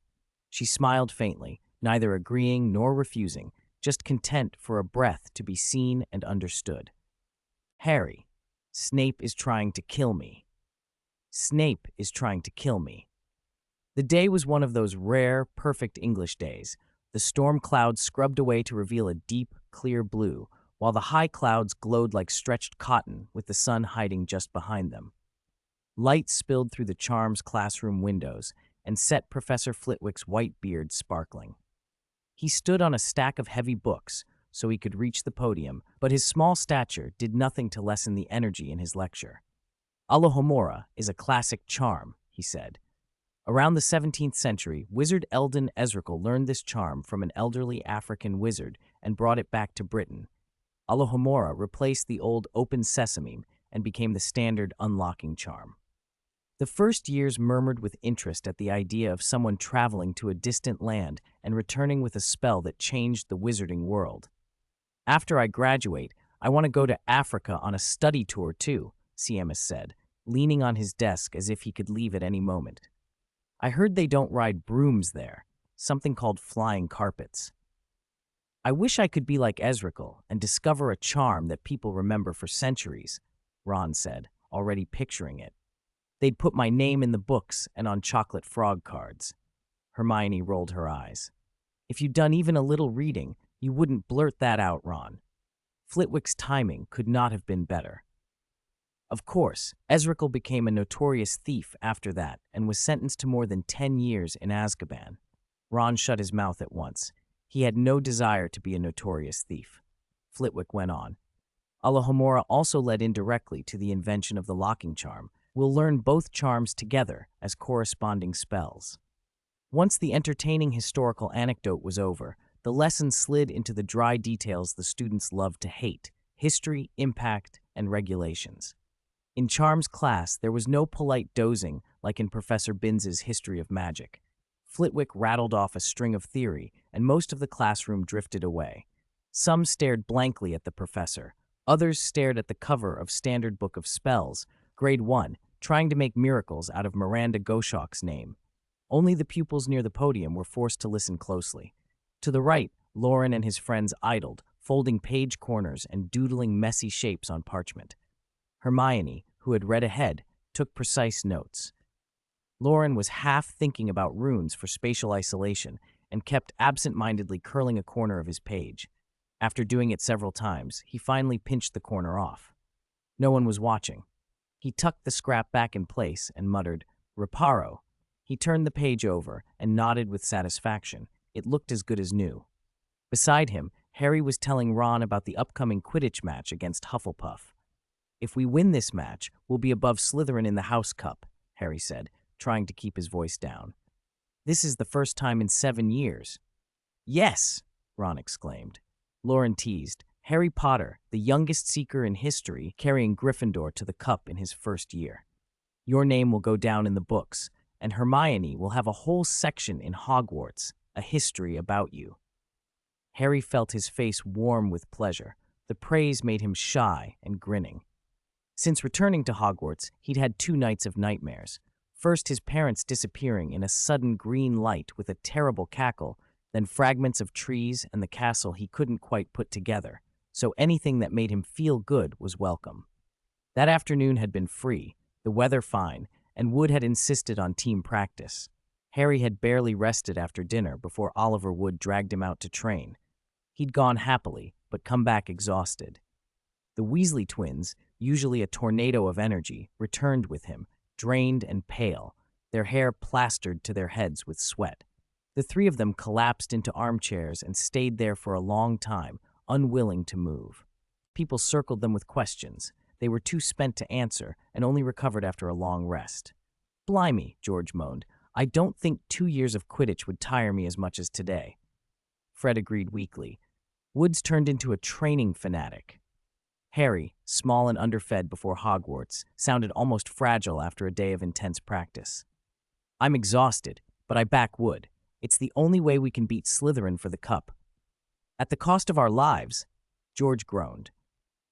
She smiled faintly, neither agreeing nor refusing, just content for a breath to be seen and understood. Harry, Snape is trying to kill me. Snape is trying to kill me. The day was one of those rare, perfect English days. The storm clouds scrubbed away to reveal a deep, clear blue, while the high clouds glowed like stretched cotton with the sun hiding just behind them. Light spilled through the charm's classroom windows and set Professor Flitwick's white beard sparkling. He stood on a stack of heavy books so he could reach the podium, but his small stature did nothing to lessen the energy in his lecture. Alohomora is a classic charm, he said. Around the 17th century, wizard Eldon Ezrekel learned this charm from an elderly African wizard and brought it back to Britain. Alohomora replaced the old open sesame and became the standard unlocking charm. The first years murmured with interest at the idea of someone traveling to a distant land and returning with a spell that changed the wizarding world. After I graduate, I want to go to Africa on a study tour too, Seamus said, leaning on his desk as if he could leave at any moment. I heard they don't ride brooms there, something called flying carpets. I wish I could be like Ezrekel and discover a charm that people remember for centuries, Ron said, already picturing it. They'd put my name in the books and on chocolate frog cards. Hermione rolled her eyes. If you'd done even a little reading, you wouldn't blurt that out, Ron. Flitwick's timing could not have been better. Of course, Ezrekel became a notorious thief after that and was sentenced to more than 10 years in Azkaban. Ron shut his mouth at once. He had no desire to be a notorious thief. Flitwick went on. Alohomora also led indirectly to the invention of the locking charm. We'll learn both charms together as corresponding spells. Once the entertaining historical anecdote was over, the lesson slid into the dry details the students loved to hate: history, impact, and regulations. In Charms class, there was no polite dozing like in Professor Binns's History of Magic. Flitwick rattled off a string of theory, and most of the classroom drifted away. Some stared blankly at the professor. Others stared at the cover of Standard Book of Spells, Grade 1, trying to make miracles out of Miranda Goshawk's name. Only the pupils near the podium were forced to listen closely. To the right, Loren and his friends idled, folding page corners and doodling messy shapes on parchment. Hermione, who had read ahead, took precise notes. Loren was half thinking about runes for spatial isolation and kept absent-mindedly curling a corner of his page. After doing it several times, he finally pinched the corner off. No one was watching. He tucked the scrap back in place and muttered, "Reparo." He turned the page over and nodded with satisfaction. It looked as good as new. Beside him, Harry was telling Ron about the upcoming Quidditch match against Hufflepuff. "If we win this match, we'll be above Slytherin in the House Cup," Harry said, trying to keep his voice down. "This is the first time in 7 years." "Yes!" Ron exclaimed. Loren teased, "Harry Potter, the youngest seeker in history, carrying Gryffindor to the cup in his first year. Your name will go down in the books, and Hermione will have a whole section in Hogwarts, a history about you." Harry felt his face warm with pleasure. The praise made him shy and grinning. Since returning to Hogwarts, he'd had 2 nights of nightmares. First, his parents disappearing in a sudden green light with a terrible cackle, then fragments of trees and the castle he couldn't quite put together, so anything that made him feel good was welcome. That afternoon had been free, the weather fine, and Wood had insisted on team practice. Harry had barely rested after dinner before Oliver Wood dragged him out to train. He'd gone happily, but come back exhausted. The Weasley twins, usually a tornado of energy, returned with him, drained and pale, their hair plastered to their heads with sweat. The 3 of them collapsed into armchairs and stayed there for a long time, unwilling to move. People circled them with questions. They were too spent to answer and only recovered after a long rest. "Blimey," George moaned, "I don't think 2 years of Quidditch would tire me as much as today." Fred agreed weakly. Woods turned into a training fanatic. Harry, small and underfed before Hogwarts, sounded almost fragile after a day of intense practice. "I'm exhausted, but I back Wood. It's the only way we can beat Slytherin for the cup." "At the cost of our lives," George groaned.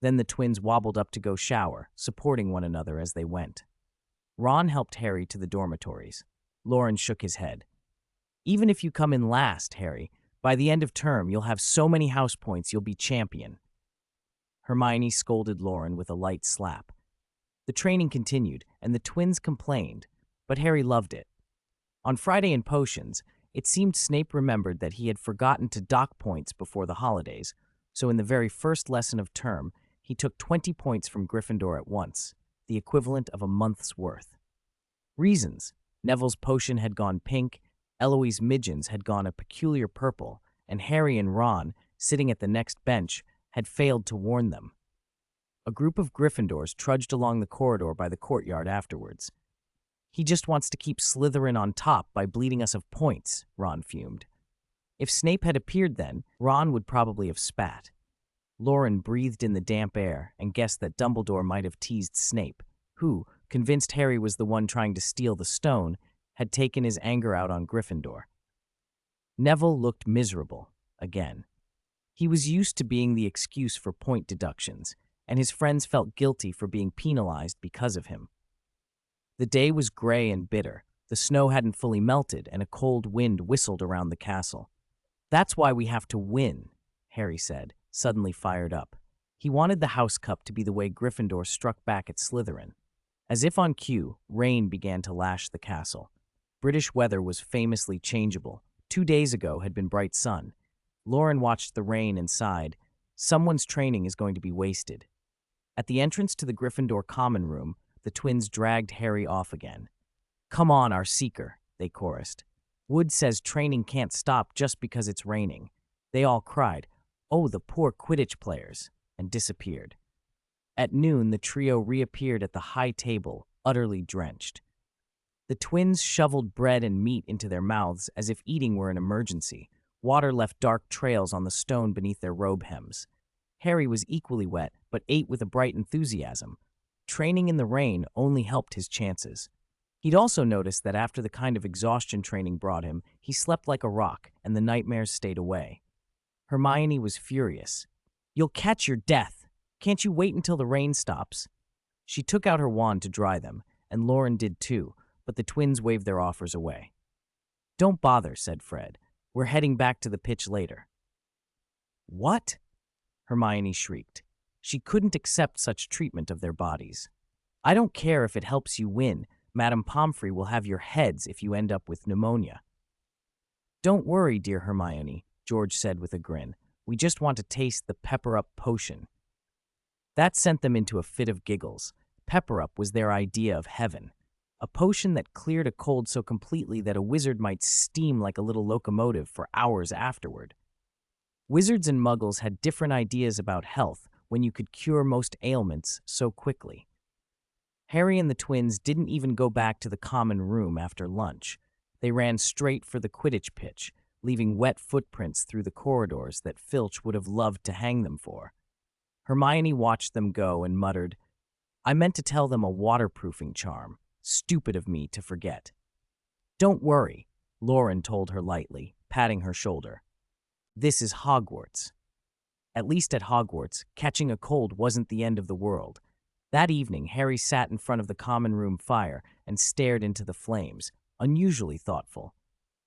Then the twins wobbled up to go shower, supporting one another as they went. Ron helped Harry to the dormitories. Loren shook his head. "Even if you come in last, Harry, by the end of term you'll have so many house points you'll be champion." Hermione scolded Loren with a light slap. The training continued, and the twins complained, but Harry loved it. On Friday in Potions, it seemed Snape remembered that he had forgotten to dock points before the holidays, so in the very first lesson of term, he took 20 points from Gryffindor at once, the equivalent of a month's worth. Reasons: Neville's potion had gone pink, Eloise Midgen's had gone a peculiar purple, and Harry and Ron, sitting at the next bench, had failed to warn them. A group of Gryffindors trudged along the corridor by the courtyard afterwards. He just wants to keep Slytherin on top by bleeding us of points, Ron fumed. If Snape had appeared then, Ron would probably have spat. Loren breathed in the damp air and guessed that Dumbledore might have teased Snape, who, convinced Harry was the one trying to steal the stone, had taken his anger out on Gryffindor. Neville looked miserable, again. He was used to being the excuse for point deductions, and his friends felt guilty for being penalized because of him. The day was gray and bitter. The snow hadn't fully melted, and a cold wind whistled around the castle. "That's why we have to win," Harry said, suddenly fired up. He wanted the House Cup to be the way Gryffindor struck back at Slytherin. As if on cue, rain began to lash the castle. British weather was famously changeable. 2 days ago had been bright sun. Loren watched the rain and sighed. Someone's training is going to be wasted. At the entrance to the Gryffindor common room, the twins dragged Harry off again. "Come on, our seeker," they chorused. "Wood says training can't stop just because it's raining." They all cried, "Oh, the poor Quidditch players," and disappeared. At noon, the trio reappeared at the high table, utterly drenched. The twins shoveled bread and meat into their mouths as if eating were an emergency. Water left dark trails on the stone beneath their robe hems. Harry was equally wet, but ate with a bright enthusiasm. Training in the rain only helped his chances. He'd also noticed that after the kind of exhaustion training brought him, he slept like a rock, and the nightmares stayed away. Hermione was furious. "You'll catch your death. Can't you wait until the rain stops?" She took out her wand to dry them, and Loren did too, but the twins waved their offers away. "Don't bother," said Fred. "We're heading back to the pitch later." "What?" Hermione shrieked. She couldn't accept such treatment of their bodies. "I don't care if it helps you win. Madame Pomfrey will have your heads if you end up with pneumonia." "Don't worry, dear Hermione," George said with a grin. "We just want to taste the pepper-up potion." That sent them into a fit of giggles. Pepper-up was their idea of heaven. A potion that cleared a cold so completely that a wizard might steam like a little locomotive for hours afterward. Wizards and muggles had different ideas about health when you could cure most ailments so quickly. Harry and the twins didn't even go back to the common room after lunch. They ran straight for the Quidditch pitch, leaving wet footprints through the corridors that Filch would have loved to hang them for. Hermione watched them go and muttered, "I meant to tell them a waterproofing charm. Stupid of me to forget." "Don't worry," Loren told her lightly, patting her shoulder. "This is Hogwarts." At least at Hogwarts, catching a cold wasn't the end of the world. That evening, Harry sat in front of the common room fire and stared into the flames, unusually thoughtful.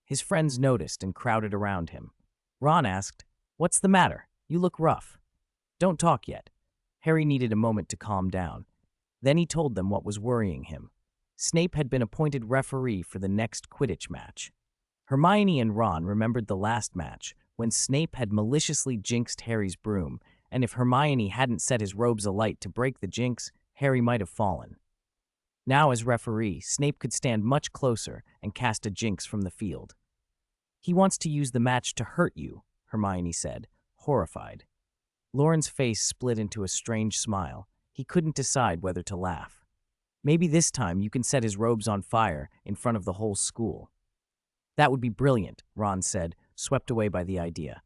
His friends noticed and crowded around him. Ron asked, "What's the matter? You look rough." "Don't talk yet." Harry needed a moment to calm down. Then he told them what was worrying him. Snape had been appointed referee for the next Quidditch match. Hermione and Ron remembered the last match, when Snape had maliciously jinxed Harry's broom, and if Hermione hadn't set his robes alight to break the jinx, Harry might have fallen. Now, as referee, Snape could stand much closer and cast a jinx from the field. "He wants to use the match to hurt you," Hermione said, horrified. Loren's face split into a strange smile. He couldn't decide whether to laugh. "Maybe this time you can set his robes on fire in front of the whole school." "That would be brilliant," Ron said, swept away by the idea.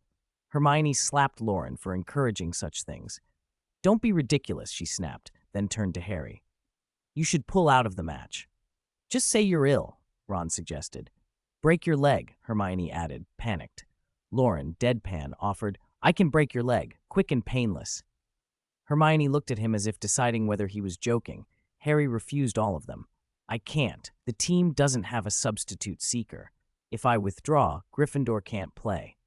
Hermione slapped Loren for encouraging such things. "Don't be ridiculous," she snapped, then turned to Harry. "You should pull out of the match." "Just say you're ill," Ron suggested. "Break your leg," Hermione added, panicked. Loren, deadpan, offered, "I can break your leg, quick and painless." Hermione looked at him as if deciding whether he was joking. Harry refused all of them. "I can't. The team doesn't have a substitute seeker. If I withdraw, Gryffindor can't play."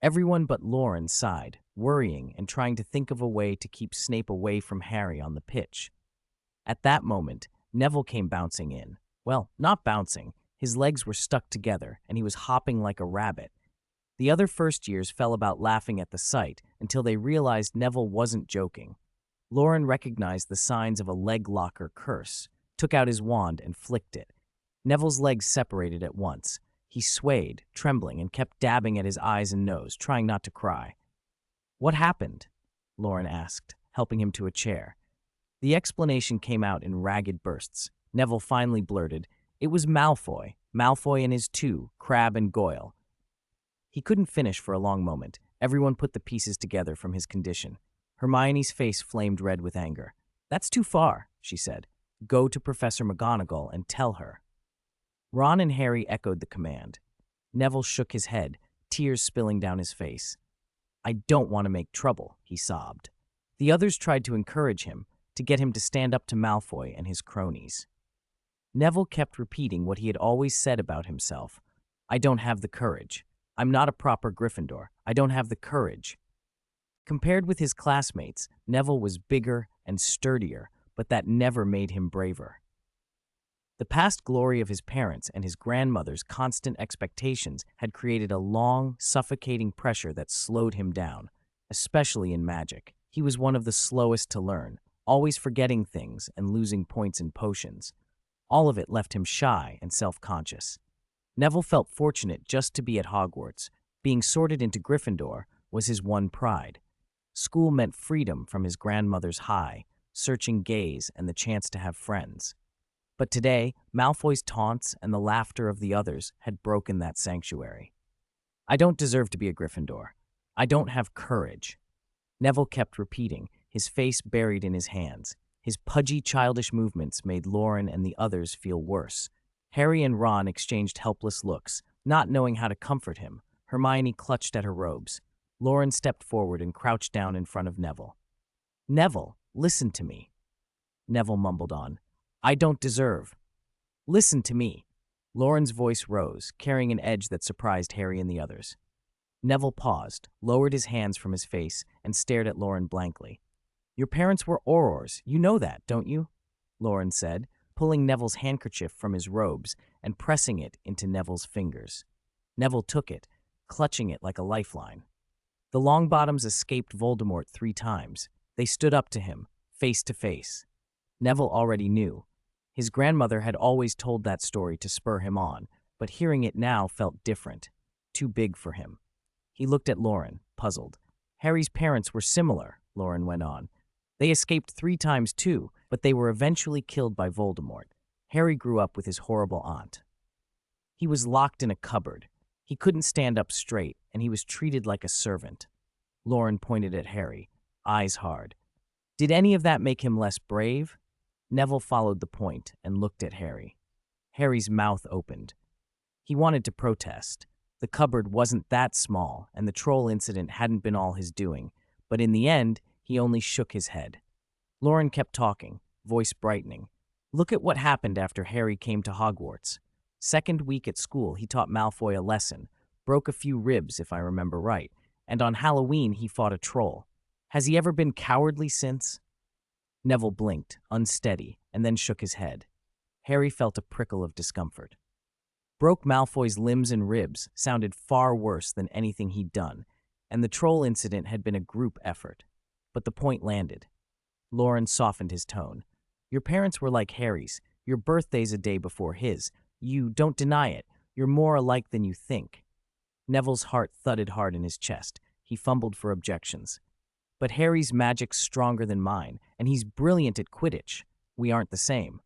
Everyone but Loren sighed, worrying and trying to think of a way to keep Snape away from Harry on the pitch. At that moment, Neville came bouncing in. Well, not bouncing. His legs were stuck together, and he was hopping like a rabbit. The other first years fell about laughing at the sight until they realized Neville wasn't joking. Loren recognized the signs of a leg locker curse, took out his wand and flicked it. Neville's legs separated at once. He swayed, trembling, and kept dabbing at his eyes and nose, trying not to cry. "What happened?" Loren asked, helping him to a chair. The explanation came out in ragged bursts. Neville finally blurted, "It was Malfoy. Malfoy and his two, Crabbe and Goyle." He couldn't finish for a long moment. Everyone put the pieces together from his condition. Hermione's face flamed red with anger. "That's too far," she said. "Go to Professor McGonagall and tell her." Ron and Harry echoed the command. Neville shook his head, tears spilling down his face. "I don't want to make trouble," he sobbed. The others tried to encourage him, to get him to stand up to Malfoy and his cronies. Neville kept repeating what he had always said about himself. "I don't have the courage. I'm not a proper Gryffindor. I don't have the courage." Compared with his classmates, Neville was bigger and sturdier, but that never made him braver. The past glory of his parents and his grandmother's constant expectations had created a long, suffocating pressure that slowed him down, especially in magic. He was one of the slowest to learn, always forgetting things and losing points in potions. All of it left him shy and self-conscious. Neville felt fortunate just to be at Hogwarts. Being sorted into Gryffindor was his one pride. School meant freedom from his grandmother's high, searching gaze and the chance to have friends. But today, Malfoy's taunts and the laughter of the others had broken that sanctuary. "I don't deserve to be a Gryffindor. I don't have courage." Neville kept repeating, his face buried in his hands. His pudgy, childish movements made Loren and the others feel worse. Harry and Ron exchanged helpless looks, not knowing how to comfort him. Hermione clutched at her robes. Loren stepped forward and crouched down in front of Neville. "Neville, listen to me." Neville mumbled on, "I don't deserve." "Listen to me." Loren's voice rose, carrying an edge that surprised Harry and the others. Neville paused, lowered his hands from his face, and stared at Loren blankly. "Your parents were Aurors. You know that, don't you?" Loren said, pulling Neville's handkerchief from his robes and pressing it into Neville's fingers. Neville took it, clutching it like a lifeline. The Longbottoms escaped Voldemort 3 times. They stood up to him, face to face. Neville already knew. His grandmother had always told that story to spur him on, but hearing it now felt different, too big for him. He looked at Loren, puzzled. "Harry's parents were similar," Loren went on. "They escaped 3 times too, but they were eventually killed by Voldemort. Harry grew up with his horrible aunt. He was locked in a cupboard. He couldn't stand up straight, and he was treated like a servant." Loren pointed at Harry, eyes hard. "Did any of that make him less brave?" Neville followed the point and looked at Harry. Harry's mouth opened. He wanted to protest. The cupboard wasn't that small, and the troll incident hadn't been all his doing, but in the end, he only shook his head. Loren kept talking, voice brightening. "Look at what happened after Harry came to Hogwarts. Second week at school, he taught Malfoy a lesson, broke a few ribs if I remember right, and on Halloween he fought a troll. Has he ever been cowardly since?" Neville blinked, unsteady, and then shook his head. Harry felt a prickle of discomfort. Broke Malfoy's limbs and ribs sounded far worse than anything he'd done, and the troll incident had been a group effort. But the point landed. Loren softened his tone. "Your parents were like Harry's. Your birthday's a day before his. You don't deny it. You're more alike than you think." Neville's heart thudded hard in his chest. He fumbled for objections. "But Harry's magic's stronger than mine, and he's brilliant at Quidditch. We aren't the same."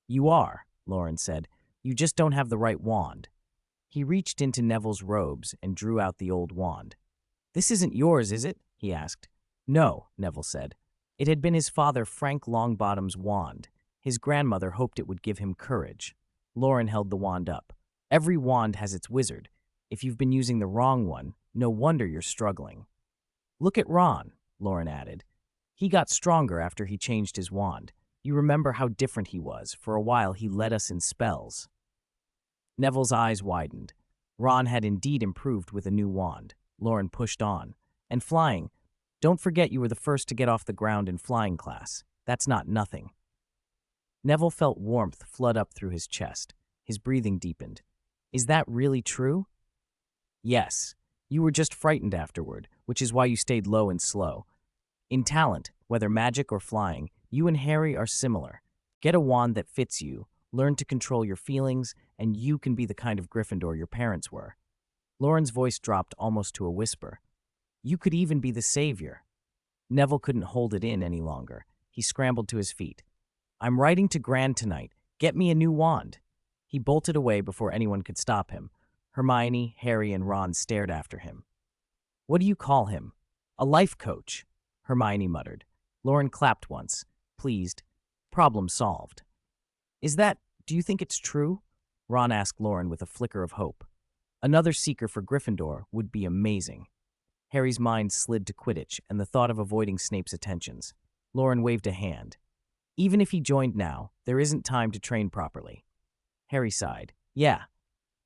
"You are," Loren said. "You just don't have the right wand." He reached into Neville's robes and drew out the old wand. "This isn't yours, is it?" he asked. "No," Neville said. It had been his father Frank Longbottom's wand. His grandmother hoped it would give him courage. Loren held the wand up. "Every wand has its wizard. If you've been using the wrong one, no wonder you're struggling." "Look at Ron," Loren added. "He got stronger after he changed his wand. You remember how different he was. For a while, he led us in spells." Neville's eyes widened. Ron had indeed improved with a new wand. Loren pushed on. "And flying. Don't forget you were the first to get off the ground in flying class. That's not nothing." Neville felt warmth flood up through his chest. His breathing deepened. "Is that really true?" "Yes. You were just frightened afterward, which is why you stayed low and slow. In talent, whether magic or flying, you and Harry are similar. Get a wand that fits you, learn to control your feelings, and you can be the kind of Gryffindor your parents were." Loren's voice dropped almost to a whisper. "You could even be the savior." Neville couldn't hold it in any longer. He scrambled to his feet. "I'm writing to Gran tonight. Get me a new wand. He bolted away before anyone could stop him. Hermione, Harry, and Ron stared after him. What do you call him? A life coach, Hermione muttered. Loren clapped once, pleased. Problem solved. Do you think it's true? Ron asked Loren with a flicker of hope. Another seeker for Gryffindor would be amazing. Harry's mind slid to Quidditch and the thought of avoiding Snape's attentions. Loren waved a hand. Even if he joined now, there isn't time to train properly. Harry sighed. Yeah.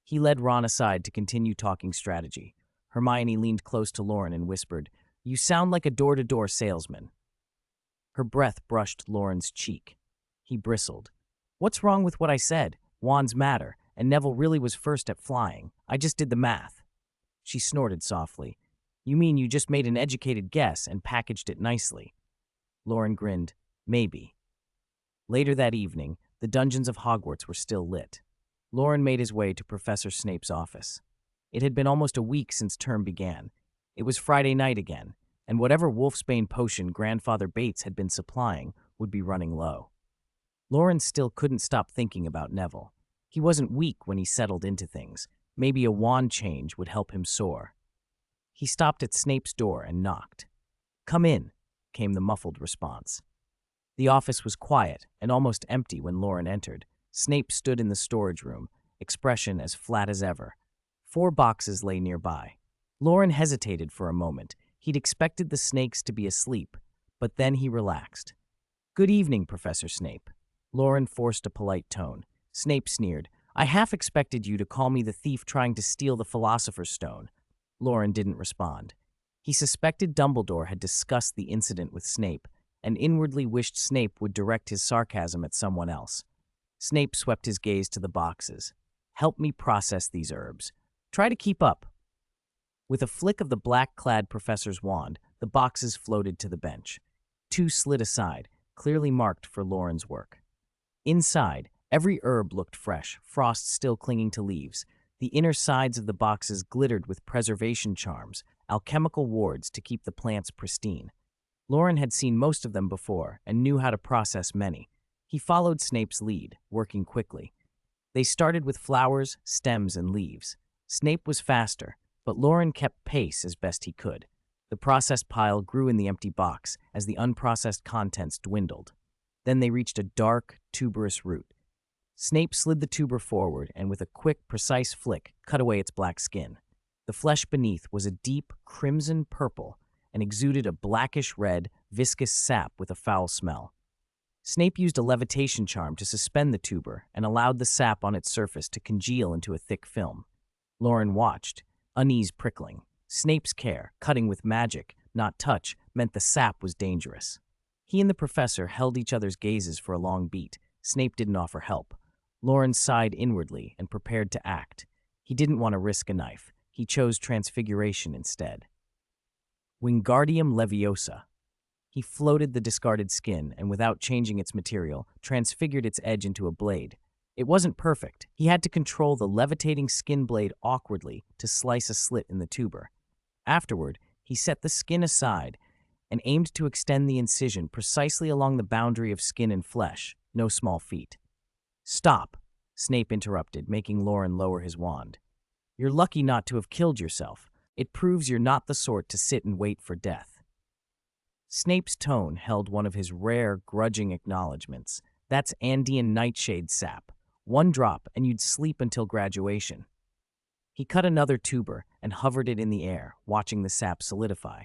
He led Ron aside to continue talking strategy. Hermione leaned close to Loren and whispered, You sound like a door-to-door salesman. Her breath brushed Loren's cheek. He bristled. What's wrong with what I said? Wands matter, and Neville really was first at flying. I just did the math. She snorted softly. You mean you just made an educated guess and packaged it nicely? Loren grinned. Maybe. Later that evening, the dungeons of Hogwarts were still lit. Loren made his way to Professor Snape's office. It had been almost a week since term began. It was Friday night again, and whatever wolfsbane potion Grandfather Bates had been supplying would be running low. Loren still couldn't stop thinking about Neville. He wasn't weak when he settled into things. Maybe a wand change would help him soar. He stopped at Snape's door and knocked. Come in, came the muffled response. The office was quiet and almost empty when Loren entered. Snape stood in the storage room, expression as flat as ever. 4 boxes lay nearby. Loren hesitated for a moment. He'd expected the snakes to be asleep, but then he relaxed. Good evening, Professor Snape. Loren forced a polite tone. Snape sneered. I half expected you to call me the thief trying to steal the Philosopher's Stone. Loren didn't respond. He suspected Dumbledore had discussed the incident with Snape, and inwardly wished Snape would direct his sarcasm at someone else. Snape swept his gaze to the boxes. Help me process these herbs. Try to keep up. With a flick of the black-clad professor's wand, the boxes floated to the bench. 2 slid aside, clearly marked for Loren's work. Inside, every herb looked fresh, frost still clinging to leaves. The inner sides of the boxes glittered with preservation charms, alchemical wards to keep the plants pristine. Loren had seen most of them before and knew how to process many. He followed Snape's lead, working quickly. They started with flowers, stems, and leaves. Snape was faster, but Loren kept pace as best he could. The processed pile grew in the empty box as the unprocessed contents dwindled. Then they reached a dark, tuberous root. Snape slid the tuber forward and with a quick, precise flick, cut away its black skin. The flesh beneath was a deep, crimson purple and exuded a blackish-red, viscous sap with a foul smell. Snape used a levitation charm to suspend the tuber and allowed the sap on its surface to congeal into a thick film. Loren watched, unease prickling. Snape's care, cutting with magic, not touch, meant the sap was dangerous. He and the professor held each other's gazes for a long beat. Snape didn't offer help. Loren sighed inwardly and prepared to act. He didn't want to risk a knife. He chose transfiguration instead. Wingardium Leviosa. He floated the discarded skin and, without changing its material, transfigured its edge into a blade. It wasn't perfect. He had to control the levitating skin blade awkwardly to slice a slit in the tuber. Afterward, he set the skin aside and aimed to extend the incision precisely along the boundary of skin and flesh. No small feat. Stop, Snape interrupted, making Loren lower his wand. You're lucky not to have killed yourself. It proves you're not the sort to sit and wait for death. Snape's tone held one of his rare, grudging acknowledgments. That's Andean nightshade sap. 1 drop and you'd sleep until graduation. He cut another tuber and hovered it in the air, watching the sap solidify.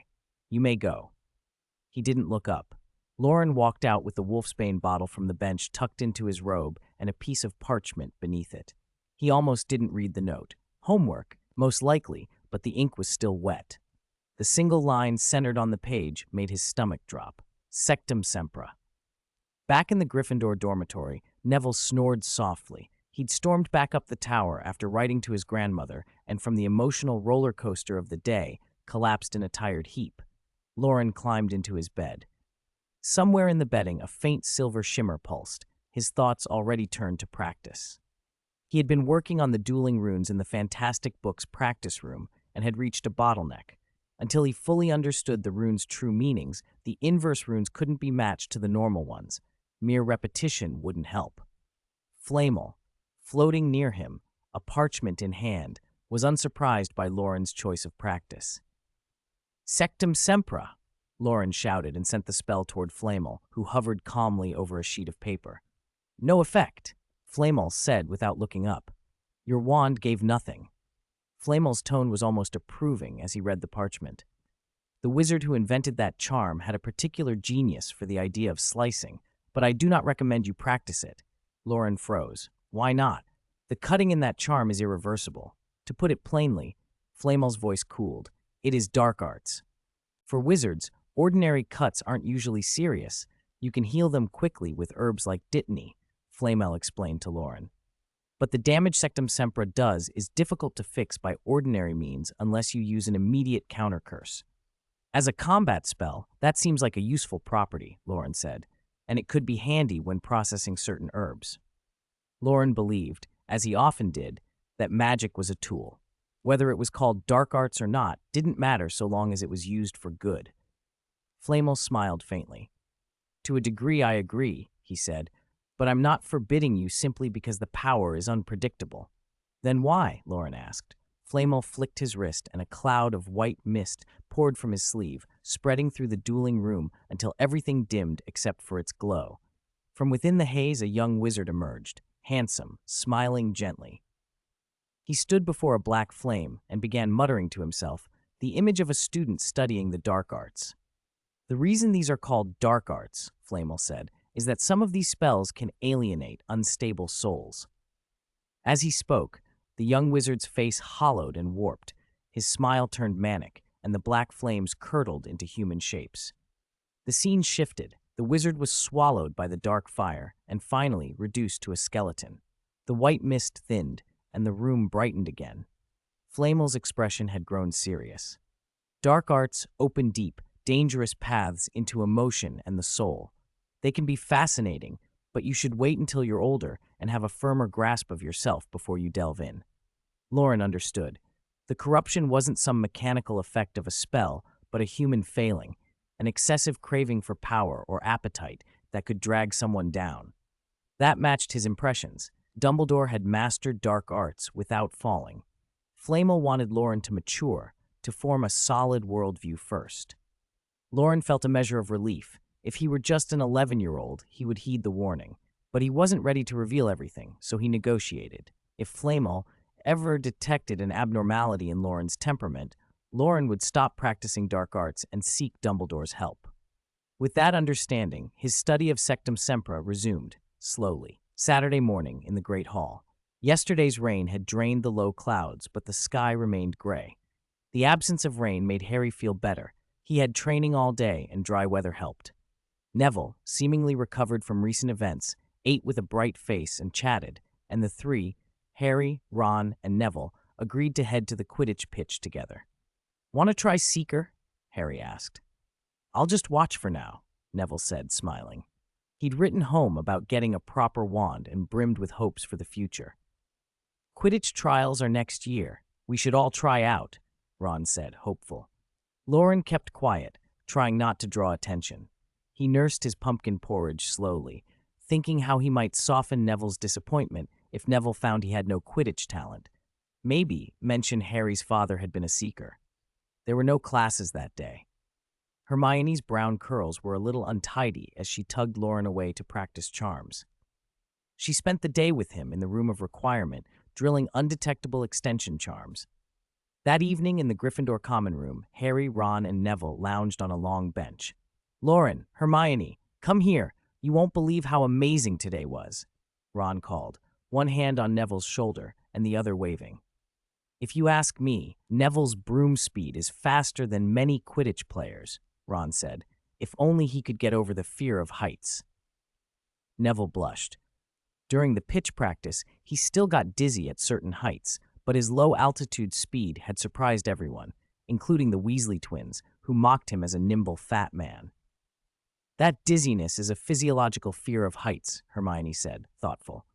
You may go. He didn't look up. Loren walked out with the wolfsbane bottle from the bench tucked into his robe and a piece of parchment beneath it. He almost didn't read the note. Homework, most likely, but the ink was still wet. The single line centered on the page made his stomach drop. Sectum sempra. Back in the Gryffindor dormitory, Neville snored softly. He'd stormed back up the tower after writing to his grandmother and, from the emotional roller coaster of the day, collapsed in a tired heap. Loren climbed into his bed. Somewhere in the bedding, a faint silver shimmer pulsed. His thoughts already turned to practice. He had been working on the dueling runes in the Fantastic Books practice room and had reached a bottleneck. Until he fully understood the runes' true meanings, the inverse runes couldn't be matched to the normal ones. Mere repetition wouldn't help. Flamel, floating near him, a parchment in hand, was unsurprised by Loren's choice of practice. Sectum sempra, Loren shouted and sent the spell toward Flamel, who hovered calmly over a sheet of paper. No effect, Flamel said without looking up. Your wand gave nothing. Flamel's tone was almost approving as he read the parchment. The wizard who invented that charm had a particular genius for the idea of slicing, but I do not recommend you practice it. Loren froze. Why not? The cutting in that charm is irreversible. To put it plainly, Flamel's voice cooled. It is dark arts. For wizards, ordinary cuts aren't usually serious. You can heal them quickly with herbs like dittany, Flamel explained to Loren. But the damage Sectum Sempra does is difficult to fix by ordinary means unless you use an immediate counter curse. As a combat spell, that seems like a useful property, Loren said, and it could be handy when processing certain herbs. Loren believed, as he often did, that magic was a tool. Whether it was called dark arts or not didn't matter so long as it was used for good. Flamel smiled faintly. To a degree I agree, he said, but I'm not forbidding you simply because the power is unpredictable. Then why? Loren asked. Flamel flicked his wrist and a cloud of white mist poured from his sleeve, spreading through the dueling room until everything dimmed except for its glow. From within the haze a young wizard emerged, handsome, smiling gently. He stood before a black flame and began muttering to himself, the image of a student studying the dark arts. The reason these are called dark arts, Flamel said, is that some of these spells can alienate unstable souls. As he spoke, the young wizard's face hollowed and warped. His smile turned manic, and the black flames curdled into human shapes. The scene shifted. The wizard was swallowed by the dark fire and finally reduced to a skeleton. The white mist thinned, and the room brightened again. Flamel's expression had grown serious. Dark arts open deep, dangerous paths into emotion and the soul. They can be fascinating, but you should wait until you're older and have a firmer grasp of yourself before you delve in. Loren understood. The corruption wasn't some mechanical effect of a spell, but a human failing, an excessive craving for power or appetite that could drag someone down. That matched his impressions. Dumbledore had mastered dark arts without falling. Flamel wanted Loren to mature, to form a solid worldview first. Loren felt a measure of relief. If he were just an 11-year-old, he would heed the warning. But he wasn't ready to reveal everything, so he negotiated. If Flamel ever detected an abnormality in Loren's temperament, Loren would stop practicing dark arts and seek Dumbledore's help. With that understanding, his study of Sectum Sempra resumed, slowly. Saturday morning in the Great Hall. Yesterday's rain had drained the low clouds, but the sky remained gray. The absence of rain made Harry feel better. He had training all day, and dry weather helped. Neville, seemingly recovered from recent events, ate with a bright face and chatted, and the three, Harry, Ron, and Neville, agreed to head to the Quidditch pitch together. Want to try Seeker? Harry asked. I'll just watch for now, Neville said, smiling. He'd written home about getting a proper wand and brimmed with hopes for the future. Quidditch trials are next year. We should all try out, Ron said, hopeful. Loren kept quiet, trying not to draw attention. He nursed his pumpkin porridge slowly, thinking how he might soften Neville's disappointment if Neville found he had no Quidditch talent. Maybe mention Harry's father had been a seeker. There were no classes that day. Hermione's brown curls were a little untidy as she tugged Loren away to practice charms. She spent the day with him in the room of requirement, drilling undetectable extension charms. That evening in the Gryffindor common room, Harry, Ron, and Neville lounged on a long bench. Loren, Hermione, come here. You won't believe how amazing today was, Ron called, one hand on Neville's shoulder and the other waving. If you ask me, Neville's broom speed is faster than many Quidditch players, Ron said, if only he could get over the fear of heights. Neville blushed. During the pitch practice, he still got dizzy at certain heights, but his low-altitude speed had surprised everyone, including the Weasley twins, who mocked him as a nimble fat man. That dizziness is a physiological fear of heights, Hermione said, thoughtful.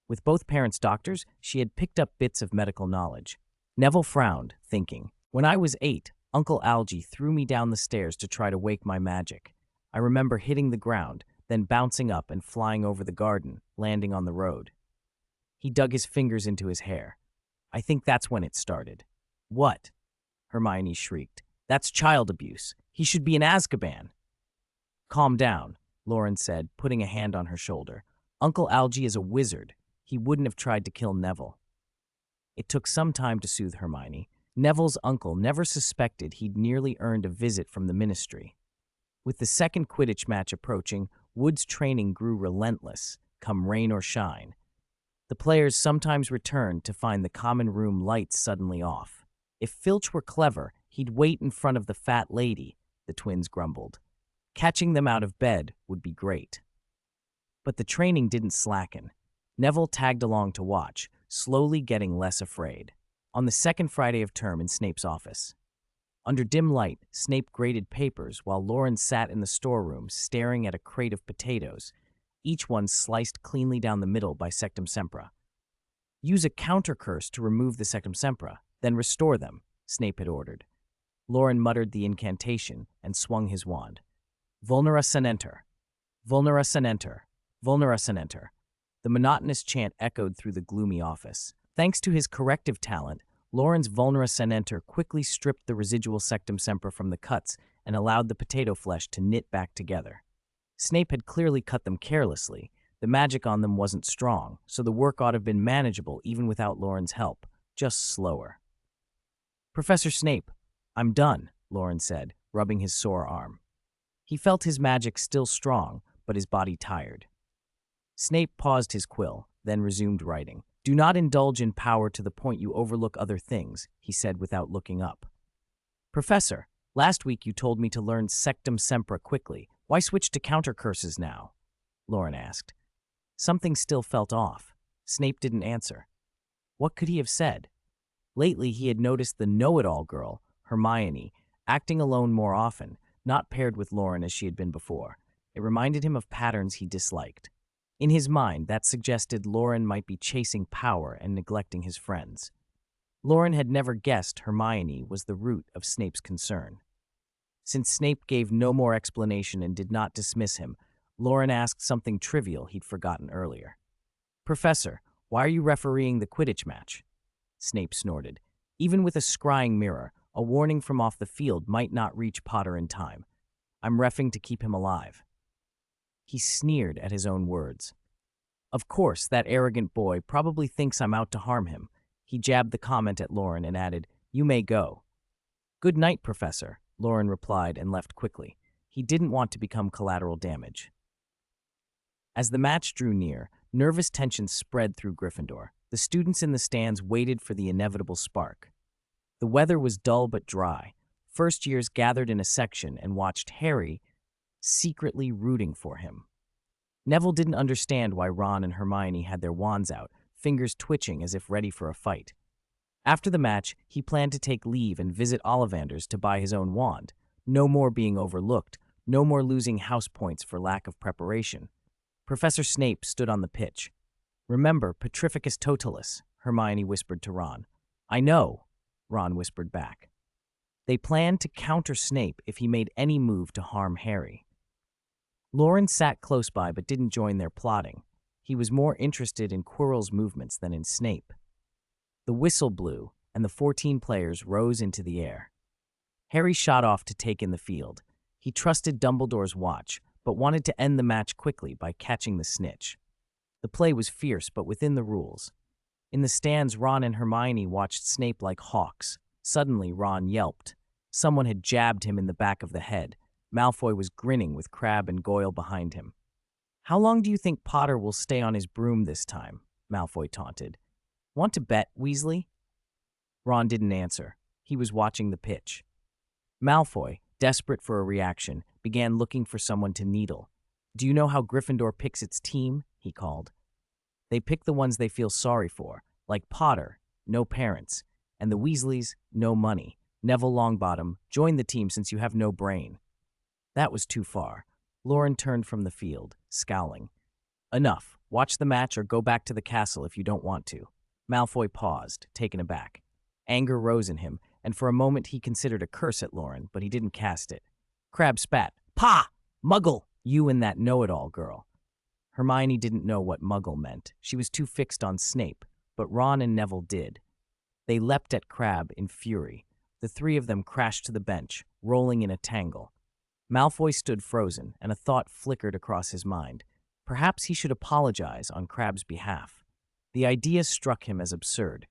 With both parents doctors, she had picked up bits of medical knowledge. Neville frowned, thinking, when I was 8, Uncle Algy threw me down the stairs to try to wake my magic. I remember hitting the ground, then bouncing up and flying over the garden, landing on the road. He dug his fingers into his hair. I think that's when it started. What? Hermione shrieked. That's child abuse. He should be in Azkaban. Calm down, Loren said, putting a hand on her shoulder. Uncle Algy is a wizard. He wouldn't have tried to kill Neville. It took some time to soothe Hermione. Neville's uncle never suspected he'd nearly earned a visit from the Ministry. With the second Quidditch match approaching, Wood's training grew relentless, come rain or shine. The players sometimes returned to find the common room lights suddenly off. If Filch were clever, he'd wait in front of the fat lady, the twins grumbled. Catching them out of bed would be great. But the training didn't slacken. Neville tagged along to watch, slowly getting less afraid. On the second Friday of term in Snape's office. Under dim light, Snape graded papers while Loren sat in the storeroom staring at a crate of potatoes, each one sliced cleanly down the middle by Sectum Sempra. Use a counter curse to remove the Sectum Sempra, then restore them, Snape had ordered. Loren muttered the incantation and swung his wand. Vulnera Senenter. Vulnera Senenter. Vulnera Senenter. The monotonous chant echoed through the gloomy office. Thanks to his corrective talent, Loren's Vulnera Senenter quickly stripped the residual Sectum Sempra from the cuts and allowed the potato flesh to knit back together. Snape had clearly cut them carelessly. The magic on them wasn't strong, so the work ought to have been manageable even without Loren's help, just slower. Professor Snape, I'm done, Loren said, rubbing his sore arm. He felt his magic still strong, but his body tired. Snape paused his quill, then resumed writing. Do not indulge in power to the point you overlook other things, he said without looking up. Professor, last week you told me to learn Sectum Sempra quickly. Why switch to counter curses now? Loren asked. Something still felt off. Snape didn't answer. What could he have said? Lately he had noticed the know-it-all girl, Hermione, acting alone more often, not paired with Loren as she had been before. It reminded him of patterns he disliked. In his mind, that suggested Loren might be chasing power and neglecting his friends. Loren had never guessed Hermione was the root of Snape's concern. Since Snape gave no more explanation and did not dismiss him, Loren asked something trivial he'd forgotten earlier. Professor, why are you refereeing the Quidditch match? Snape snorted. Even with a scrying mirror, a warning from off the field might not reach Potter in time. I'm reffing to keep him alive. He sneered at his own words. Of course, that arrogant boy probably thinks I'm out to harm him. He jabbed the comment at Loren and added, You may go. Good night, Professor, Loren replied and left quickly. He didn't want to become collateral damage. As the match drew near, nervous tension spread through Gryffindor. The students in the stands waited for the inevitable spark. The weather was dull but dry. First years gathered in a section and watched Harry secretly rooting for him. Neville didn't understand why Ron and Hermione had their wands out, fingers twitching as if ready for a fight. After the match, he planned to take leave and visit Ollivander's to buy his own wand. No more being overlooked, no more losing house points for lack of preparation. Professor Snape stood on the pitch. Remember, Petrificus Totalis, Hermione whispered to Ron. I know, Ron whispered back. They planned to counter Snape if he made any move to harm Harry. Loren sat close by but didn't join their plotting. He was more interested in Quirrell's movements than in Snape. The whistle blew, and the 14 players rose into the air. Harry shot off to take in the field. He trusted Dumbledore's watch, but wanted to end the match quickly by catching the snitch. The play was fierce, but within the rules. In the stands, Ron and Hermione watched Snape like hawks. Suddenly, Ron yelped. Someone had jabbed him in the back of the head. Malfoy was grinning with Crabbe and Goyle behind him. How long do you think Potter will stay on his broom this time? Malfoy taunted. Want to bet, Weasley? Ron didn't answer. He was watching the pitch. Malfoy, desperate for a reaction, began looking for someone to needle. Do you know how Gryffindor picks its team? He called. They pick the ones they feel sorry for, like Potter, no parents, and the Weasleys, no money. Neville Longbottom, join the team since you have no brain. That was too far. Loren turned from the field, scowling. Enough. Watch the match or go back to the castle if you don't want to. Malfoy paused, taken aback. Anger rose in him, and for a moment he considered a curse at Loren, but he didn't cast it. Crabbe spat. Pah! Muggle! You and that know-it-all girl. Hermione didn't know what muggle meant. She was too fixed on Snape, but Ron and Neville did. They leapt at Crabbe in fury. The three of them crashed to the bench, rolling in a tangle. Malfoy stood frozen, and a thought flickered across his mind. Perhaps he should apologize on Crabbe's behalf. The idea struck him as absurd.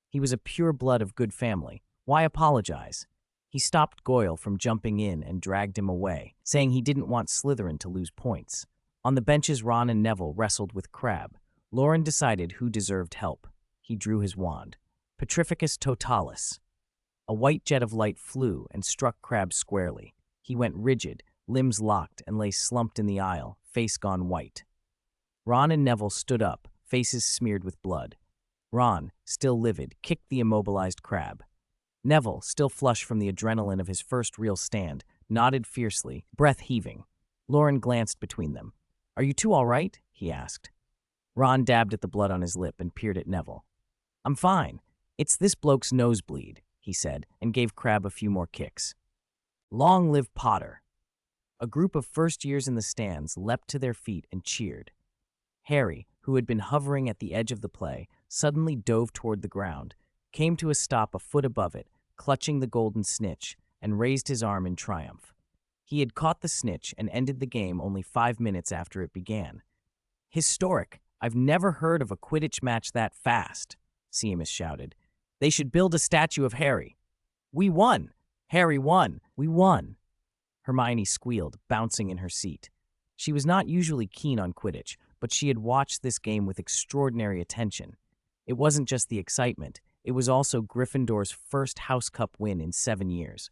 He was a pure blood of good family. Why apologize? He stopped Goyle from jumping in and dragged him away, saying he didn't want Slytherin to lose points. On the benches, Ron and Neville wrestled with Crabbe. Loren decided who deserved help. He drew his wand. Petrificus Totalis. A white jet of light flew and struck Crabbe squarely. He went rigid, limbs locked, and lay slumped in the aisle, face gone white. Ron and Neville stood up, faces smeared with blood. Ron, still livid, kicked the immobilized Crabbe. Neville, still flushed from the adrenaline of his first real stand, nodded fiercely, breath heaving. Loren glanced between them. "Are you two all right?" he asked. Ron dabbed at the blood on his lip and peered at Neville. "I'm fine. It's this bloke's nosebleed," he said, and gave Crabbe a few more kicks. "Long live Potter!" A group of first-years in the stands leapt to their feet and cheered. Harry, who had been hovering at the edge of the play, suddenly dove toward the ground, came to a stop a foot above it, clutching the golden snitch, and raised his arm in triumph. He had caught the snitch and ended the game only 5 minutes after it began. "Historic! I've never heard of a Quidditch match that fast," Seamus shouted. "They should build a statue of Harry." "We won! Harry won! We won!" Hermione squealed, bouncing in her seat. She was not usually keen on Quidditch, but she had watched this game with extraordinary attention. It wasn't just the excitement, it was also Gryffindor's first House Cup win in 7 years.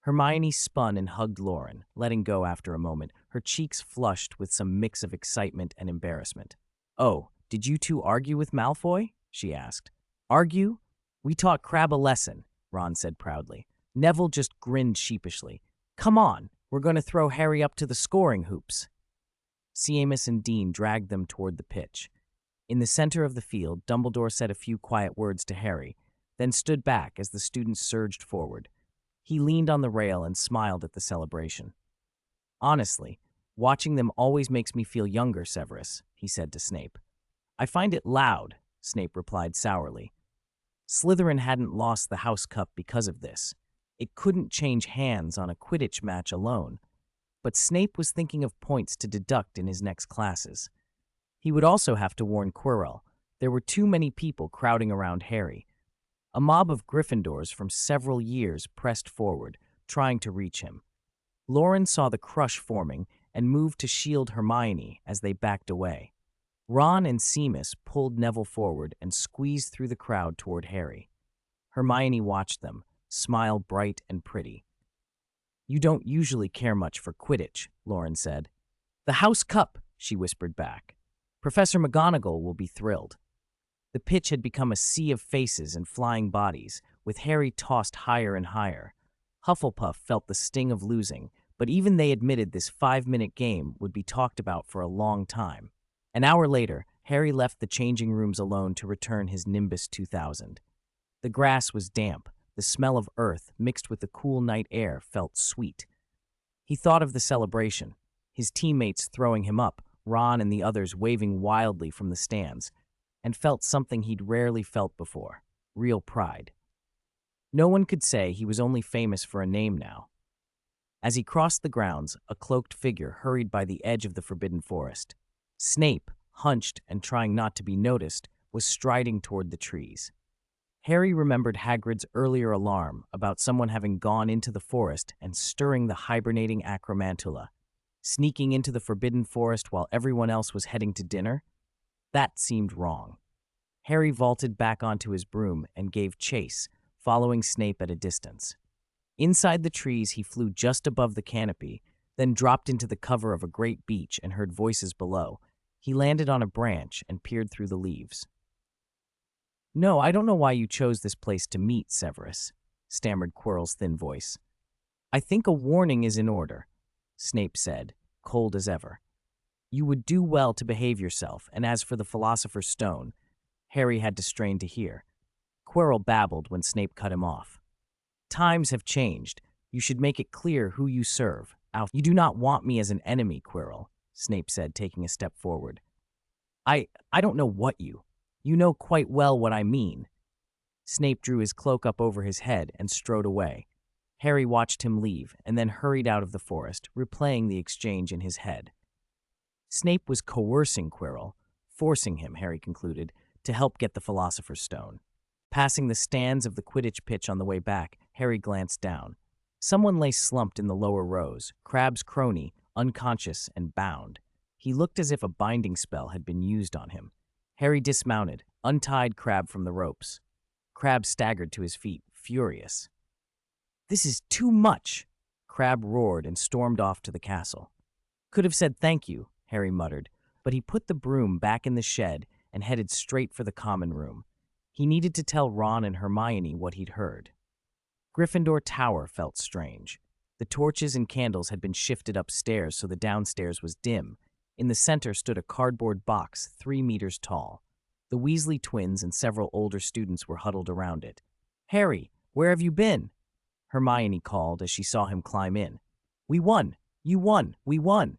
Hermione spun and hugged Loren, letting go after a moment, her cheeks flushed with some mix of excitement and embarrassment. "Oh, did you two argue with Malfoy?" she asked. "Argue? We taught Crabbe a lesson," Ron said proudly. Neville just grinned sheepishly. "Come on, we're going to throw Harry up to the scoring hoops." Seamus and Dean dragged them toward the pitch. In the center of the field, Dumbledore said a few quiet words to Harry, then stood back as the students surged forward. He leaned on the rail and smiled at the celebration. "Honestly, watching them always makes me feel younger, Severus," he said to Snape. "I find it loud," Snape replied sourly. Slytherin hadn't lost the House Cup because of this. It couldn't change hands on a Quidditch match alone. But Snape was thinking of points to deduct in his next classes. He would also have to warn Quirrell. There were too many people crowding around Harry. A mob of Gryffindors from several years pressed forward, trying to reach him. Loren saw the crush forming and moved to shield Hermione as they backed away. Ron and Seamus pulled Neville forward and squeezed through the crowd toward Harry. Hermione watched them, smile bright and pretty. "You don't usually care much for Quidditch," Loren said. "The House Cup," she whispered back. "Professor McGonagall will be thrilled." The pitch had become a sea of faces and flying bodies, with Harry tossed higher and higher. Hufflepuff felt the sting of losing, but even they admitted this 5-minute game would be talked about for a long time. An hour later, Harry left the changing rooms alone to return his Nimbus 2000. The grass was damp. The smell of earth, mixed with the cool night air, felt sweet. He thought of the celebration, his teammates throwing him up, Ron and the others waving wildly from the stands, and felt something he'd rarely felt before, real pride. No one could say he was only famous for a name now. As he crossed the grounds, a cloaked figure hurried by the edge of the Forbidden Forest. Snape, hunched and trying not to be noticed, was striding toward the trees. Harry remembered Hagrid's earlier alarm about someone having gone into the forest and stirring the hibernating acromantula, sneaking into the Forbidden Forest while everyone else was heading to dinner. That seemed wrong. Harry vaulted back onto his broom and gave chase, following Snape at a distance. Inside the trees, he flew just above the canopy, then dropped into the cover of a great beech and heard voices below. He landed on a branch and peered through the leaves. "No, I don't know why you chose this place to meet, Severus," stammered Quirrell's thin voice. "I think a warning is in order," Snape said, cold as ever. "You would do well to behave yourself, and as for the Philosopher's Stone," Harry had to strain to hear. Quirrell babbled when Snape cut him off. "Times have changed. You should make it clear who you serve. You do not want me as an enemy, Quirrell," Snape said, taking a step forward. I don't know what you. You know quite well what I mean. Snape drew his cloak up over his head and strode away. Harry watched him leave and then hurried out of the forest, replaying the exchange in his head. Snape was coercing Quirrell, forcing him, Harry concluded, to help get the Philosopher's Stone. Passing the stands of the Quidditch pitch on the way back, Harry glanced down. Someone lay slumped in the lower rows, Crabbe's crony, unconscious and bound. He looked as if a binding spell had been used on him. Harry dismounted, untied Crabbe from the ropes. Crabbe staggered to his feet, furious. "This is too much!" Crabbe roared and stormed off to the castle. "Could have said thank you," Harry muttered, but he put the broom back in the shed and headed straight for the common room. He needed to tell Ron and Hermione what he'd heard. Gryffindor Tower felt strange. The torches and candles had been shifted upstairs so the downstairs was dim. In the center stood a cardboard box 3 meters tall. The Weasley twins and several older students were huddled around it. "Harry, where have you been?" Hermione called as she saw him climb in. "We won! You won! We won!"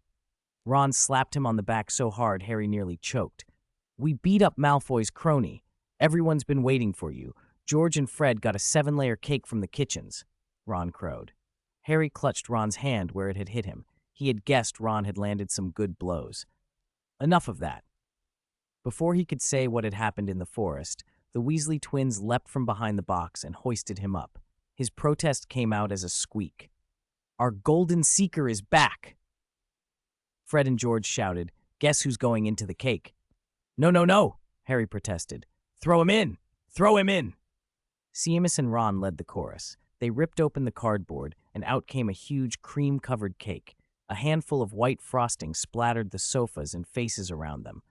Ron slapped him on the back so hard Harry nearly choked. "We beat up Malfoy's crony. Everyone's been waiting for you. George and Fred got a 7-layer cake from the kitchens," Ron crowed. Harry clutched Ron's hand where it had hit him. He had guessed Ron had landed some good blows. Enough of that. Before he could say what had happened in the forest, the Weasley twins leapt from behind the box and hoisted him up. His protest came out as a squeak. "Our golden seeker is back!" Fred and George shouted, "Guess who's going into the cake?" "No, no, no!" Harry protested. "Throw him in! Throw him in!" Seamus and Ron led the chorus. They ripped open the cardboard, and out came a huge cream-covered cake. A handful of white frosting splattered the sofas and faces around them.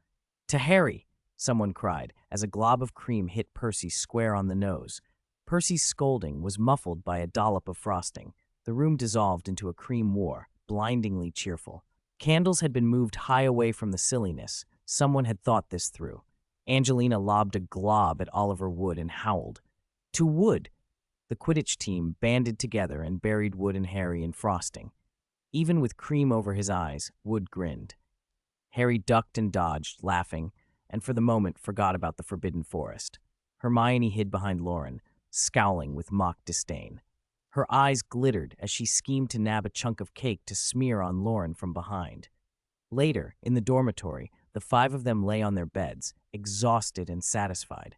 "To Harry!" someone cried, as a glob of cream hit Percy square on the nose. Percy's scolding was muffled by a dollop of frosting. The room dissolved into a cream war, blindingly cheerful. Candles had been moved high away from the silliness. Someone had thought this through. Angelina lobbed a glob at Oliver Wood and howled. "To Wood!" The Quidditch team banded together and buried Wood and Harry in frosting. Even with cream over his eyes, Wood grinned. Harry ducked and dodged, laughing, and for the moment forgot about the forbidden forest. Hermione hid behind Loren, scowling with mock disdain. Her eyes glittered as she schemed to nab a chunk of cake to smear on Loren from behind. Later, in the dormitory, the 5 of them lay on their beds, exhausted and satisfied.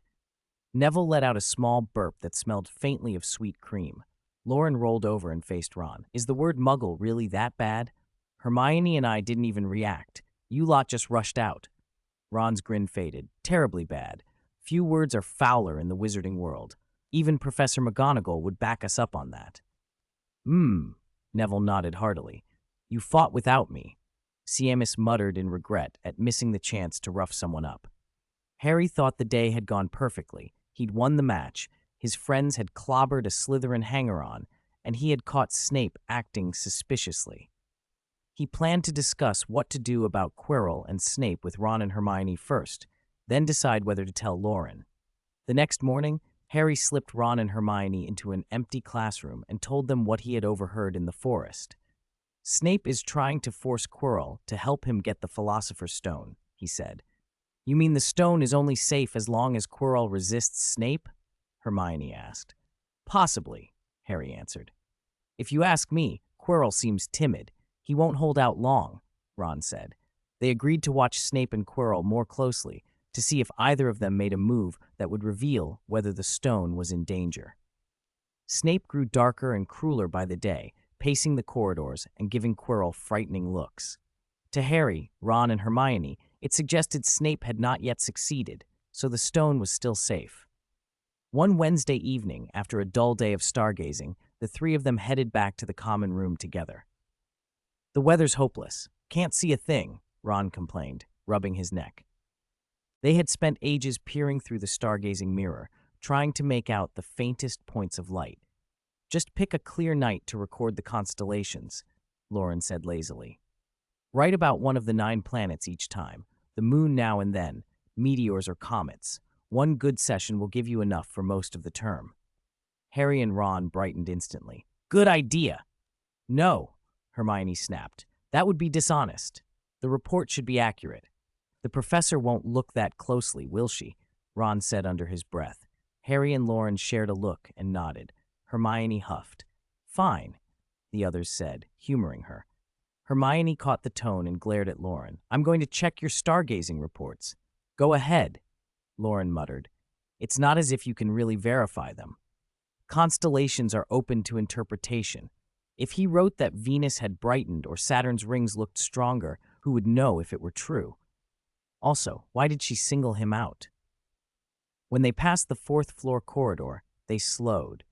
Neville let out a small burp that smelled faintly of sweet cream. Loren rolled over and faced Ron. "Is the word muggle really that bad? Hermione and I didn't even react. You lot just rushed out." Ron's grin faded. "Terribly bad. Few words are fouler in the wizarding world. Even Professor McGonagall would back us up on that." Neville nodded heartily. "You fought without me." Seamus muttered in regret at missing the chance to rough someone up. Harry thought the day had gone perfectly. He'd won the match, his friends had clobbered a Slytherin hanger-on, and he had caught Snape acting suspiciously. He planned to discuss what to do about Quirrell and Snape with Ron and Hermione first, then decide whether to tell Loren. The next morning, Harry slipped Ron and Hermione into an empty classroom and told them what he had overheard in the forest. "Snape is trying to force Quirrell to help him get the Philosopher's Stone," he said. "You mean the stone is only safe as long as Quirrell resists Snape?" Hermione asked. "Possibly," Harry answered. "If you ask me, Quirrell seems timid. He won't hold out long," Ron said. They agreed to watch Snape and Quirrell more closely to see if either of them made a move that would reveal whether the stone was in danger. Snape grew darker and crueler by the day, pacing the corridors and giving Quirrell frightening looks. To Harry, Ron, and Hermione, it suggested Snape had not yet succeeded, so the stone was still safe. One Wednesday evening, after a dull day of stargazing, the 3 of them headed back to the common room together. "The weather's hopeless. Can't see a thing," Ron complained, rubbing his neck. They had spent ages peering through the stargazing mirror, trying to make out the faintest points of light. "Just pick a clear night to record the constellations," Loren said lazily. "Write about one of the 9 planets each time, the moon now and then, meteors or comets. One good session will give you enough for most of the term." Harry and Ron brightened instantly. "Good idea!" "No," Hermione snapped. "That would be dishonest." The report should be accurate. The professor won't look that closely, will she? Ron said under his breath. Harry and Loren shared a look and nodded. Hermione huffed. Fine, the others said, humoring her. Hermione caught the tone and glared at Loren. I'm going to check your stargazing reports. Go ahead, Loren muttered. It's not as if you can really verify them. Constellations are open to interpretation. If he wrote that Venus had brightened or Saturn's rings looked stronger, who would know if it were true? Also, why did she single him out? When they passed the fourth-floor corridor, they slowed.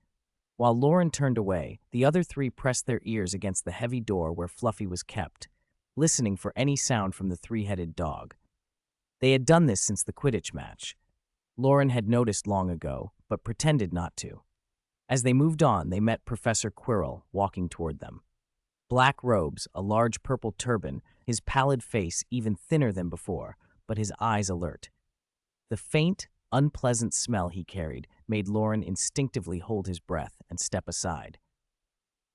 While Loren turned away, the other three pressed their ears against the heavy door where Fluffy was kept, listening for any sound from the three-headed dog. They had done this since the Quidditch match. Loren had noticed long ago, but pretended not to. As they moved on, they met Professor Quirrell walking toward them. Black robes, a large purple turban, his pallid face even thinner than before, but his eyes alert. The faint, unpleasant smell he carried made Loren instinctively hold his breath and step aside.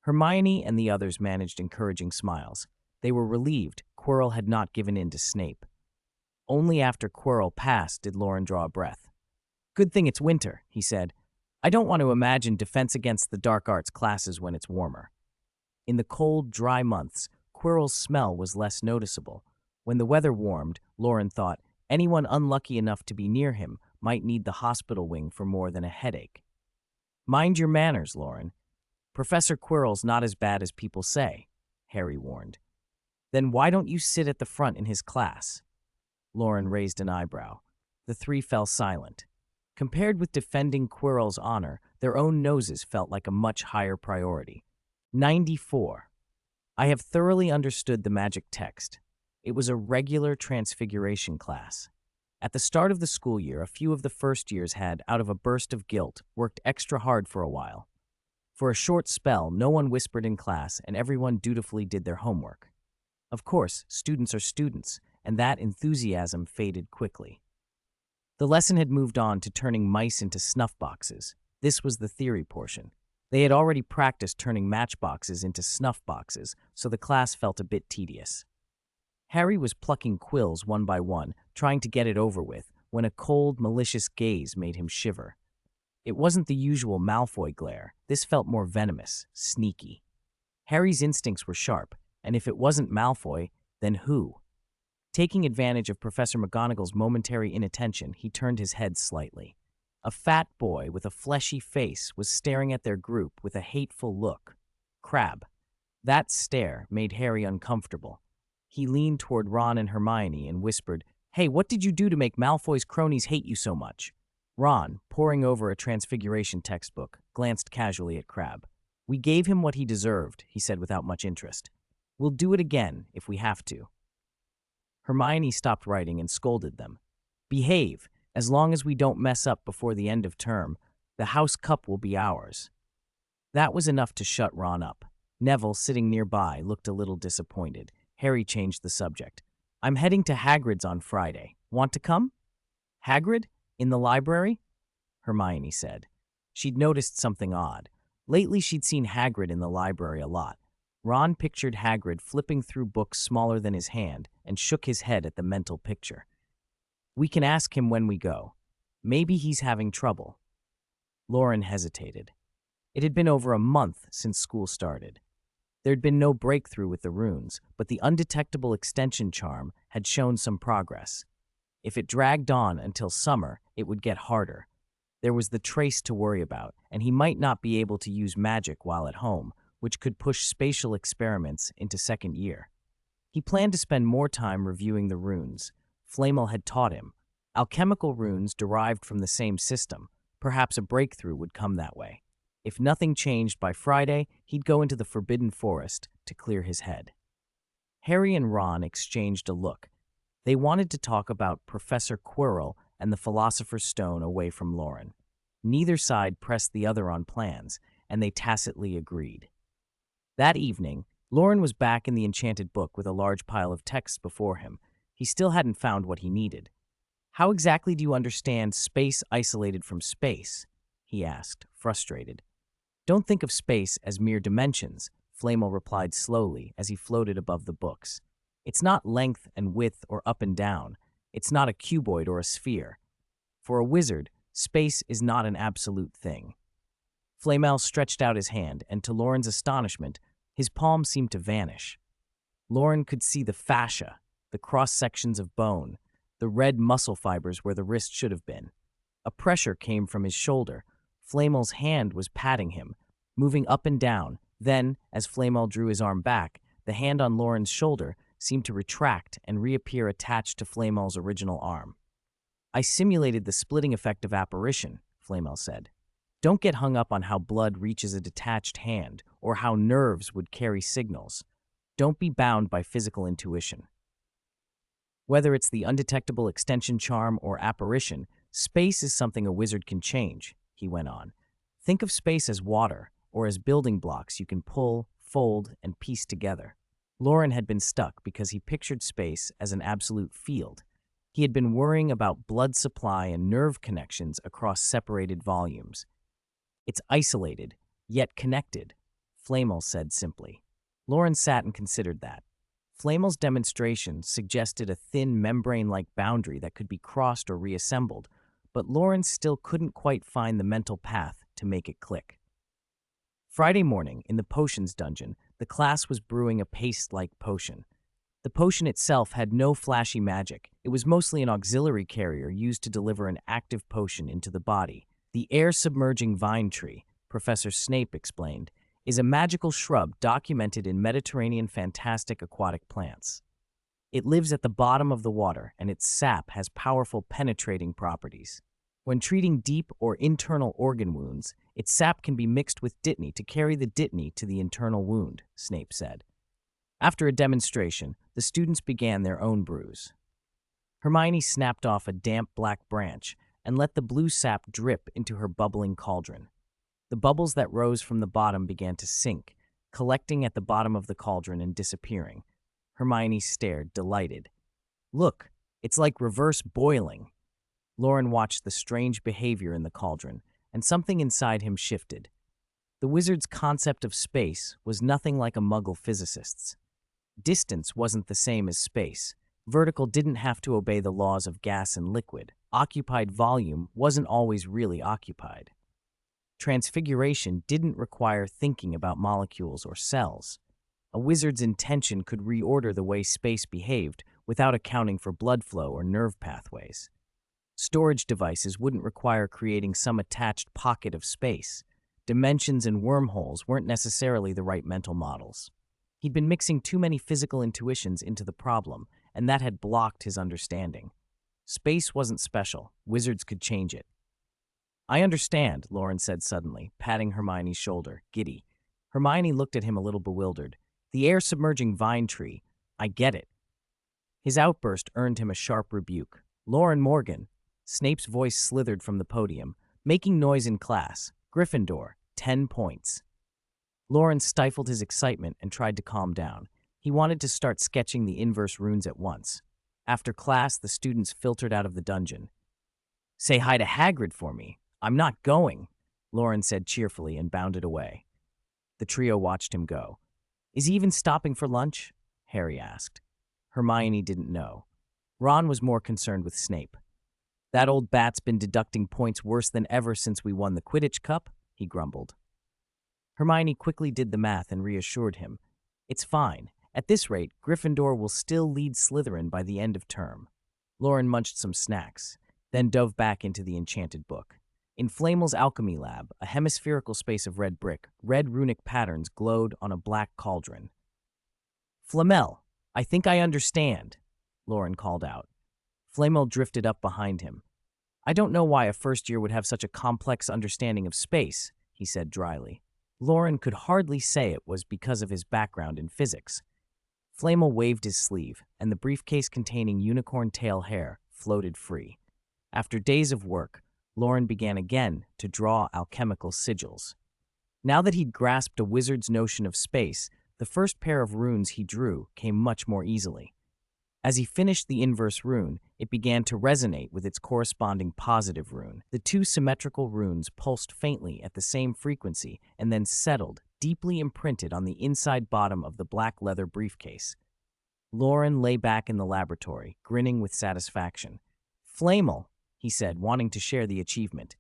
Hermione and the others managed encouraging smiles. They were relieved Quirrell had not given in to Snape. Only after Quirrell passed did Loren draw a breath. Good thing it's winter, he said. I don't want to imagine Defense Against the Dark Arts classes when it's warmer. In the cold, dry months, Quirrell's smell was less noticeable. When the weather warmed, Loren thought anyone unlucky enough to be near him might need the hospital wing for more than a headache. Mind your manners, Loren. Professor Quirrell's not as bad as people say, Harry warned. Then why don't you sit at the front in his class? Loren raised an eyebrow. The three fell silent. Compared with defending Quirrell's honor, their own noses felt like a much higher priority. 94. I have thoroughly understood the magic text. It was a regular transfiguration class. At the start of the school year, a few of the first years had, out of a burst of guilt, worked extra hard for a while. For a short spell, no one whispered in class, and everyone dutifully did their homework. Of course, students are students, and that enthusiasm faded quickly. The lesson had moved on to turning mice into snuff boxes. This was the theory portion. They had already practiced turning matchboxes into snuff boxes, so the class felt a bit tedious. Harry was plucking quills one by one, trying to get it over with, when a cold, malicious gaze made him shiver. It wasn't the usual Malfoy glare. This felt more venomous, sneaky. Harry's instincts were sharp, and if it wasn't Malfoy, then who? Taking advantage of Professor McGonagall's momentary inattention, he turned his head slightly. A fat boy with a fleshy face was staring at their group with a hateful look. Crab. That stare made Harry uncomfortable. He leaned toward Ron and Hermione and whispered, Hey, what did you do to make Malfoy's cronies hate you so much? Ron, poring over a Transfiguration textbook, glanced casually at Crab. We gave him what he deserved, he said without much interest. We'll do it again if we have to. Hermione stopped writing and scolded them. Behave. As long as we don't mess up before the end of term, the house cup will be ours. That was enough to shut Ron up. Neville, sitting nearby, looked a little disappointed. Harry changed the subject. I'm heading to Hagrid's on Friday. Want to come? Hagrid? In the library? Hermione said. She'd noticed something odd. Lately she'd seen Hagrid in the library a lot. Ron pictured Hagrid flipping through books smaller than his hand and shook his head at the mental picture. We can ask him when we go. Maybe he's having trouble. Loren hesitated. It had been over a month since school started. There'd been no breakthrough with the runes, but the undetectable extension charm had shown some progress. If it dragged on until summer, it would get harder. There was the trace to worry about, and he might not be able to use magic while at home, which could push spatial experiments into second year. He planned to spend more time reviewing the runes. Flamel had taught him. Alchemical runes derived from the same system. Perhaps a breakthrough would come that way. If nothing changed by Friday, he'd go into the Forbidden Forest to clear his head. Harry and Ron exchanged a look. They wanted to talk about Professor Quirrell and the Philosopher's Stone away from Loren. Neither side pressed the other on plans, and they tacitly agreed. That evening, Loren was back in the enchanted book with a large pile of texts before him. He still hadn't found what he needed. How exactly do you understand space isolated from space? He asked, frustrated. Don't think of space as mere dimensions, Flamel replied slowly as he floated above the books. It's not length and width or up and down. It's not a cuboid or a sphere. For a wizard, space is not an absolute thing. Flamel stretched out his hand, and to Loren's astonishment, his palm seemed to vanish. Loren could see the fascia, the cross-sections of bone, the red muscle fibers where the wrist should have been. A pressure came from his shoulder. Flamel's hand was patting him, moving up and down. Then, as Flamel drew his arm back, the hand on Loren's shoulder seemed to retract and reappear attached to Flamel's original arm. "I simulated the splitting effect of apparition," Flamel said. "Don't get hung up on how blood reaches a detached hand or how nerves would carry signals. Don't be bound by physical intuition. Whether it's the undetectable extension charm or apparition, space is something a wizard can change," he went on. "Think of space as water, or as building blocks you can pull, fold, and piece together." Loren had been stuck because he pictured space as an absolute field. He had been worrying about blood supply and nerve connections across separated volumes. "It's isolated, yet connected," Flamel said simply. Loren sat and considered that. Flamel's demonstration suggested a thin membrane-like boundary that could be crossed or reassembled, but Loren still couldn't quite find the mental path to make it click. Friday morning, in the potions dungeon, the class was brewing a paste-like potion. The potion itself had no flashy magic. It was mostly an auxiliary carrier used to deliver an active potion into the body. The air-submerging vine tree, Professor Snape explained, is a magical shrub documented in Mediterranean fantastic aquatic plants. It lives at the bottom of the water, and its sap has powerful penetrating properties. When treating deep or internal organ wounds, its sap can be mixed with dittany to carry the dittany to the internal wound, Snape said. After a demonstration, the students began their own brews. Hermione snapped off a damp black branch and let the blue sap drip into her bubbling cauldron. The bubbles that rose from the bottom began to sink, collecting at the bottom of the cauldron and disappearing. Hermione stared, delighted. "Look, it's like reverse boiling." Loren watched the strange behavior in the cauldron, and something inside him shifted. The wizard's concept of space was nothing like a Muggle physicist's. Distance wasn't the same as space. Vertical didn't have to obey the laws of gas and liquid. Occupied volume wasn't always really occupied. Transfiguration didn't require thinking about molecules or cells. A wizard's intention could reorder the way space behaved without accounting for blood flow or nerve pathways. Storage devices wouldn't require creating some attached pocket of space. Dimensions and wormholes weren't necessarily the right mental models. He'd been mixing too many physical intuitions into the problem, and that had blocked his understanding. Space wasn't special. Wizards could change it. "I understand," Loren said suddenly, patting Hermione's shoulder, giddy. Hermione looked at him a little bewildered. "The air-submerging vine tree. I get it." His outburst earned him a sharp rebuke. "Loren Morgan." Snape's voice slithered from the podium. "Making noise in class. Gryffindor. 10 points." Loren stifled his excitement and tried to calm down. He wanted to start sketching the inverse runes at once. After class, the students filtered out of the dungeon. "Say hi to Hagrid for me." "I'm not going," Loren said cheerfully and bounded away. The trio watched him go. "Is he even stopping for lunch?" Harry asked. Hermione didn't know. Ron was more concerned with Snape. "That old bat's been deducting points worse than ever since we won the Quidditch Cup," he grumbled. Hermione quickly did the math and reassured him. "It's fine. At this rate, Gryffindor will still lead Slytherin by the end of term." Loren munched some snacks, then dove back into the enchanted book. In Flamel's alchemy lab, a hemispherical space of red brick, red runic patterns glowed on a black cauldron. "Flamel, I think I understand," Loren called out. Flamel drifted up behind him. "I don't know why a first year would have such a complex understanding of space," he said dryly. Loren could hardly say it was because of his background in physics. Flamel waved his sleeve, and the briefcase containing unicorn tail hair floated free. After days of work, Loren began again to draw alchemical sigils. Now that he'd grasped a wizard's notion of space, the first pair of runes he drew came much more easily. As he finished the inverse rune, it began to resonate with its corresponding positive rune. The two symmetrical runes pulsed faintly at the same frequency and then settled, deeply imprinted on the inside bottom of the black leather briefcase. Loren lay back in the laboratory, grinning with satisfaction. Flamel, he said, wanting to share the achievement.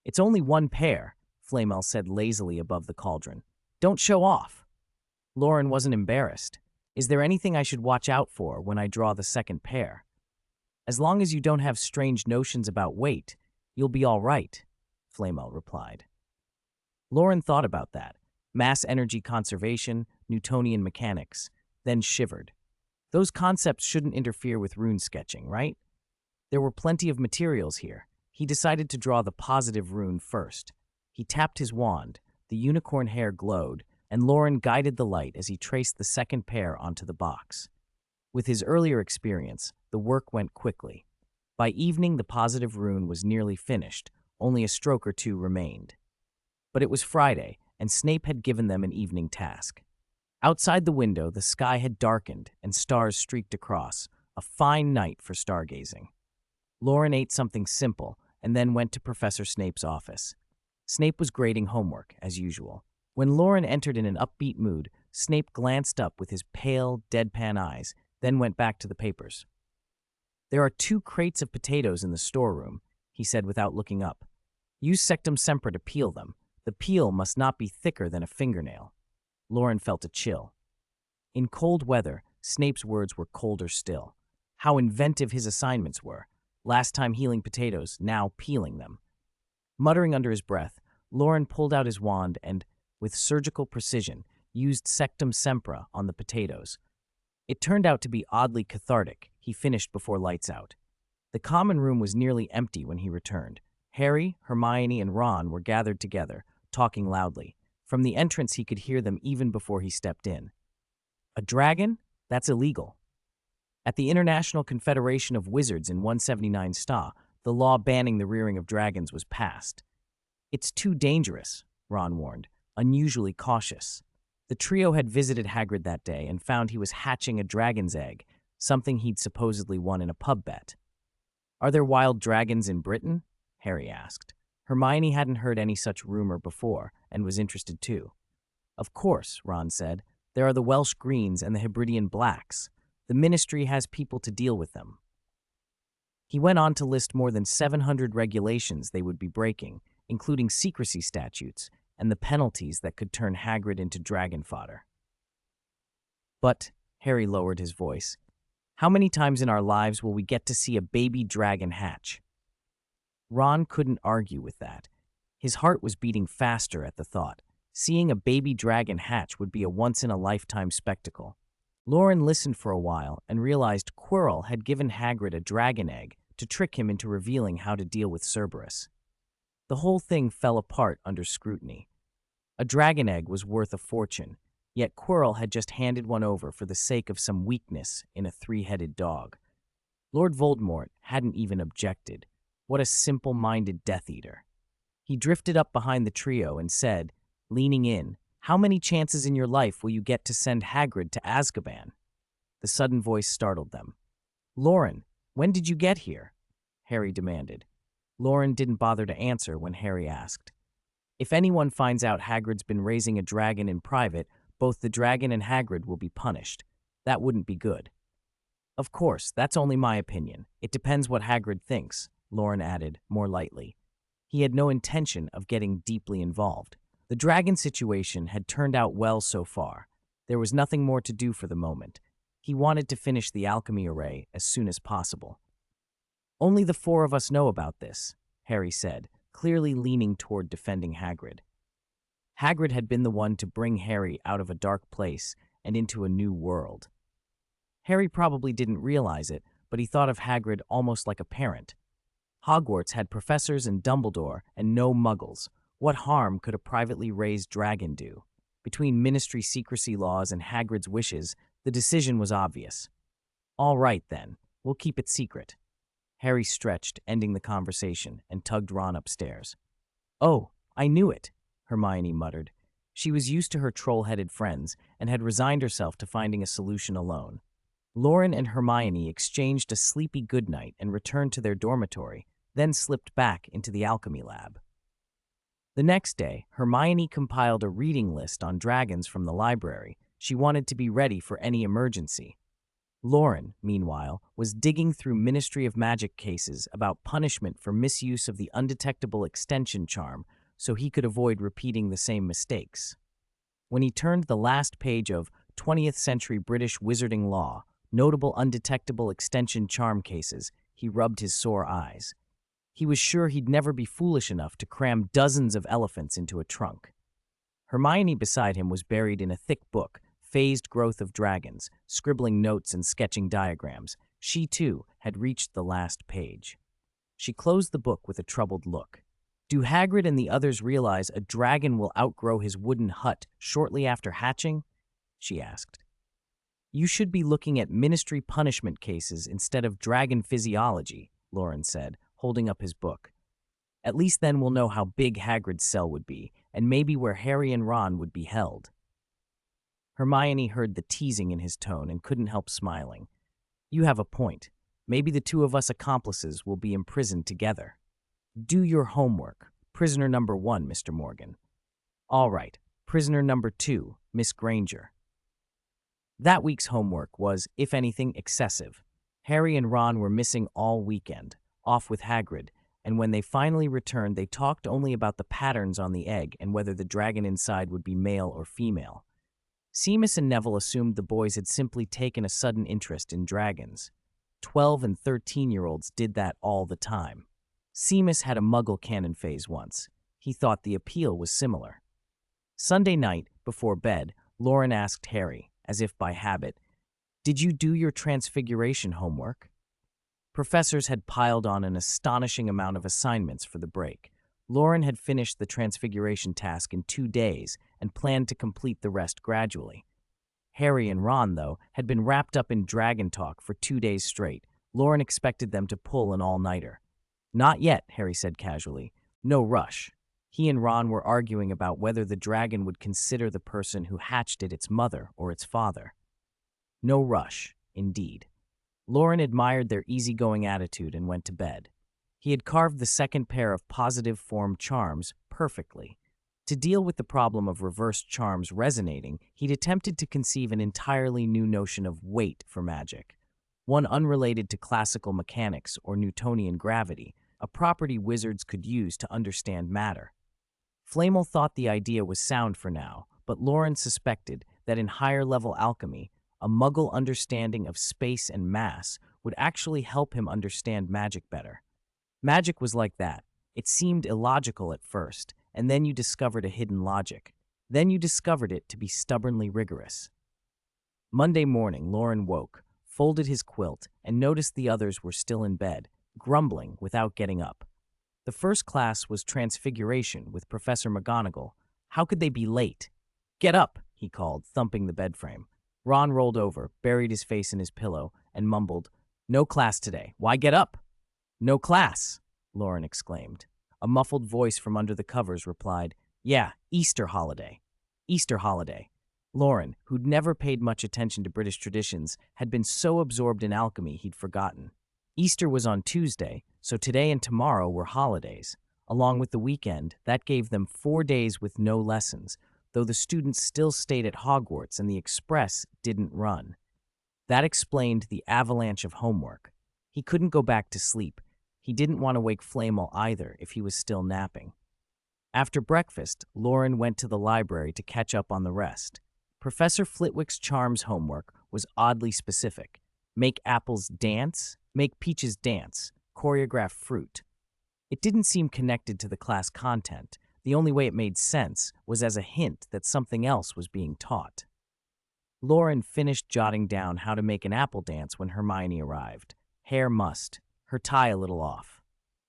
It's only one pair, Flamel said lazily above the cauldron. Don't show off. Loren wasn't embarrassed. Is there anything I should watch out for when I draw the second pair? As long as you don't have strange notions about weight, you'll be all right, Flamel replied. Loren thought about that. Mass energy conservation, Newtonian mechanics, then shivered. Those concepts shouldn't interfere with rune sketching, right? There were plenty of materials here. He decided to draw the positive rune first. He tapped his wand, the unicorn hair glowed, and Loren guided the light as he traced the second pair onto the box. With his earlier experience, the work went quickly. By evening, the positive rune was nearly finished, only a stroke or two remained. But it was Friday, and Snape had given them an evening task. Outside the window, the sky had darkened and stars streaked across, a fine night for stargazing. Loren ate something simple and then went to Professor Snape's office. Snape was grading homework, as usual. When Loren entered in an upbeat mood, Snape glanced up with his pale, deadpan eyes, then went back to the papers. There are 2 crates of potatoes in the storeroom, he said without looking up. Use sectum sempra to peel them. The peel must not be thicker than a fingernail. Loren felt a chill. In cold weather, Snape's words were colder still. How inventive his assignments were. Last time healing potatoes, now peeling them. Muttering under his breath, Loren pulled out his wand and, with surgical precision, used sectum sempra on the potatoes. It turned out to be oddly cathartic. He finished before lights out. The common room was nearly empty when he returned. Harry, Hermione, and Ron were gathered together, talking loudly. From the entrance, he could hear them even before he stepped in. A dragon? That's illegal. At the International Confederation of Wizards in 179 Sta, the law banning the rearing of dragons was passed. It's too dangerous, Ron warned, unusually cautious. The trio had visited Hagrid that day and found he was hatching a dragon's egg, something he'd supposedly won in a pub bet. Are there wild dragons in Britain? Harry asked. Hermione hadn't heard any such rumor before and was interested too. Of course, Ron said. There are the Welsh Greens and the Hebridean Blacks. The Ministry has people to deal with them. He went on to list more than 700 regulations they would be breaking, including secrecy statutes and the penalties that could turn Hagrid into dragon fodder. But, Harry lowered his voice, how many times in our lives will we get to see a baby dragon hatch? Ron couldn't argue with that. His heart was beating faster at the thought. Seeing a baby dragon hatch would be a once-in-a-lifetime spectacle. Loren listened for a while and realized Quirrell had given Hagrid a dragon egg to trick him into revealing how to deal with Cerberus. The whole thing fell apart under scrutiny. A dragon egg was worth a fortune, yet Quirrell had just handed one over for the sake of some weakness in a 3-headed dog. Lord Voldemort hadn't even objected. What a simple-minded Death Eater. He drifted up behind the trio and said, leaning in, how many chances in your life will you get to send Hagrid to Azkaban? The sudden voice startled them. Loren, when did you get here? Harry demanded. Loren didn't bother to answer when Harry asked. If anyone finds out Hagrid's been raising a dragon in private, both the dragon and Hagrid will be punished. That wouldn't be good. Of course, that's only my opinion. It depends what Hagrid thinks, Loren added, more lightly. He had no intention of getting deeply involved. The dragon situation had turned out well so far. There was nothing more to do for the moment. He wanted to finish the alchemy array as soon as possible. Only the 4 of us know about this, Harry said, clearly leaning toward defending Hagrid. Hagrid had been the one to bring Harry out of a dark place and into a new world. Harry probably didn't realize it, but he thought of Hagrid almost like a parent. Hogwarts had professors and Dumbledore and no muggles. What harm could a privately raised dragon do? Between Ministry secrecy laws and Hagrid's wishes, the decision was obvious. All right, then. We'll keep it secret. Harry stretched, ending the conversation, and tugged Ron upstairs. Oh, I knew it, Hermione muttered. She was used to her troll-headed friends and had resigned herself to finding a solution alone. Loren and Hermione exchanged a sleepy goodnight and returned to their dormitory, then slipped back into the alchemy lab. The next day, Hermione compiled a reading list on dragons from the library. She wanted to be ready for any emergency. Loren, meanwhile, was digging through Ministry of Magic cases about punishment for misuse of the undetectable extension charm so he could avoid repeating the same mistakes. When he turned the last page of 20th Century British Wizarding Law, Notable Undetectable Extension Charm Cases, he rubbed his sore eyes. He was sure he'd never be foolish enough to cram dozens of elephants into a trunk. Hermione beside him was buried in a thick book, Phased Growth of Dragons, scribbling notes and sketching diagrams. She, too, had reached the last page. She closed the book with a troubled look. Do Hagrid and the others realize a dragon will outgrow his wooden hut shortly after hatching? She asked. You should be looking at ministry punishment cases instead of dragon physiology, Loren said, holding up his book. At least then we'll know how big Hagrid's cell would be, and maybe where Harry and Ron would be held. Hermione heard the teasing in his tone and couldn't help smiling. You have a point. Maybe the two of us accomplices will be imprisoned together. Do your homework. Prisoner number 1, Mr. Morgan. All right. Prisoner number 2, Miss Granger. That week's homework was, if anything, excessive. Harry and Ron were missing all weekend, off with Hagrid, and when they finally returned, they talked only about the patterns on the egg and whether the dragon inside would be male or female. Seamus and Neville assumed the boys had simply taken a sudden interest in dragons. 12- and 13-year-olds did that all the time. Seamus had a muggle canon phase once. He thought the appeal was similar. Sunday night, before bed, Loren asked Harry, as if by habit, "Did you do your transfiguration homework?" Professors had piled on an astonishing amount of assignments for the break. Loren had finished the transfiguration task in 2 days and planned to complete the rest gradually. Harry and Ron, though, had been wrapped up in dragon talk for 2 days straight. Loren expected them to pull an all-nighter. Not yet, Harry said casually. No rush. He and Ron were arguing about whether the dragon would consider the person who hatched it its mother or its father. No rush, indeed. Loren admired their easygoing attitude and went to bed. He had carved the second pair of positive form charms perfectly. To deal with the problem of reversed charms resonating, he'd attempted to conceive an entirely new notion of weight for magic, one unrelated to classical mechanics or Newtonian gravity, a property wizards could use to understand matter. Flamel thought the idea was sound for now, but Loren suspected that in higher-level alchemy, a muggle understanding of space and mass would actually help him understand magic better. Magic was like that. It seemed illogical at first, and then you discovered a hidden logic. Then you discovered it to be stubbornly rigorous. Monday morning, Loren woke, folded his quilt, and noticed the others were still in bed, grumbling without getting up. The first class was Transfiguration with Professor McGonagall. How could they be late? Get up, he called, thumping the bed frame. Ron rolled over, buried his face in his pillow, and mumbled, No class today. Why get up? No class, Loren exclaimed. A muffled voice from under the covers replied, Yeah, Easter holiday. Easter holiday. Loren, who'd never paid much attention to British traditions, had been so absorbed in alchemy he'd forgotten. Easter was on Tuesday, so today and tomorrow were holidays. Along with the weekend, that gave them 4 days with no lessons, though the students still stayed at Hogwarts and the express didn't run. That explained the avalanche of homework. He couldn't go back to sleep. He didn't want to wake Flamel either if he was still napping. After breakfast, Loren went to the library to catch up on the rest. Professor Flitwick's charms homework was oddly specific. Make apples dance, make peaches dance, choreograph fruit. It didn't seem connected to the class content. The only way it made sense was as a hint that something else was being taught. Loren finished jotting down how to make an apple dance when Hermione arrived. Hair mussed, her tie a little off.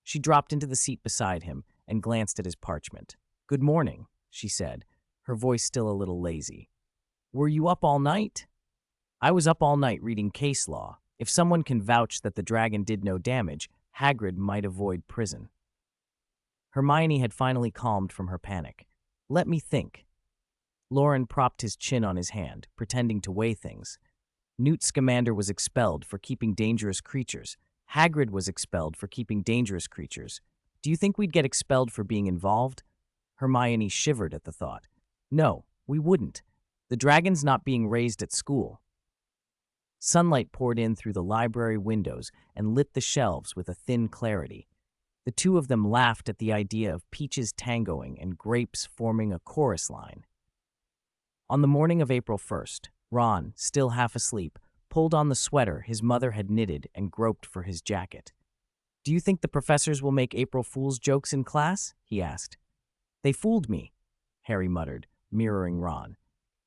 She dropped into the seat beside him and glanced at his parchment. Good morning, she said, her voice still a little lazy. Were you up all night? I was up all night reading case law. If someone can vouch that the dragon did no damage, Hagrid might avoid prison. Hermione had finally calmed from her panic. Let me think. Loren propped his chin on his hand, pretending to weigh things. Newt Scamander was expelled for keeping dangerous creatures. Hagrid was expelled for keeping dangerous creatures. Do you think we'd get expelled for being involved? Hermione shivered at the thought. No, we wouldn't. The dragon's not being raised at school. Sunlight poured in through the library windows and lit the shelves with a thin clarity. The two of them laughed at the idea of peaches tangoing and grapes forming a chorus line. On the morning of April 1st, Ron, still half asleep, pulled on the sweater his mother had knitted and groped for his jacket. "Do you think the professors will make April Fool's jokes in class?" he asked. "They fooled me," Harry muttered, mirroring Ron.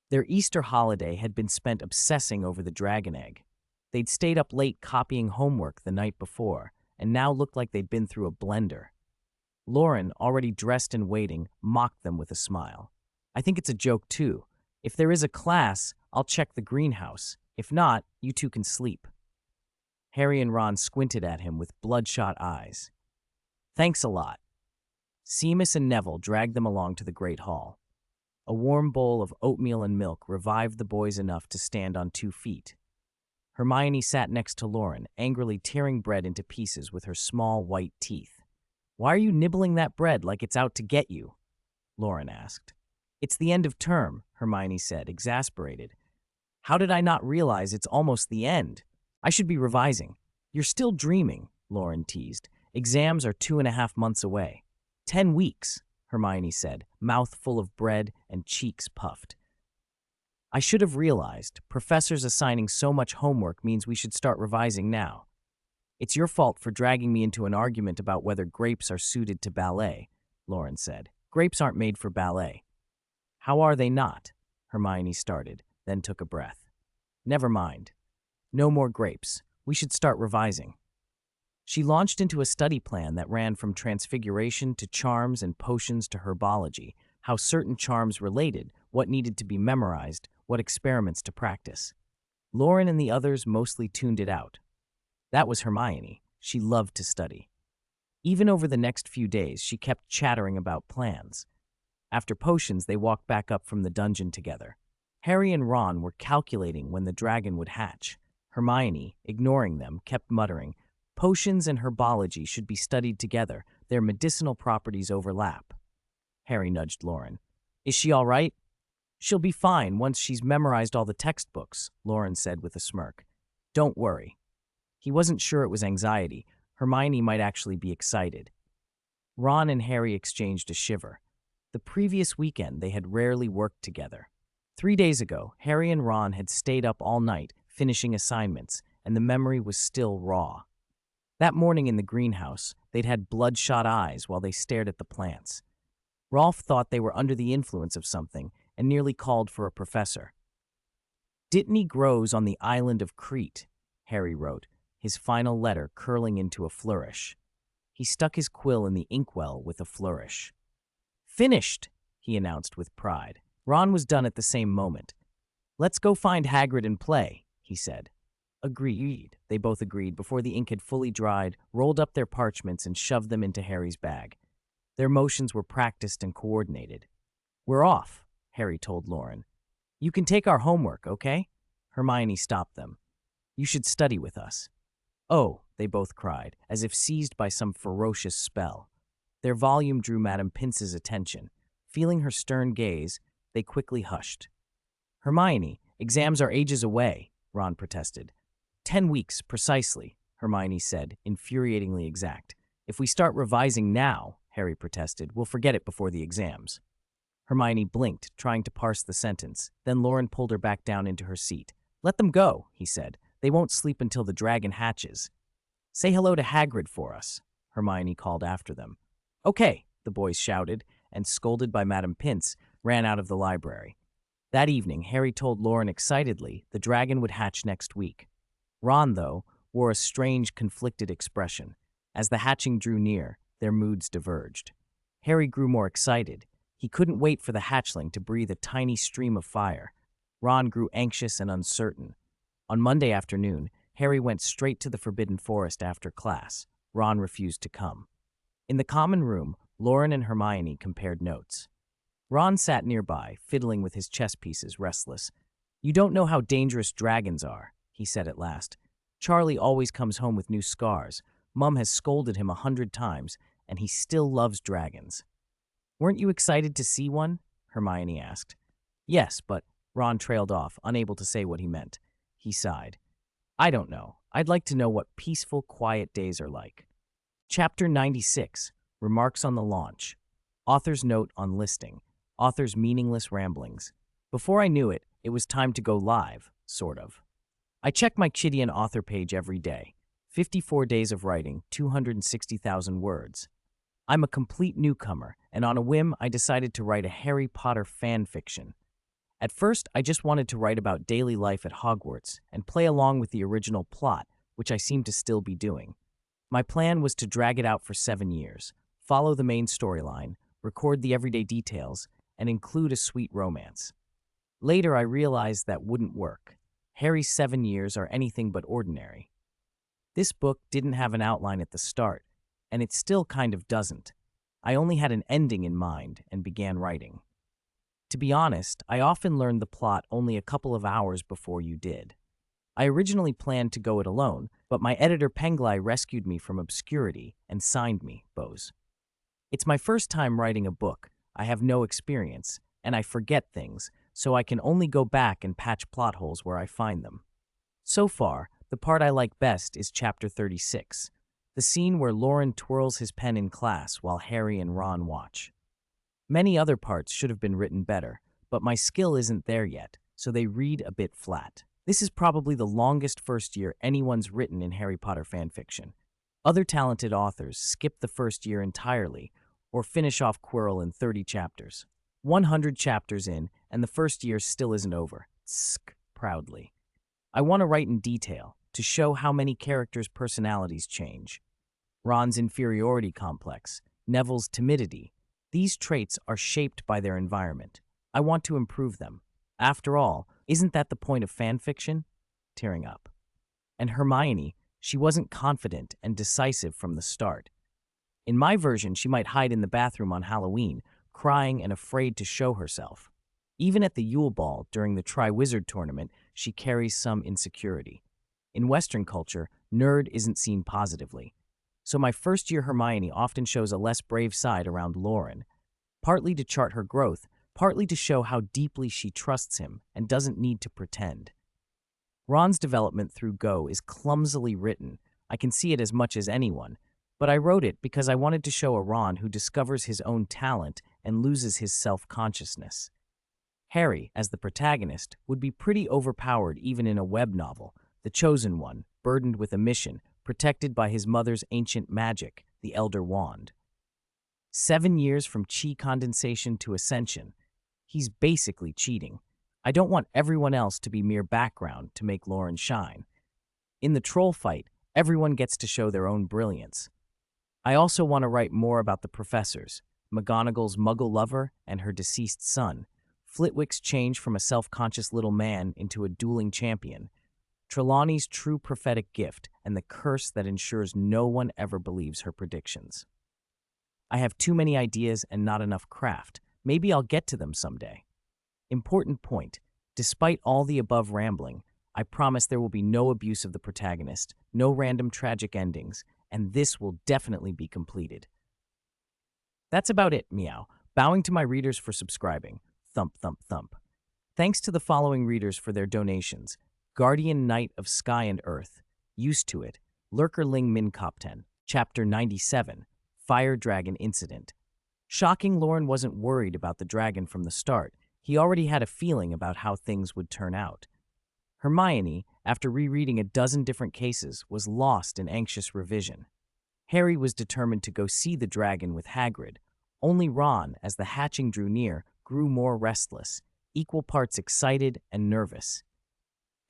Their Easter holiday had been spent obsessing over the dragon egg. They'd stayed up late copying homework the night before, and now looked like they'd been through a blender. Loren, already dressed and waiting, mocked them with a smile. "I think it's a joke, too. If there is a class, I'll check the greenhouse. If not, you two can sleep." Harry and Ron squinted at him with bloodshot eyes. "Thanks a lot." Seamus and Neville dragged them along to the Great Hall. A warm bowl of oatmeal and milk revived the boys enough to stand on 2 feet. Hermione sat next to Loren, angrily tearing bread into pieces with her small white teeth. "Why are you nibbling that bread like it's out to get you?" Loren asked. "It's the end of term," Hermione said, exasperated. "How did I not realize it's almost the end? I should be revising." "You're still dreaming," Loren teased. "Exams are 2.5 months away." 10 weeks, Hermione said, mouth full of bread and cheeks puffed. "I should have realized. Professors assigning so much homework means we should start revising now." "It's your fault for dragging me into an argument about whether grapes are suited to ballet," Loren said. "Grapes aren't made for ballet." "How are they not?" Hermione started, then took a breath. "Never mind. No more grapes. We should start revising." She launched into a study plan that ran from transfiguration to charms and potions to herbology, how certain charms related, what needed to be memorized, what experiments to practice. Loren and the others mostly tuned it out. That was Hermione. She loved to study. Even over the next few days, she kept chattering about plans. After potions, they walked back up from the dungeon together. Harry and Ron were calculating when the dragon would hatch. Hermione, ignoring them, kept muttering, "Potions and herbology should be studied together. Their medicinal properties overlap." Harry nudged Loren. "Is she all right?" "She'll be fine once she's memorized all the textbooks," Loren said with a smirk. "Don't worry." He wasn't sure it was anxiety. Hermione might actually be excited. Ron and Harry exchanged a shiver. The previous weekend, they had rarely worked together. 3 days ago, Harry and Ron had stayed up all night, finishing assignments, and the memory was still raw. That morning in the greenhouse, they'd had bloodshot eyes while they stared at the plants. Rolf thought they were under the influence of something and nearly called for a professor. "Dittany grows on the island of Crete," Harry wrote, his final letter curling into a flourish. He stuck his quill in the inkwell with a flourish. "Finished," he announced with pride. Ron was done at the same moment. "Let's go find Hagrid and play," he said. "Agreed," they both agreed before the ink had fully dried, rolled up their parchments and shoved them into Harry's bag. Their motions were practiced and coordinated. "We're off," Harry told Loren. "You can take our homework, okay?" Hermione stopped them. "You should study with us." "Oh," they both cried, as if seized by some ferocious spell. Their volume drew Madame Pince's attention. Feeling her stern gaze, they quickly hushed. "Hermione, exams are ages away," Ron protested. 10 weeks, precisely, Hermione said, infuriatingly exact. "If we start revising now," Harry protested, "we'll forget it before the exams." Hermione blinked, trying to parse the sentence. Then Loren pulled her back down into her seat. "Let them go," he said. "They won't sleep until the dragon hatches." "Say hello to Hagrid for us," Hermione called after them. "Okay," the boys shouted, and, scolded by Madame Pince, ran out of the library. That evening, Harry told Loren excitedly the dragon would hatch next week. Ron, though, wore a strange, conflicted expression. As the hatching drew near, their moods diverged. Harry grew more excited. He couldn't wait for the hatchling to breathe a tiny stream of fire. Ron grew anxious and uncertain. On Monday afternoon, Harry went straight to the Forbidden Forest after class. Ron refused to come. In the common room, Loren and Hermione compared notes. Ron sat nearby, fiddling with his chess pieces, restless. "You don't know how dangerous dragons are," he said at last. "Charlie always comes home with new scars. Mum has scolded him 100 times, and he still loves dragons." "Weren't you excited to see one?" Hermione asked. "Yes, but—" Ron trailed off, unable to say what he meant. He sighed. I don't know. I'd like to know what peaceful, quiet days are like. Chapter 96, Remarks on the Launch. Author's Note on Listing. Author's Meaningless Ramblings. Before I knew it, it was time to go live, sort of. I check my Chidian author page every day. 54 days of writing, 260,000 words. I'm a complete newcomer, and on a whim, I decided to write a Harry Potter fan fiction. At first, I just wanted to write about daily life at Hogwarts and play along with the original plot, which I seem to still be doing. My plan was to drag it out for 7 years, follow the main storyline, record the everyday details, and include a sweet romance. Later, I realized that wouldn't work. Harry's 7 years are anything but ordinary. This book didn't have an outline at the start, and it still kind of doesn't. I only had an ending in mind and began writing. To be honest, I often learned the plot only a couple of hours before you did. I originally planned to go it alone, but my editor Penglai rescued me from obscurity and signed me, Bose. It's my first time writing a book. I have no experience, and I forget things, so I can only go back and patch plot holes where I find them. So far, the part I like best is Chapter 36, the scene where Loren twirls his pen in class while Harry and Ron watch. Many other parts should have been written better, but my skill isn't there yet, so they read a bit flat. This is probably the longest first year anyone's written in Harry Potter fanfiction. Other talented authors skip the first year entirely, or finish off Quirrell in 30 chapters. 100 chapters in, and the first year still isn't over. Tsk, proudly. I want to write in detail, to show how many characters' personalities change. Ron's inferiority complex, Neville's timidity. These traits are shaped by their environment. I want to improve them. After all, isn't that the point of fanfiction? Tearing up. And Hermione, she wasn't confident and decisive from the start. In my version, she might hide in the bathroom on Halloween, crying and afraid to show herself. Even at the Yule Ball during the Triwizard Tournament, she carries some insecurity. In Western culture, nerd isn't seen positively. So my first-year Hermione often shows a less brave side around Loren, partly to chart her growth, partly to show how deeply she trusts him and doesn't need to pretend. Ron's development through Go is clumsily written. I can see it as much as anyone, but I wrote it because I wanted to show a Ron who discovers his own talent and loses his self-consciousness. Harry, as the protagonist, would be pretty overpowered even in a web novel, the chosen one, burdened with a mission, protected by his mother's ancient magic, the Elder Wand. 7 years from chi condensation to ascension. He's basically cheating. I don't want everyone else to be mere background to make Loren shine. In the troll fight, everyone gets to show their own brilliance. I also want to write more about the professors, McGonagall's muggle lover and her deceased son, Flitwick's change from a self-conscious little man into a dueling champion, Trelawney's true prophetic gift and the curse that ensures no one ever believes her predictions. I have too many ideas and not enough craft. Maybe I'll get to them someday. Important point. Despite all the above rambling, I promise there will be no abuse of the protagonist, no random tragic endings, and this will definitely be completed. That's about it, meow. Bowing to my readers for subscribing. Thump, thump, thump. Thanks to the following readers for their donations. Guardian Knight of Sky and Earth, Used to It, Lurkerling Minkopten, Chapter 97, Fire Dragon Incident. Shocking, Loren wasn't worried about the dragon from the start. He already had a feeling about how things would turn out. Hermione, after rereading a dozen different cases, was lost in anxious revision. Harry was determined to go see the dragon with Hagrid. Only Ron, as the hatching drew near, grew more restless, equal parts excited and nervous.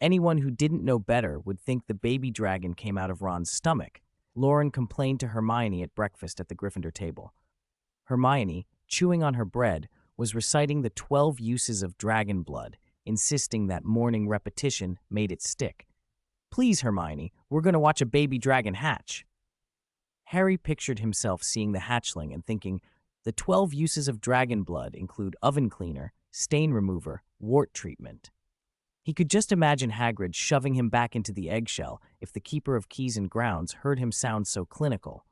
Anyone who didn't know better would think the baby dragon came out of Ron's stomach. Loren complained to Hermione at breakfast at the Gryffindor table. Hermione, chewing on her bread, was reciting the 12 uses of dragon blood, insisting that morning repetition made it stick. Please, Hermione, we're going to watch a baby dragon hatch. Harry pictured himself seeing the hatchling and thinking, the 12 uses of dragon blood include oven cleaner, stain remover, wart treatment. He could just imagine Hagrid shoving him back into the eggshell if the Keeper of Keys and Grounds heard him sound so clinical.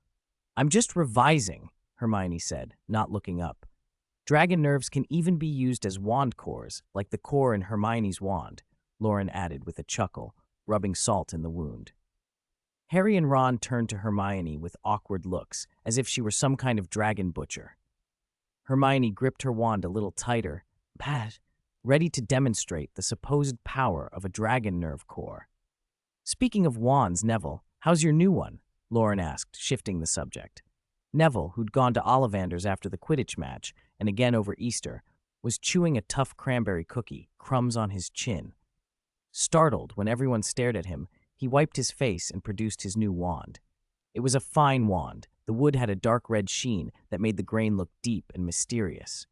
I'm just revising, Hermione said, not looking up. Dragon nerves can even be used as wand cores, like the core in Hermione's wand, Loren added with a chuckle. rubbing salt in the wound. Harry and Ron turned to Hermione with awkward looks, as if she were some kind of dragon butcher. Hermione gripped her wand a little tighter, ready to demonstrate the supposed power of a dragon nerve core. "Speaking of wands, Neville, how's your new one?" Loren asked, shifting the subject. Neville, who'd gone to Ollivander's after the Quidditch match, and again over Easter, was chewing a tough cranberry cookie, crumbs on his chin. Startled when everyone stared at him, he wiped his face and produced his new wand. It was a fine wand. The wood had a dark red sheen that made the grain look deep and mysterious.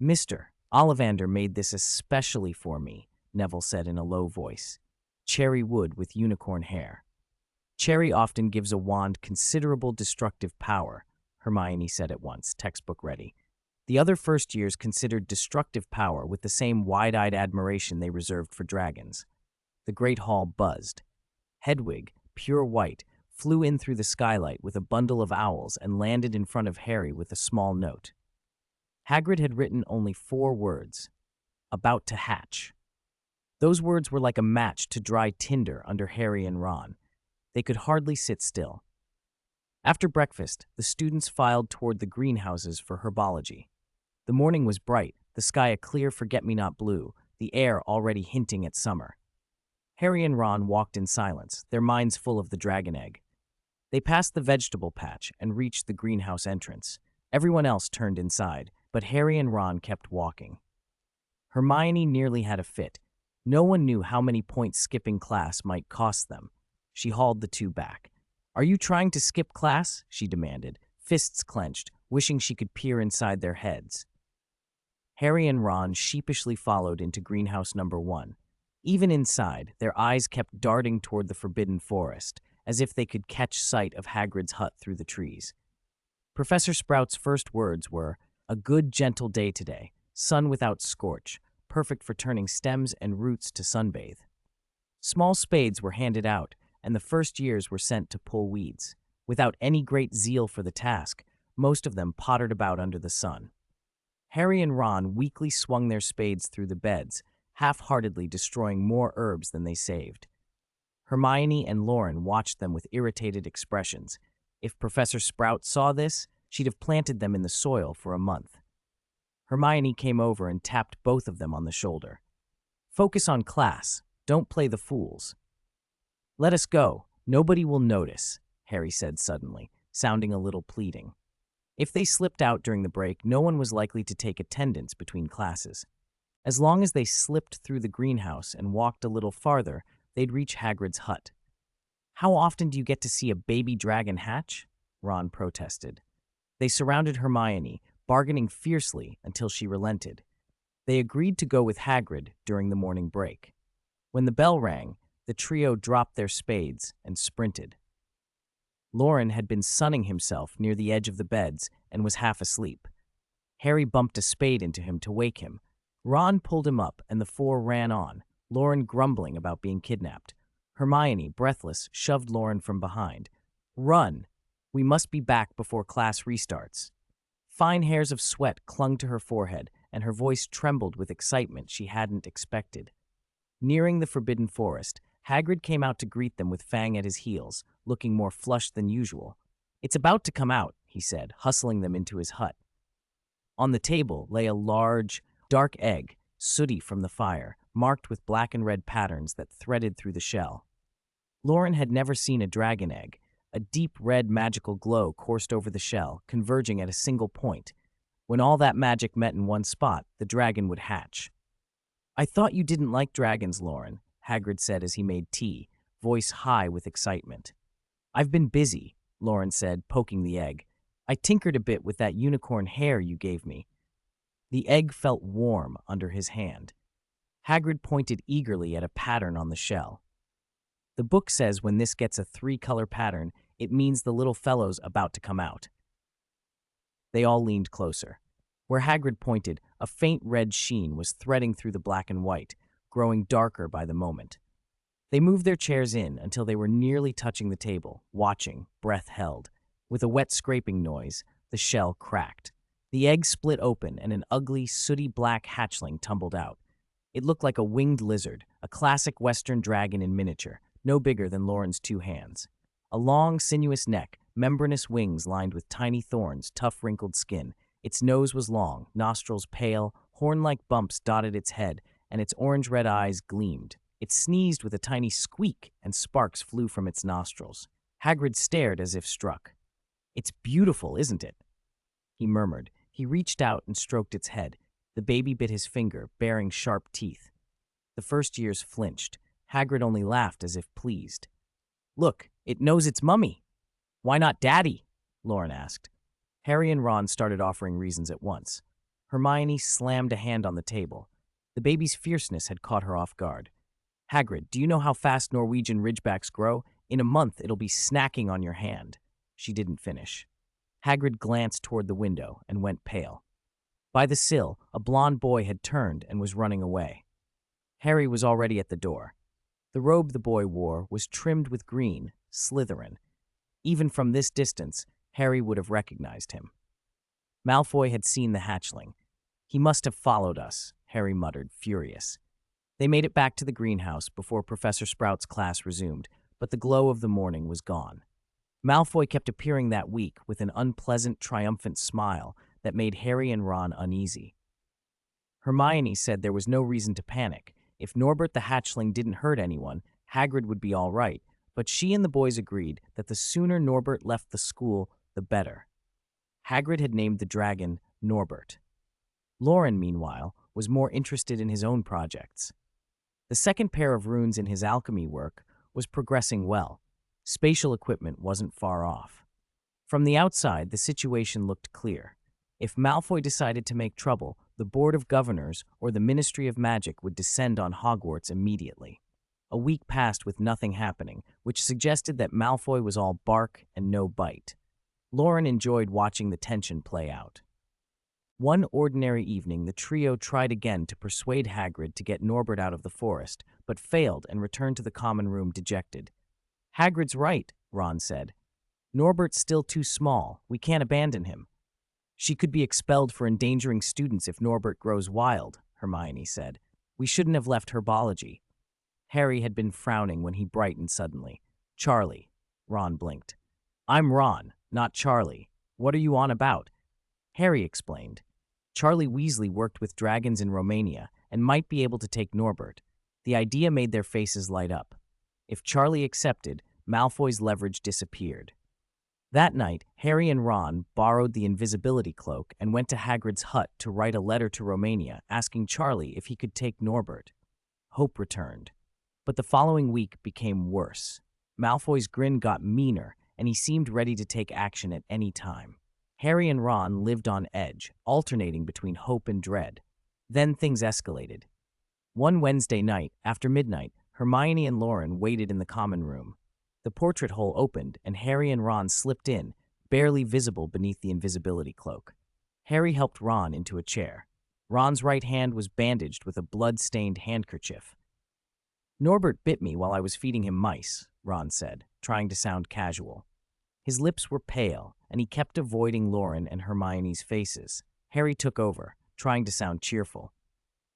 "Mr. Ollivander made this especially for me," Neville said in a low voice. "Cherry wood with unicorn hair." "Cherry often gives a wand considerable destructive power," Hermione said at once, textbook ready. The other first years considered destructive power with the same wide-eyed admiration they reserved for dragons. The great hall buzzed. Hedwig, pure white, flew in through the skylight with a bundle of owls and landed in front of Harry with a small note. Hagrid had written only 4 words: "About to hatch." Those words were like a match to dry tinder under Harry and Ron. They could hardly sit still. After breakfast, the students filed toward the greenhouses for herbology. The morning was bright, the sky a clear forget-me-not blue, the air already hinting at summer. Harry and Ron walked in silence, their minds full of the dragon egg. They passed the vegetable patch and reached the greenhouse entrance. Everyone else turned inside, but Harry and Ron kept walking. Hermione nearly had a fit. No one knew how many points skipping class might cost them. She hauled the 2 back. "Are you trying to skip class?" she demanded, fists clenched, wishing she could peer inside their heads. Harry and Ron sheepishly followed into greenhouse number 1. Even inside, their eyes kept darting toward the forbidden forest, as if they could catch sight of Hagrid's hut through the trees. Professor Sprout's first words were, "A good gentle day today, sun without scorch, perfect for turning stems and roots to sunbathe." Small spades were handed out, and the first years were sent to pull weeds. Without any great zeal for the task, most of them pottered about under the sun. Harry and Ron weakly swung their spades through the beds, half-heartedly destroying more herbs than they saved. Hermione and Loren watched them with irritated expressions. If Professor Sprout saw this, she'd have planted them in the soil for a month. Hermione came over and tapped both of them on the shoulder. "Focus on class. Don't play the fools." "Let us go. Nobody will notice," Harry said suddenly, sounding a little pleading. If they slipped out during the break, no one was likely to take attendance between classes. As long as they slipped through the greenhouse and walked a little farther, they'd reach Hagrid's hut. "How often do you get to see a baby dragon hatch?" Ron protested. They surrounded Hermione, bargaining fiercely until she relented. They agreed to go with Hagrid during the morning break. When the bell rang, the trio dropped their spades and sprinted. Loren had been sunning himself near the edge of the beds and was half asleep. Harry bumped a spade into him to wake him. Ron pulled him up, and the 4 ran on, Loren grumbling about being kidnapped. Hermione, breathless, shoved Loren from behind. "Run! We must be back before class restarts." Fine hairs of sweat clung to her forehead, and her voice trembled with excitement she hadn't expected. Nearing the forbidden forest, Hagrid came out to greet them with Fang at his heels, looking more flushed than usual. "It's about to come out," he said, hustling them into his hut. On the table lay a large, dark egg, sooty from the fire, marked with black and red patterns that threaded through the shell. Loren had never seen a dragon egg. A deep red magical glow coursed over the shell, converging at a single point. When all that magic met in one spot, the dragon would hatch. "I thought you didn't like dragons, Loren," Hagrid said as he made tea, voice high with excitement. "I've been busy," Loren said, poking the egg. "I tinkered a bit with that unicorn hair you gave me." The egg felt warm under his hand. Hagrid pointed eagerly at a pattern on the shell. "The book says when this gets a 3-color pattern, it means the little fellow's about to come out." They all leaned closer. Where Hagrid pointed, a faint red sheen was threading through the black and white, growing darker by the moment. They moved their chairs in until they were nearly touching the table, watching, breath held. With a wet scraping noise, the shell cracked. The egg split open and an ugly, sooty black hatchling tumbled out. It looked like a winged lizard, a classic Western dragon in miniature, no bigger than Loren's two hands. A long, sinuous neck, membranous wings lined with tiny thorns, tough, wrinkled skin. Its nose was long, nostrils pale, horn-like bumps dotted its head, and its orange-red eyes gleamed. It sneezed with a tiny squeak, and sparks flew from its nostrils. Hagrid stared as if struck. "It's beautiful, isn't it?" he murmured. He reached out and stroked its head. The baby bit his finger, baring sharp teeth. The first years flinched. Hagrid only laughed as if pleased. "Look, it knows its mummy." "Why not Daddy?" Loren asked. Harry and Ron started offering reasons at once. Hermione slammed a hand on the table. The baby's fierceness had caught her off guard. "Hagrid, do you know how fast Norwegian ridgebacks grow? In a month, it'll be snacking on your hand." She didn't finish. Hagrid glanced toward the window and went pale. By the sill, a blond boy had turned and was running away. Harry was already at the door. The robe the boy wore was trimmed with green, Slytherin. Even from this distance, Harry would have recognized him. Malfoy had seen the hatchling. "He must have followed us," Harry muttered, furious. They made it back to the greenhouse before Professor Sprout's class resumed, but the glow of the morning was gone. Malfoy kept appearing that week with an unpleasant, triumphant smile that made Harry and Ron uneasy. Hermione said there was no reason to panic. If Norbert the hatchling didn't hurt anyone, Hagrid would be all right, but she and the boys agreed that the sooner Norbert left the school, the better. Hagrid had named the dragon Norbert. Loren, meanwhile, was more interested in his own projects. The second pair of runes in his alchemy work was progressing well. Spatial equipment wasn't far off. From the outside, the situation looked clear. If Malfoy decided to make trouble, the Board of Governors or the Ministry of Magic would descend on Hogwarts immediately. A week passed with nothing happening, which suggested that Malfoy was all bark and no bite. Loren enjoyed watching the tension play out. One ordinary evening, the trio tried again to persuade Hagrid to get Norbert out of the forest, but failed and returned to the common room dejected. "Hagrid's right," Ron said. "Norbert's still too small. We can't abandon him." "She could be expelled for endangering students if Norbert grows wild," Hermione said. "We shouldn't have left herbology." Harry had been frowning when he brightened suddenly. "Charlie." Ron blinked. "I'm Ron, not Charlie. What are you on about?" Harry explained. Charlie Weasley worked with dragons in Romania and might be able to take Norbert. The idea made their faces light up. If Charlie accepted, Malfoy's leverage disappeared. That night, Harry and Ron borrowed the invisibility cloak and went to Hagrid's hut to write a letter to Romania asking Charlie if he could take Norbert. Hope returned. But the following week became worse. Malfoy's grin got meaner, and he seemed ready to take action at any time. Harry and Ron lived on edge, alternating between hope and dread. Then things escalated. One Wednesday night, after midnight, Hermione and Loren waited in the common room. The portrait hole opened, and Harry and Ron slipped in, barely visible beneath the invisibility cloak. Harry helped Ron into a chair. Ron's right hand was bandaged with a blood-stained handkerchief. "Norbert bit me while I was feeding him mice," Ron said, trying to sound casual. His lips were pale, and he kept avoiding Loren and Hermione's faces. Harry took over, trying to sound cheerful.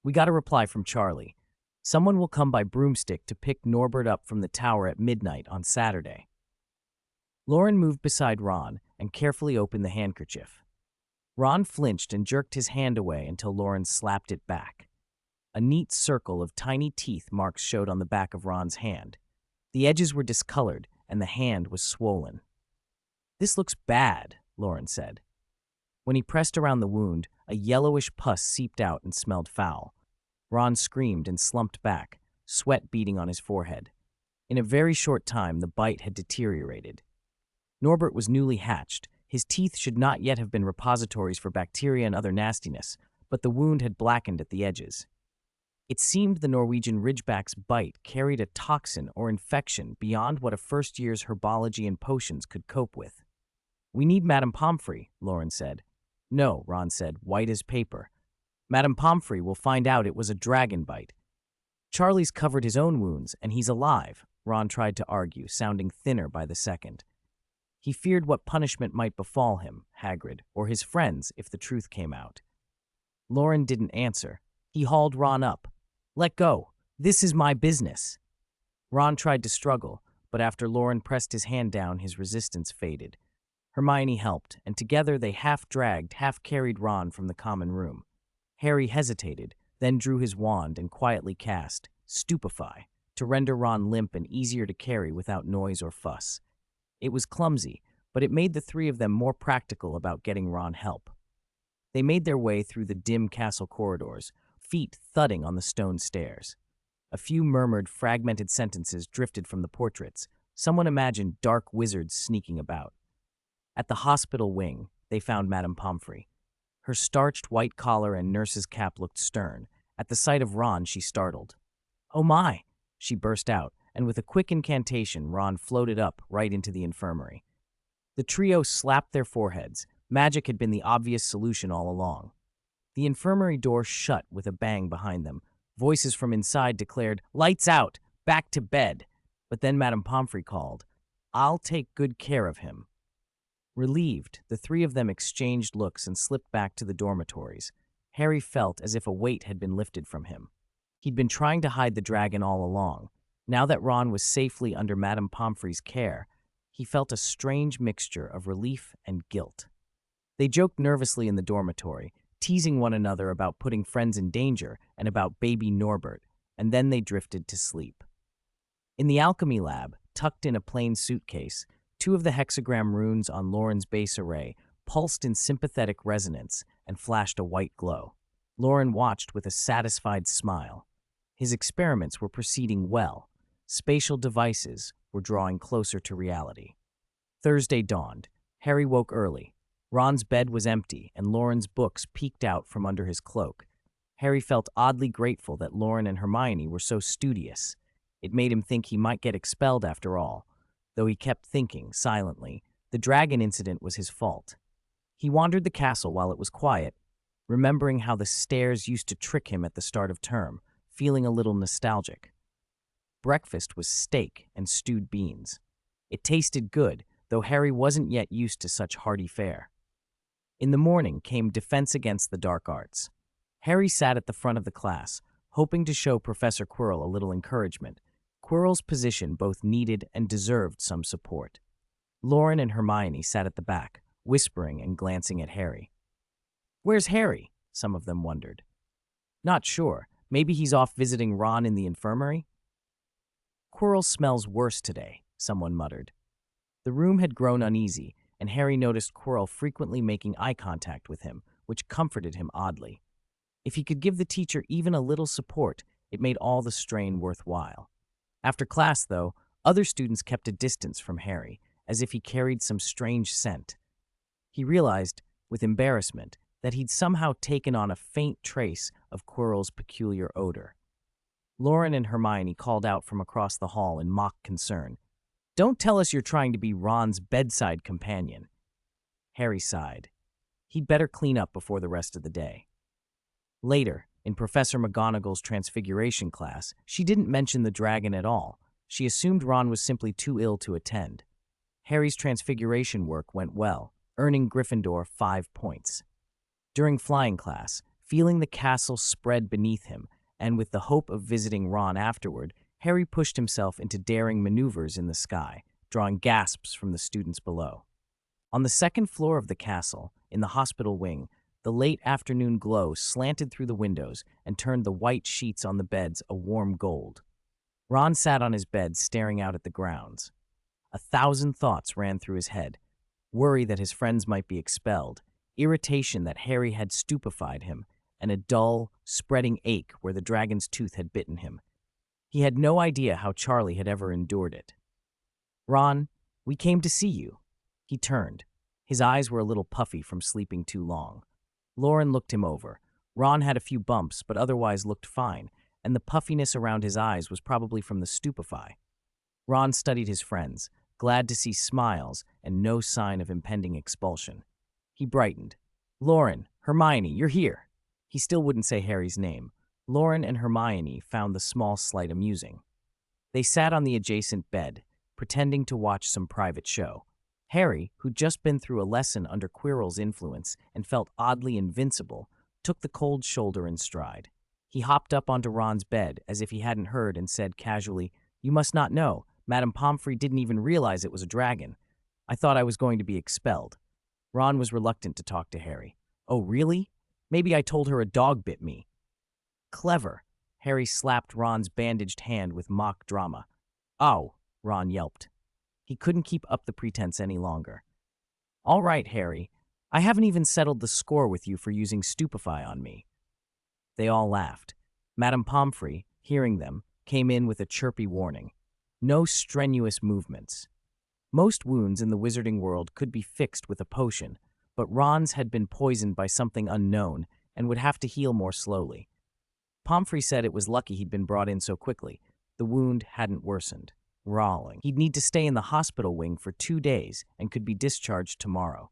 "We got a reply from Charlie. Someone will come by broomstick to pick Norbert up from the tower at midnight on Saturday." Loren moved beside Ron and carefully opened the handkerchief. Ron flinched and jerked his hand away until Loren slapped it back. A neat circle of tiny teeth marks showed on the back of Ron's hand. The edges were discolored, and the hand was swollen. "This looks bad," Loren said. When he pressed around the wound, a yellowish pus seeped out and smelled foul. Ron screamed and slumped back, sweat beading on his forehead. In a very short time, the bite had deteriorated. Norbert was newly hatched. His teeth should not yet have been repositories for bacteria and other nastiness, but the wound had blackened at the edges. It seemed the Norwegian ridgeback's bite carried a toxin or infection beyond what a first year's herbology and potions could cope with. "We need Madame Pomfrey," Loren said. "No," Ron said, white as paper. "Madame Pomfrey will find out it was a dragon bite. Charlie's covered his own wounds, and he's alive," Ron tried to argue, sounding thinner by the second. He feared what punishment might befall him, Hagrid, or his friends if the truth came out. Loren didn't answer. He hauled Ron up. Let go. This is my business. Ron tried to struggle, but after Loren pressed his hand down, his resistance faded. Hermione helped, and together they half-dragged, half-carried Ron from the common room. Harry hesitated, then drew his wand and quietly cast Stupefy to render Ron limp and easier to carry without noise or fuss. It was clumsy, but it made the three of them more practical about getting Ron help. They made their way through the dim castle corridors, feet thudding on the stone stairs. A few murmured, fragmented sentences drifted from the portraits. Someone imagined dark wizards sneaking about. At the hospital wing, they found Madame Pomfrey. Her starched white collar and nurse's cap looked stern. At the sight of Ron, she startled. "Oh my!" she burst out, and with a quick incantation, Ron floated up right into the infirmary. The trio slapped their foreheads. Magic had been the obvious solution all along. The infirmary door shut with a bang behind them. Voices from inside declared, "Lights out! Back to bed!" But then Madame Pomfrey called, "I'll take good care of him." Relieved, the three of them exchanged looks and slipped back to the dormitories. Harry felt as if a weight had been lifted from him. He'd been trying to hide the dragon all along. Now that Ron was safely under Madame Pomfrey's care, he felt a strange mixture of relief and guilt. They joked nervously in the dormitory, teasing one another about putting friends in danger and about baby Norbert, and then they drifted to sleep. In the alchemy lab, tucked in a plain suitcase, two of the hexagram runes on Loren's base array pulsed in sympathetic resonance and flashed a white glow. Loren watched with a satisfied smile. His experiments were proceeding well. Spatial devices were drawing closer to reality. Thursday dawned. Harry woke early. Ron's bed was empty, and Loren's books peeked out from under his cloak. Harry felt oddly grateful that Loren and Hermione were so studious. It made him think he might get expelled after all, though he kept thinking, silently, the dragon incident was his fault. He wandered the castle while it was quiet, remembering how the stairs used to trick him at the start of term, feeling a little nostalgic. Breakfast was steak and stewed beans. It tasted good, though Harry wasn't yet used to such hearty fare. In the morning came Defense Against the Dark Arts. Harry sat at the front of the class, hoping to show Professor Quirrell a little encouragement. Quirrell's position both needed and deserved some support. Loren and Hermione sat at the back, whispering and glancing at Harry. "Where's Harry?" some of them wondered. "Not sure. Maybe he's off visiting Ron in the infirmary?" "Quirrell smells worse today," someone muttered. The room had grown uneasy, and Harry noticed Quirrell frequently making eye contact with him, which comforted him oddly. If he could give the teacher even a little support, it made all the strain worthwhile. After class, though, other students kept a distance from Harry, as if he carried some strange scent. He realized, with embarrassment, that he'd somehow taken on a faint trace of Quirrell's peculiar odor. Loren and Hermione called out from across the hall in mock concern. "Don't tell us you're trying to be Ron's bedside companion." Harry sighed. He'd better clean up before the rest of the day. Later, in Professor McGonagall's Transfiguration class, she didn't mention the dragon at all. She assumed Ron was simply too ill to attend. Harry's Transfiguration work went well, earning Gryffindor 5 points. During flying class, feeling the castle spread beneath him, and with the hope of visiting Ron afterward, Harry pushed himself into daring maneuvers in the sky, drawing gasps from the students below. On the second floor of the castle, in the hospital wing, the late afternoon glow slanted through the windows and turned the white sheets on the beds a warm gold. Ron sat on his bed staring out at the grounds. 1,000 thoughts ran through his head. Worry that his friends might be expelled, irritation that Harry had stupefied him, and a dull, spreading ache where the dragon's tooth had bitten him. He had no idea how Charlie had ever endured it. "Ron, we came to see you." He turned. His eyes were a little puffy from sleeping too long. Loren looked him over. Ron had a few bumps, but otherwise looked fine, and the puffiness around his eyes was probably from the stupefy. Ron studied his friends, glad to see smiles and no sign of impending expulsion. He brightened. "Loren, Hermione, you're here." He still wouldn't say Harry's name. Loren and Hermione found the small slight amusing. They sat on the adjacent bed, pretending to watch some private show. Harry, who'd just been through a lesson under Quirrell's influence and felt oddly invincible, took the cold shoulder in stride. He hopped up onto Ron's bed as if he hadn't heard and said casually, "You must not know. Madame Pomfrey didn't even realize it was a dragon. I thought I was going to be expelled." Ron was reluctant to talk to Harry. "Oh, really? Maybe I told her a dog bit me." "Clever." Harry slapped Ron's bandaged hand with mock drama. "Oh," Ron yelped. He couldn't keep up the pretense any longer. "All right, Harry. I haven't even settled the score with you for using stupefy on me." They all laughed. Madame Pomfrey, hearing them, came in with a chirpy warning. No strenuous movements. Most wounds in the wizarding world could be fixed with a potion, but Ron's had been poisoned by something unknown and would have to heal more slowly. Pomfrey said it was lucky he'd been brought in so quickly. The wound hadn't worsened. Rawling. He'd need to stay in the hospital wing for 2 days and could be discharged tomorrow.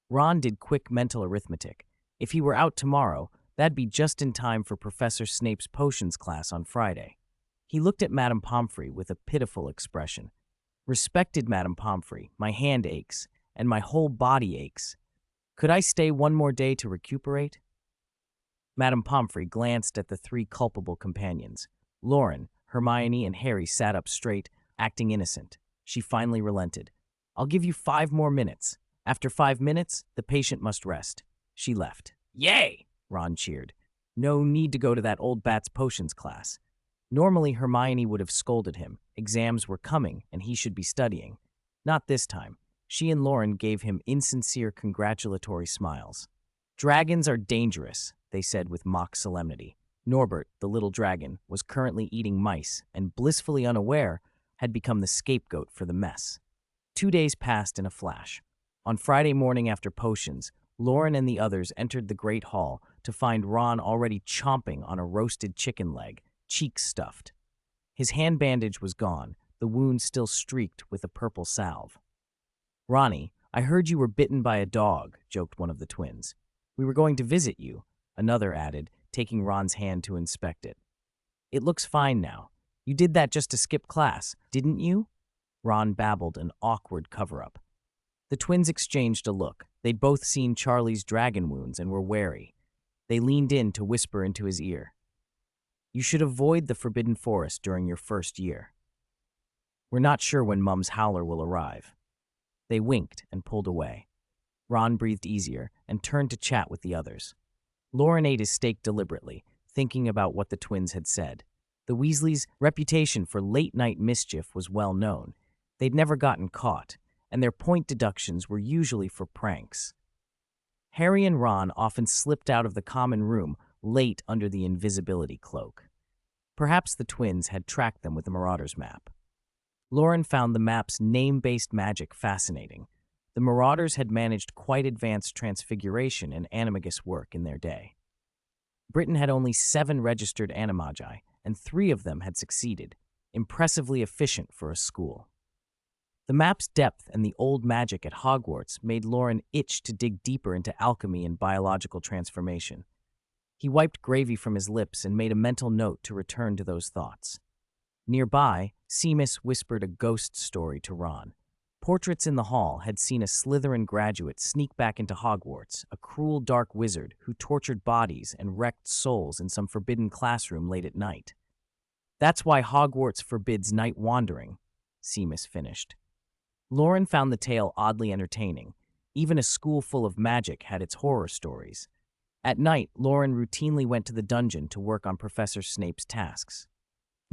Ron did quick mental arithmetic. If he were out tomorrow, that'd be just in time for Professor Snape's potions class on Friday. He looked at Madame Pomfrey with a pitiful expression. "Respected Madame Pomfrey, my hand aches, and my whole body aches. Could I stay 1 more day to recuperate?" Madame Pomfrey glanced at the 3 culpable companions. Loren, Hermione, and Harry sat up straight, acting innocent. She finally relented. "I'll give you 5 more minutes. After 5 minutes, the patient must rest." She left. "Yay!" Ron cheered. No need to go to that old bat's potions class. Normally, Hermione would have scolded him. Exams were coming, and he should be studying. Not this time. She and Loren gave him insincere congratulatory smiles. "Dragons are dangerous," they said with mock solemnity. Norbert, the little dragon, was currently eating mice, and blissfully unaware, had become the scapegoat for the mess. 2 days passed in a flash. On Friday morning after potions, Loren and the others entered the Great Hall to find Ron already chomping on a roasted chicken leg, cheeks stuffed. His hand bandage was gone, the wound still streaked with a purple salve. "Ronnie, I heard you were bitten by a dog," joked one of the twins. "We were going to visit you," another added, taking Ron's hand to inspect it. "It looks fine now. You did that just to skip class, didn't you?" Ron babbled an awkward cover-up. The twins exchanged a look. They'd both seen Charlie's dragon wounds and were wary. They leaned in to whisper into his ear. "You should avoid the Forbidden Forest during your first year. We're not sure when Mum's howler will arrive." They winked and pulled away. Ron breathed easier and turned to chat with the others. Loren ate his steak deliberately, thinking about what the twins had said. The Weasleys' reputation for late-night mischief was well known. They'd never gotten caught, and their point deductions were usually for pranks. Harry and Ron often slipped out of the common room late under the invisibility cloak. Perhaps the twins had tracked them with the Marauder's map. Loren found the map's name-based magic fascinating. The Marauders had managed quite advanced transfiguration and animagus work in their day. Britain had only 7 registered animagi, and 3 of them had succeeded, impressively efficient for a school. The map's depth and the old magic at Hogwarts made Loren itch to dig deeper into alchemy and biological transformation. He wiped gravy from his lips and made a mental note to return to those thoughts. Nearby, Seamus whispered a ghost story to Ron. Portraits in the hall had seen a Slytherin graduate sneak back into Hogwarts, a cruel dark wizard who tortured bodies and wrecked souls in some forbidden classroom late at night. "That's why Hogwarts forbids night wandering," Seamus finished. Loren found the tale oddly entertaining. Even a school full of magic had its horror stories. At night, Loren routinely went to the dungeon to work on Professor Snape's tasks.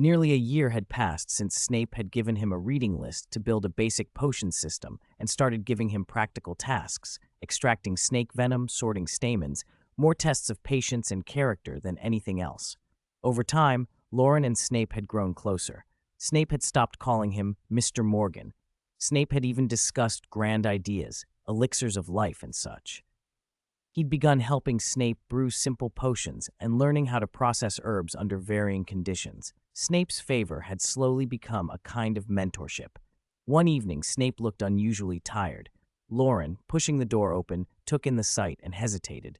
Nearly a year had passed since Snape had given him a reading list to build a basic potion system and started giving him practical tasks, extracting snake venom, sorting stamens, more tests of patience and character than anything else. Over time, Loren and Snape had grown closer. Snape had stopped calling him Mr. Morgan. Snape had even discussed grand ideas, elixirs of life and such. He'd begun helping Snape brew simple potions and learning how to process herbs under varying conditions. Snape's favor had slowly become a kind of mentorship. One evening, Snape looked unusually tired. Loren, pushing the door open, took in the sight and hesitated.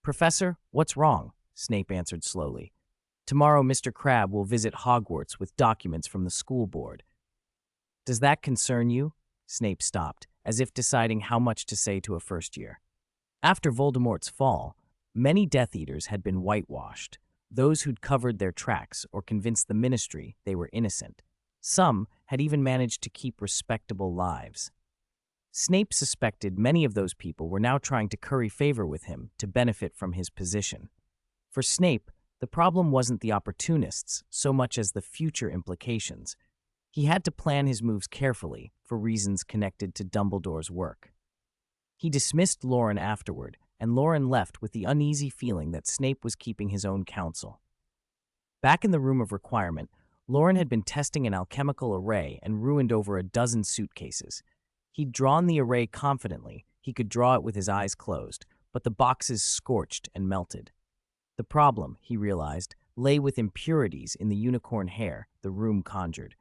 "Professor, what's wrong?" Snape answered slowly. "Tomorrow Mr. Crabbe will visit Hogwarts with documents from the school board." "Does that concern you?" Snape stopped, as if deciding how much to say to a first year. After Voldemort's fall, many Death Eaters had been whitewashed. those who'd covered their tracks or convinced the ministry they were innocent. Some had even managed to keep respectable lives. Snape suspected many of those people were now trying to curry favor with him to benefit from his position. For Snape, the problem wasn't the opportunists so much as the future implications. He had to plan his moves carefully for reasons connected to Dumbledore's work. He dismissed Loren afterward, and Loren left with the uneasy feeling that Snape was keeping his own counsel. Back in the room of requirement, Loren had been testing an alchemical array and ruined over a dozen suitcases. He'd drawn the array confidently, he could draw it with his eyes closed, but the boxes scorched and melted. The problem, he realized, lay with impurities in the unicorn hair the room conjured.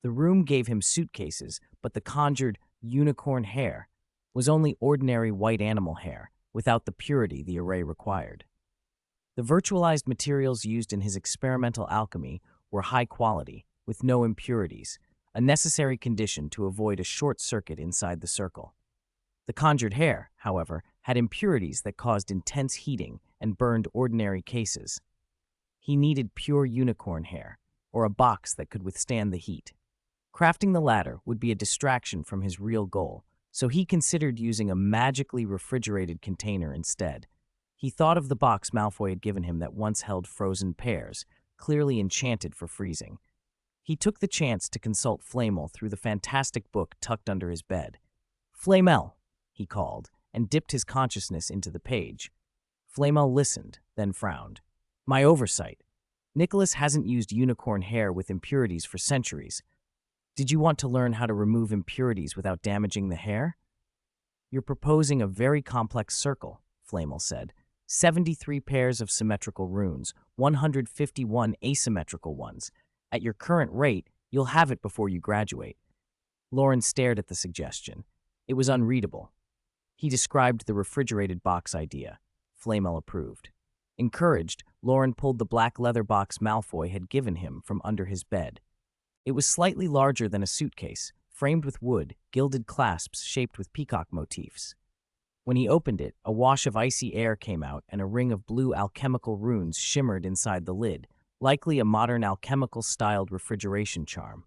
The room gave him suitcases, but the conjured unicorn hair was only ordinary white animal hair, without the purity the array required. The virtualized materials used in his experimental alchemy were high quality, with no impurities, a necessary condition to avoid a short circuit inside the circle. The conjured hair, however, had impurities that caused intense heating and burned ordinary cases. He needed pure unicorn hair, or a box that could withstand the heat. Crafting the latter would be a distraction from his real goal, so he considered using a magically refrigerated container instead. He thought of the box Malfoy had given him that once held frozen pears, clearly enchanted for freezing. He took the chance to consult Flamel through the fantastic book tucked under his bed. "Flamel," he called, and dipped his consciousness into the page. Flamel listened, then frowned. "My oversight. Nicholas hasn't used unicorn hair with impurities for centuries. Did you want to learn how to remove impurities without damaging the hair?" "You're proposing a very complex circle," Flamel said. 73 pairs of symmetrical runes, 151 asymmetrical ones. At your current rate, you'll have it before you graduate. Loren stared at the suggestion. It was unreadable. He described the refrigerated box idea. Flamel approved. Encouraged, Loren pulled the black leather box Malfoy had given him from under his bed. It was slightly larger than a suitcase, framed with wood, gilded clasps shaped with peacock motifs. When he opened it, a wash of icy air came out and a ring of blue alchemical runes shimmered inside the lid, likely a modern alchemical-styled refrigeration charm.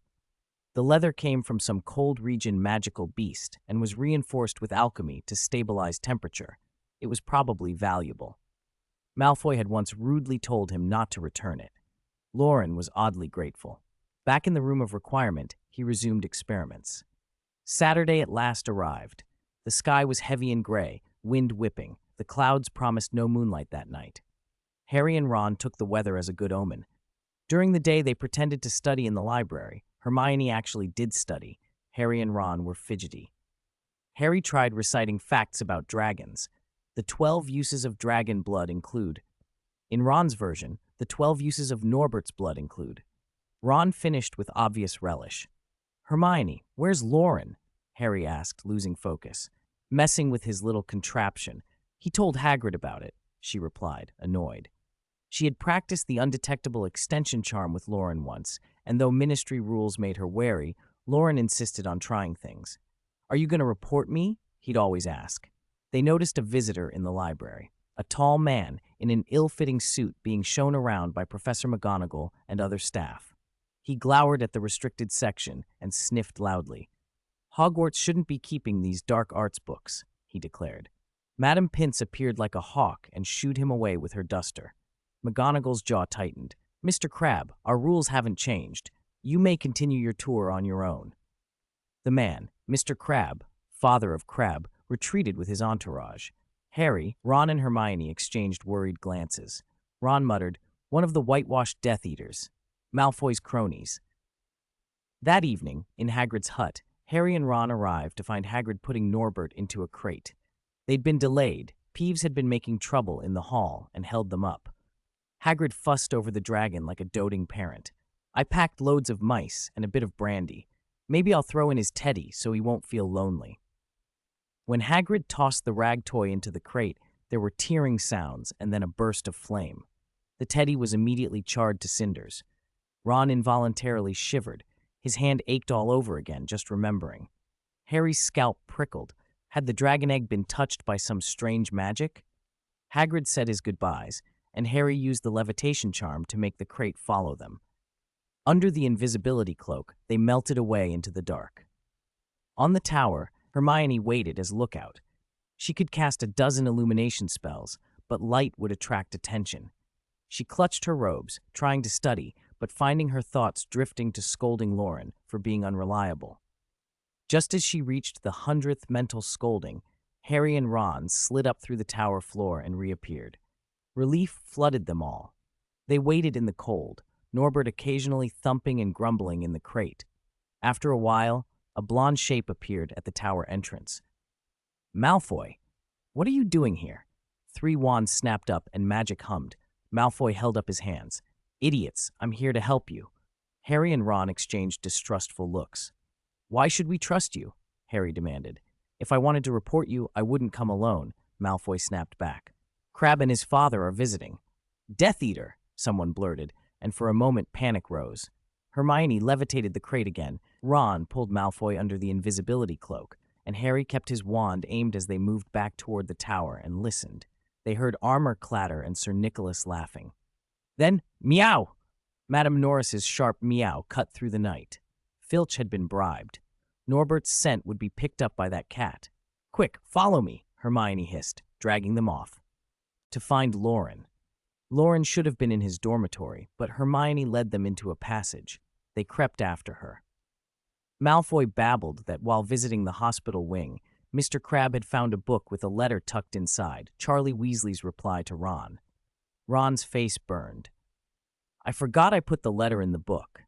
The leather came from some cold region magical beast and was reinforced with alchemy to stabilize temperature. It was probably valuable. Malfoy had once rudely told him not to return it. Loren was oddly grateful. Back in the room of requirement, he resumed experiments. Saturday at last arrived. The sky was heavy and gray, wind whipping. The clouds promised no moonlight that night. Harry and Ron took the weather as a good omen. During the day, they pretended to study in the library. Hermione actually did study. Harry and Ron were fidgety. Harry tried reciting facts about dragons. The 12 uses of dragon blood include. In Ron's version, the 12 uses of Norbert's blood include. Ron finished with obvious relish. "Hermione, where's Loren?" Harry asked, losing focus. "Messing with his little contraption. He told Hagrid about it," she replied, annoyed. She had practiced the undetectable extension charm with Loren once, and though ministry rules made her wary, Loren insisted on trying things. "Are you going to report me?" he'd always ask. They noticed a visitor in the library, a tall man in an ill-fitting suit being shown around by Professor McGonagall and other staff. He glowered at the restricted section and sniffed loudly. "Hogwarts shouldn't be keeping these dark arts books," he declared. Madame Pince appeared like a hawk and shooed him away with her duster. McGonagall's jaw tightened. "Mr. Crabbe, our rules haven't changed. You may continue your tour on your own." The man, Mr. Crabbe, father of Crabbe, retreated with his entourage. Harry, Ron, and Hermione exchanged worried glances. Ron muttered, "One of the whitewashed Death Eaters. Malfoy's cronies." That evening, in Hagrid's hut, Harry and Ron arrived to find Hagrid putting Norbert into a crate. They'd been delayed. Peeves had been making trouble in the hall and held them up. Hagrid fussed over the dragon like a doting parent. "I packed loads of mice and a bit of brandy. Maybe I'll throw in his teddy so he won't feel lonely." When Hagrid tossed the rag toy into the crate, there were tearing sounds and then a burst of flame. The teddy was immediately charred to cinders. Ron involuntarily shivered. His hand ached all over again, just remembering. Harry's scalp prickled. Had the dragon egg been touched by some strange magic? Hagrid said his goodbyes, and Harry used the levitation charm to make the crate follow them. Under the invisibility cloak, they melted away into the dark. On the tower, Hermione waited as lookout. She could cast a dozen illumination spells, but light would attract attention. She clutched her robes, trying to study, but finding her thoughts drifting to scolding Loren for being unreliable. Just as she reached the 100th mental scolding, Harry and Ron slid up through the tower floor and reappeared. Relief flooded them all. They waited in the cold, Norbert occasionally thumping and grumbling in the crate. After a while, a blonde shape appeared at the tower entrance. "Malfoy, what are you doing here?" 3 wands snapped up and magic hummed. Malfoy held up his hands. "Idiots, I'm here to help you." Harry and Ron exchanged distrustful looks. "Why should we trust you?" Harry demanded. "If I wanted to report you, I wouldn't come alone," Malfoy snapped back. "Crabbe and his father are visiting." "Death Eater," someone blurted, and for a moment panic rose. Hermione levitated the crate again. Ron pulled Malfoy under the invisibility cloak, and Harry kept his wand aimed as they moved back toward the tower and listened. They heard armor clatter and Sir Nicholas laughing. Then, meow! Madame Norris's sharp meow cut through the night. Filch had been bribed. Norbert's scent would be picked up by that cat. "Quick, follow me," Hermione hissed, dragging them off. To find Loren. Loren should have been in his dormitory, but Hermione led them into a passage. They crept after her. Malfoy babbled that while visiting the hospital wing, Mr. Crabbe had found a book with a letter tucked inside, Charlie Weasley's reply to Ron. Ron's face burned. "I forgot I put the letter in the book."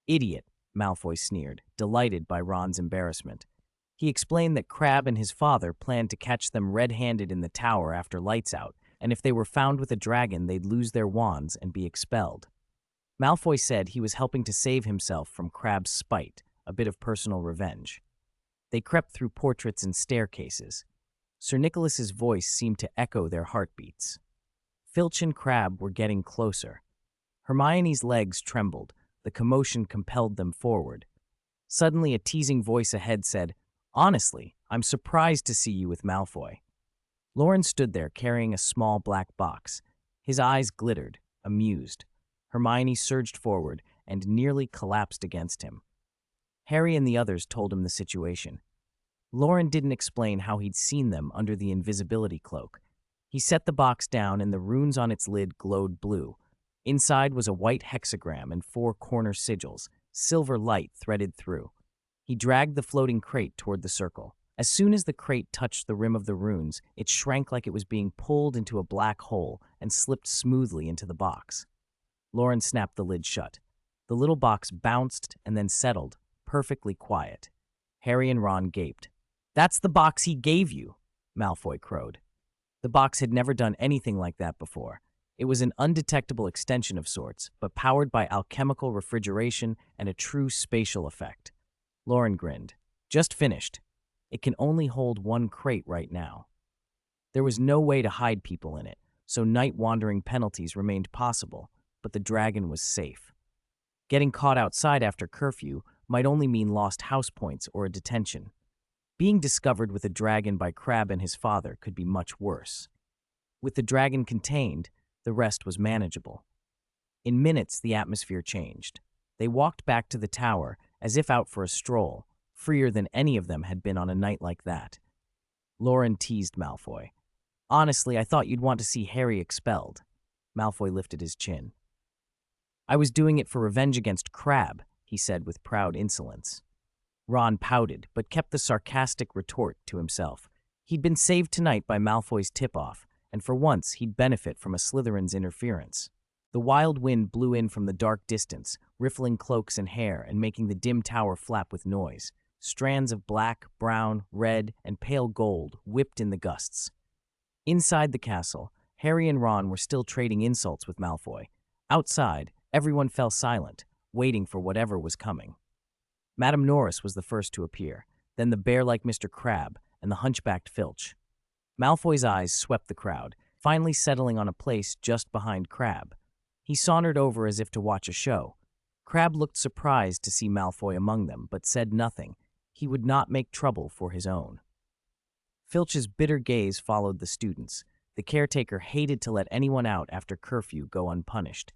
"Idiot," Malfoy sneered, delighted by Ron's embarrassment. He explained that Crabbe and his father planned to catch them red-handed in the tower after lights out, and if they were found with a dragon, they'd lose their wands and be expelled. Malfoy said he was helping to save himself from Crabbe's spite, a bit of personal revenge. They crept through portraits and staircases. Sir Nicholas's voice seemed to echo their heartbeats. Filch and Crabbe were getting closer. Hermione's legs trembled. The commotion compelled them forward. Suddenly, a teasing voice ahead said, "Honestly, I'm surprised to see you with Malfoy." Loren stood there carrying a small black box. His eyes glittered, amused. Hermione surged forward and nearly collapsed against him. Harry and the others told him the situation. Loren didn't explain how he'd seen them under the invisibility cloak. He set the box down and the runes on its lid glowed blue. Inside was a white hexagram and 4 corner sigils, silver light threaded through. He dragged the floating crate toward the circle. As soon as the crate touched the rim of the runes, it shrank like it was being pulled into a black hole and slipped smoothly into the box. Loren snapped the lid shut. The little box bounced and then settled, perfectly quiet. Harry and Ron gaped. "That's the box he gave you," Malfoy crowed. The box had never done anything like that before. It was an undetectable extension of sorts, but powered by alchemical refrigeration and a true spatial effect. Loren grinned. "Just finished. It can only hold 1 crate right now." There was no way to hide people in it, so night-wandering penalties remained possible, but the dragon was safe. Getting caught outside after curfew might only mean lost house points or a detention. Being discovered with a dragon by Crabbe and his father could be much worse. With the dragon contained, the rest was manageable. In minutes, the atmosphere changed. They walked back to the tower as if out for a stroll, freer than any of them had been on a night like that. Loren teased Malfoy. "Honestly, I thought you'd want to see Harry expelled." Malfoy lifted his chin. "I was doing it for revenge against Crabbe," he said with proud insolence. Ron pouted, but kept the sarcastic retort to himself. He'd been saved tonight by Malfoy's tip-off, and for once he'd benefit from a Slytherin's interference. The wild wind blew in from the dark distance, riffling cloaks and hair and making the dim tower flap with noise. Strands of black, brown, red, and pale gold whipped in the gusts. Inside the castle, Harry and Ron were still trading insults with Malfoy. Outside, everyone fell silent, waiting for whatever was coming. Madame Norris was the first to appear, then the bear-like Mr. Crabbe and the hunchbacked Filch. Malfoy's eyes swept the crowd, finally settling on a place just behind Crabbe. He sauntered over as if to watch a show. Crabbe looked surprised to see Malfoy among them, but said nothing. He would not make trouble for his own. Filch's bitter gaze followed the students. The caretaker hated to let anyone out after curfew go unpunished.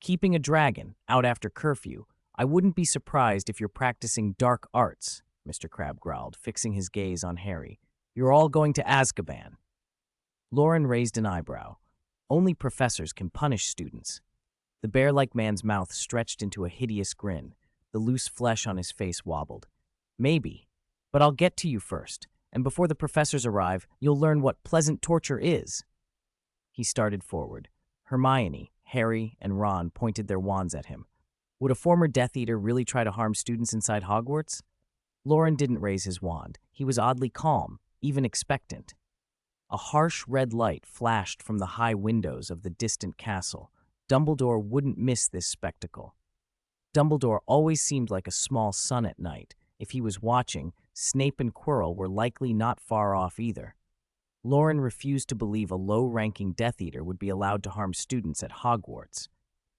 Keeping a dragon out after curfew, I wouldn't be surprised if you're practicing dark arts, Mr. Crabbe growled, fixing his gaze on Harry. You're all going to Azkaban. Loren raised an eyebrow. Only professors can punish students. The bear-like man's mouth stretched into a hideous grin. The loose flesh on his face wobbled. Maybe, but I'll get to you first, and before the professors arrive, you'll learn what pleasant torture is. He started forward. Hermione, Harry, and Ron pointed their wands at him. Would a former Death Eater really try to harm students inside Hogwarts? Loren didn't raise his wand. He was oddly calm, even expectant. A harsh red light flashed from the high windows of the distant castle. Dumbledore wouldn't miss this spectacle. Dumbledore always seemed like a small sun at night. If he was watching, Snape and Quirrell were likely not far off either. Loren refused to believe a low-ranking Death Eater would be allowed to harm students at Hogwarts.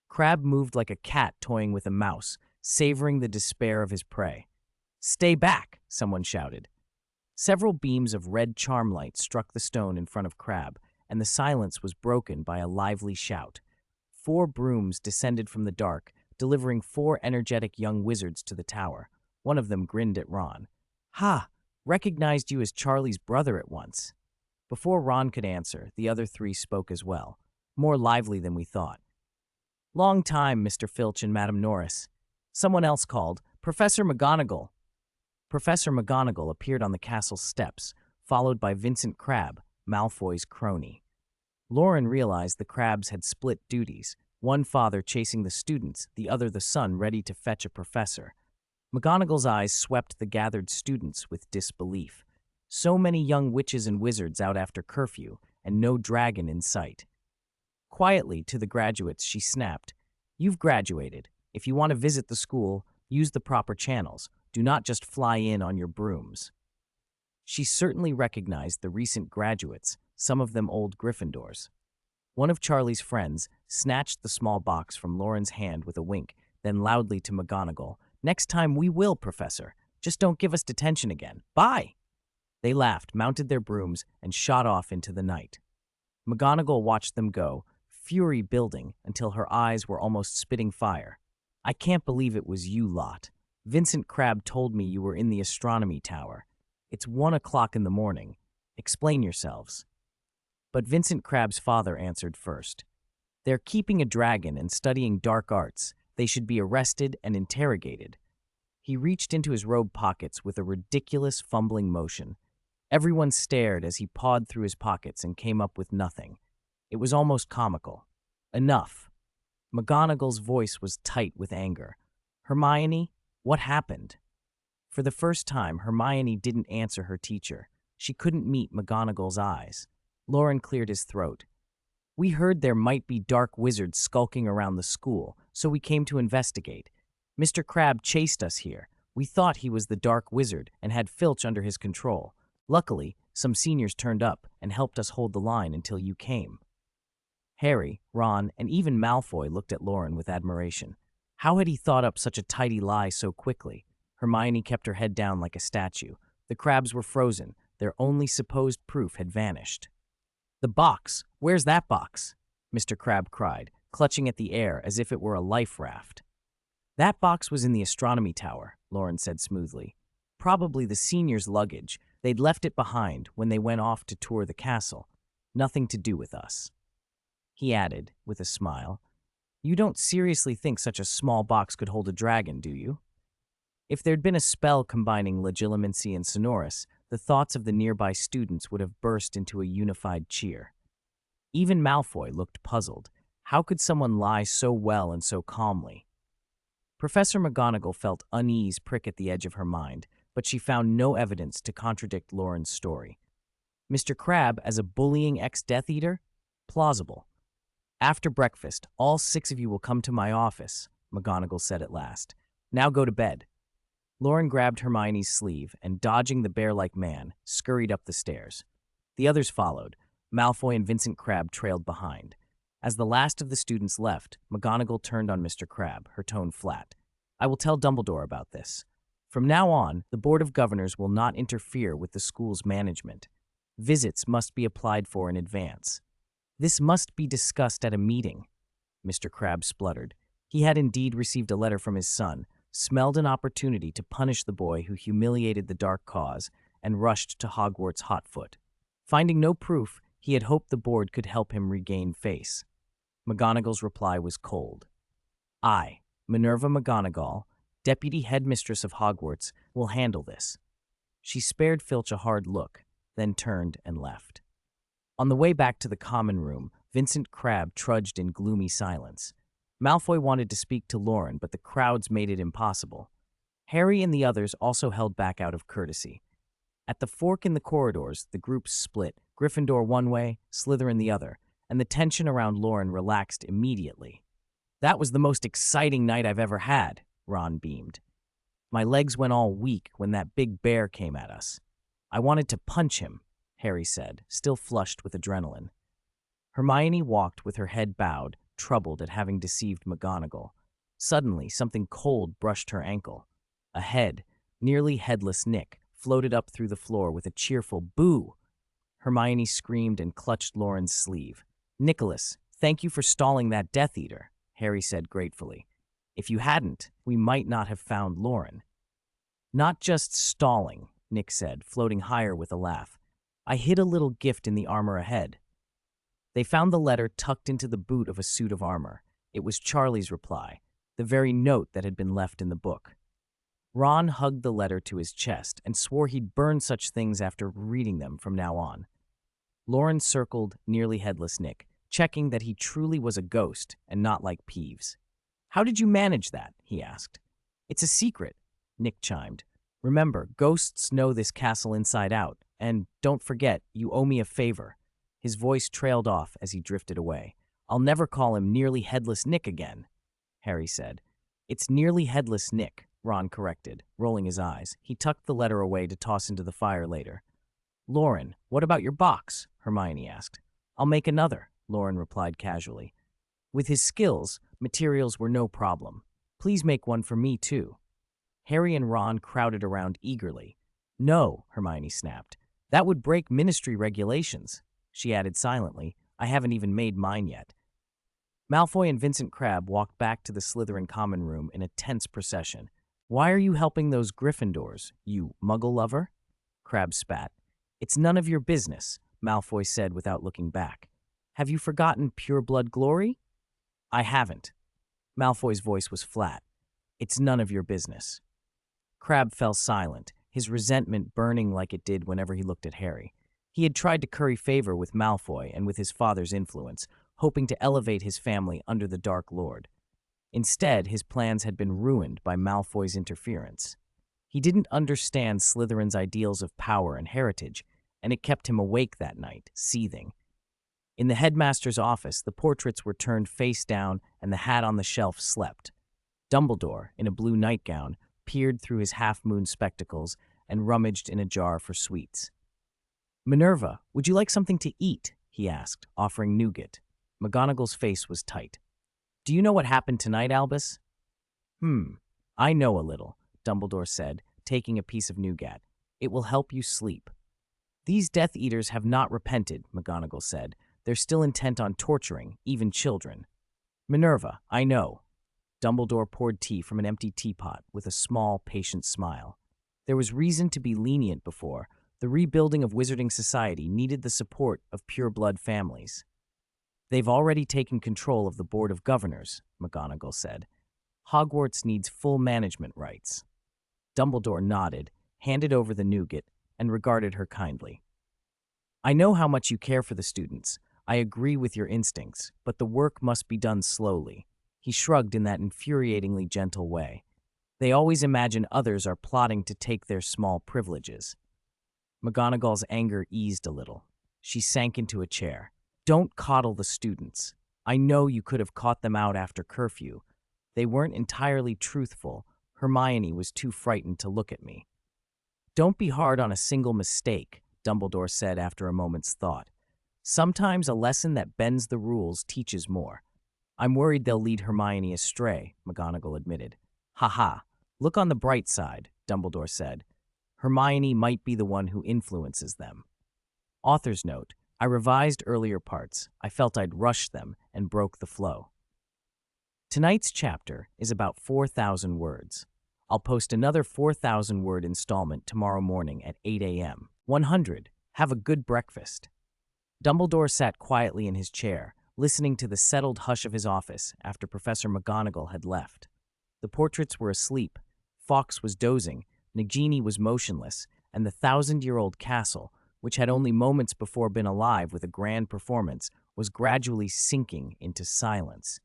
Crabbe moved like a cat toying with a mouse, savoring the despair of his prey. "Stay back!" someone shouted. Several beams of red charm light struck the stone in front of Crabbe, and the silence was broken by a lively shout. 4 brooms descended from the dark, delivering 4 energetic young wizards to the tower. One of them grinned at Ron. "Ha! Recognized you as Charlie's brother at once." Before Ron could answer, the other 3 spoke as well, more lively than we thought. "Long time, Mr. Filch and Madam Norris." Someone else called, "Professor McGonagall." Professor McGonagall appeared on the castle steps, followed by Vincent Crabbe, Malfoy's crony. Loren realized the Crabbes had split duties, one father chasing the students, the other the son ready to fetch a professor. McGonagall's eyes swept the gathered students with disbelief. So many young witches and wizards out after curfew, and no dragon in sight. Quietly to the graduates, she snapped, "You've graduated. If you want to visit the school, use the proper channels. Do not just fly in on your brooms." She certainly recognized the recent graduates, some of them old Gryffindors. One of Charlie's friends snatched the small box from Loren's hand with a wink, then loudly to McGonagall, "Next time we will, Professor. Just don't give us detention again. Bye!" They laughed, mounted their brooms, and shot off into the night. McGonagall watched them go, fury building until her eyes were almost spitting fire. "I can't believe it was you lot. Vincent Crabbe told me you were in the astronomy tower. It's 1 o'clock in the morning. Explain yourselves." But Vincent Crabbe's father answered first. "They're keeping a dragon and studying dark arts. They should be arrested and interrogated." He reached into his robe pockets with a ridiculous fumbling motion. Everyone stared as he pawed through his pockets and came up with nothing. It was almost comical. "Enough." McGonagall's voice was tight with anger. "Hermione, what happened?" For the first time, Hermione didn't answer her teacher. She couldn't meet McGonagall's eyes. Loren cleared his throat. "We heard there might be dark wizards skulking around the school, so we came to investigate. Mr. Crabbe chased us here. We thought he was the dark wizard and had Filch under his control. Luckily, some seniors turned up and helped us hold the line until you came." Harry, Ron, and even Malfoy looked at Loren with admiration. How had he thought up such a tidy lie so quickly? Hermione kept her head down like a statue. The Crabbes were frozen. Their only supposed proof had vanished. "The box! Where's that box?" Mr. Crabbe cried, clutching at the air as if it were a life raft. "That box was in the astronomy tower," Loren said smoothly. "Probably the seniors' luggage. They'd left it behind when they went off to tour the castle. Nothing to do with us." He added, with a smile, "You don't seriously think such a small box could hold a dragon, do you?" If there'd been a spell combining legilimency and sonorous, the thoughts of the nearby students would have burst into a unified cheer. Even Malfoy looked puzzled. How could someone lie so well and so calmly? Professor McGonagall felt unease prick at the edge of her mind, but she found no evidence to contradict Loren's story. Mr. Crabbe as a bullying ex-Death Eater? Plausible. "After breakfast, all 6 of you will come to my office," McGonagall said at last. "Now go to bed." Loren grabbed Hermione's sleeve and, dodging the bear-like man, scurried up the stairs. The others followed. Malfoy and Vincent Crabbe trailed behind. As the last of the students left, McGonagall turned on Mr. Crabbe, her tone flat. "I will tell Dumbledore about this. From now on, the Board of Governors will not interfere with the school's management. Visits must be applied for in advance. This must be discussed at a meeting, Mr. Crabbe spluttered. He had indeed received a letter from his son, smelled an opportunity to punish the boy who humiliated the dark cause, and rushed to Hogwarts hotfoot. Finding no proof, he had hoped the board could help him regain face. McGonagall's reply was cold. I, Minerva McGonagall, Deputy Headmistress of Hogwarts, will handle this. She spared Filch a hard look, then turned and left. On the way back to the common room, Vincent Crabbe trudged in gloomy silence. Malfoy wanted to speak to Loren, but the crowds made it impossible. Harry and the others also held back out of courtesy. At the fork in the corridors, the groups split, Gryffindor one way, Slytherin the other, and the tension around Loren relaxed immediately. That was the most exciting night I've ever had, Ron beamed. My legs went all weak when that big bear came at us. I wanted to punch him, Harry said, still flushed with adrenaline. Hermione walked with her head bowed, troubled at having deceived McGonagall. Suddenly, something cold brushed her ankle. A head, nearly headless Nick, floated up through the floor with a cheerful boo. Hermione screamed and clutched Loren's sleeve. Nicholas, thank you for stalling that Death Eater, Harry said gratefully. If you hadn't, we might not have found Loren. Not just stalling, Nick said, floating higher with a laugh. I hid a little gift in the armor ahead. They found the letter tucked into the boot of a suit of armor. It was Charlie's reply, the very note that had been left in the book. Ron hugged the letter to his chest and swore he'd burn such things after reading them from now on. Loren circled nearly headless Nick, checking that he truly was a ghost and not like Peeves. How did you manage that? He asked. It's a secret, Nick chimed. Remember, ghosts know this castle inside out, and don't forget, you owe me a favor. His voice trailed off as he drifted away. I'll never call him Nearly Headless Nick again, Harry said. It's Nearly Headless Nick, Ron corrected, rolling his eyes. He tucked the letter away to toss into the fire later. Loren, what about your box? Hermione asked. I'll make another, Loren replied casually. With his skills, materials were no problem. Please make one for me, too. Harry and Ron crowded around eagerly. No, Hermione snapped. That would break ministry regulations. She added silently, I haven't even made mine yet. Malfoy and Vincent Crabbe walked back to the Slytherin common room in a tense procession. Why are you helping those Gryffindors, you muggle lover? Crabbe spat. It's none of your business, Malfoy said without looking back. Have you forgotten pure-blood glory? I haven't. Malfoy's voice was flat. It's none of your business. Crabbe fell silent, his resentment burning like it did whenever he looked at Harry. He had tried to curry favor with Malfoy and with his father's influence, hoping to elevate his family under the Dark Lord. Instead, his plans had been ruined by Malfoy's interference. He didn't understand Slytherin's ideals of power and heritage, and it kept him awake that night, seething. In the headmaster's office, the portraits were turned face down and the hat on the shelf slept. Dumbledore, in a blue nightgown, peered through his half-moon spectacles and rummaged in a jar for sweets. Minerva, would you like something to eat? He asked, offering nougat. McGonagall's face was tight. Do you know what happened tonight, Albus? I know a little, Dumbledore said, taking a piece of nougat. It will help you sleep. These Death Eaters have not repented, McGonagall said. They're still intent on torturing, even children. Minerva, I know. Dumbledore poured tea from an empty teapot with a small, patient smile. There was reason to be lenient before. The rebuilding of Wizarding Society needed the support of pure-blood families. They've already taken control of the Board of Governors, McGonagall said. Hogwarts needs full management rights. Dumbledore nodded, handed over the nougat, and regarded her kindly. I know how much you care for the students. I agree with your instincts, but the work must be done slowly. He shrugged in that infuriatingly gentle way. They always imagine others are plotting to take their small privileges. McGonagall's anger eased a little. She sank into a chair. Don't coddle the students. I know you could have caught them out after curfew. They weren't entirely truthful. Hermione was too frightened to look at me. Don't be hard on a single mistake, Dumbledore said after a moment's thought. Sometimes a lesson that bends the rules teaches more. I'm worried they'll lead Hermione astray, McGonagall admitted. Ha. Look on the bright side, Dumbledore said. Hermione might be the one who influences them. Author's note: I revised earlier parts. I felt I'd rushed them and broke the flow. Tonight's chapter is about 4,000 words. I'll post another 4,000 word installment tomorrow morning at 8 a.m. 100. Have a good breakfast. Dumbledore sat quietly in his chair, listening to the settled hush of his office after Professor McGonagall had left. The portraits were asleep, Fawkes was dozing, Nagini was motionless, and the thousand-year-old castle, which had only moments before been alive with a grand performance, was gradually sinking into silence.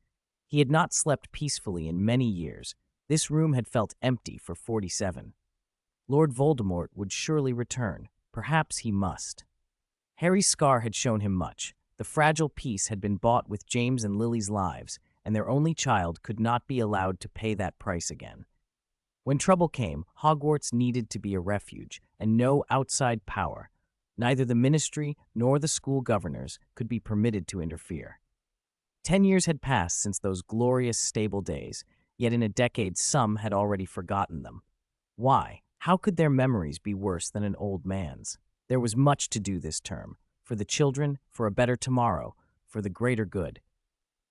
He had not slept peacefully in many years. This room had felt empty for 47. Lord Voldemort would surely return. Perhaps he must. Harry's scar had shown him much. The fragile piece had been bought with James and Lily's lives, and their only child could not be allowed to pay that price again. When trouble came, Hogwarts needed to be a refuge, and no outside power, neither the ministry nor the school governors, could be permitted to interfere. 10 years had passed since those glorious stable days, yet in a decade some had already forgotten them. Why? How could their memories be worse than an old man's? There was much to do this term, for the children, for a better tomorrow, for the greater good.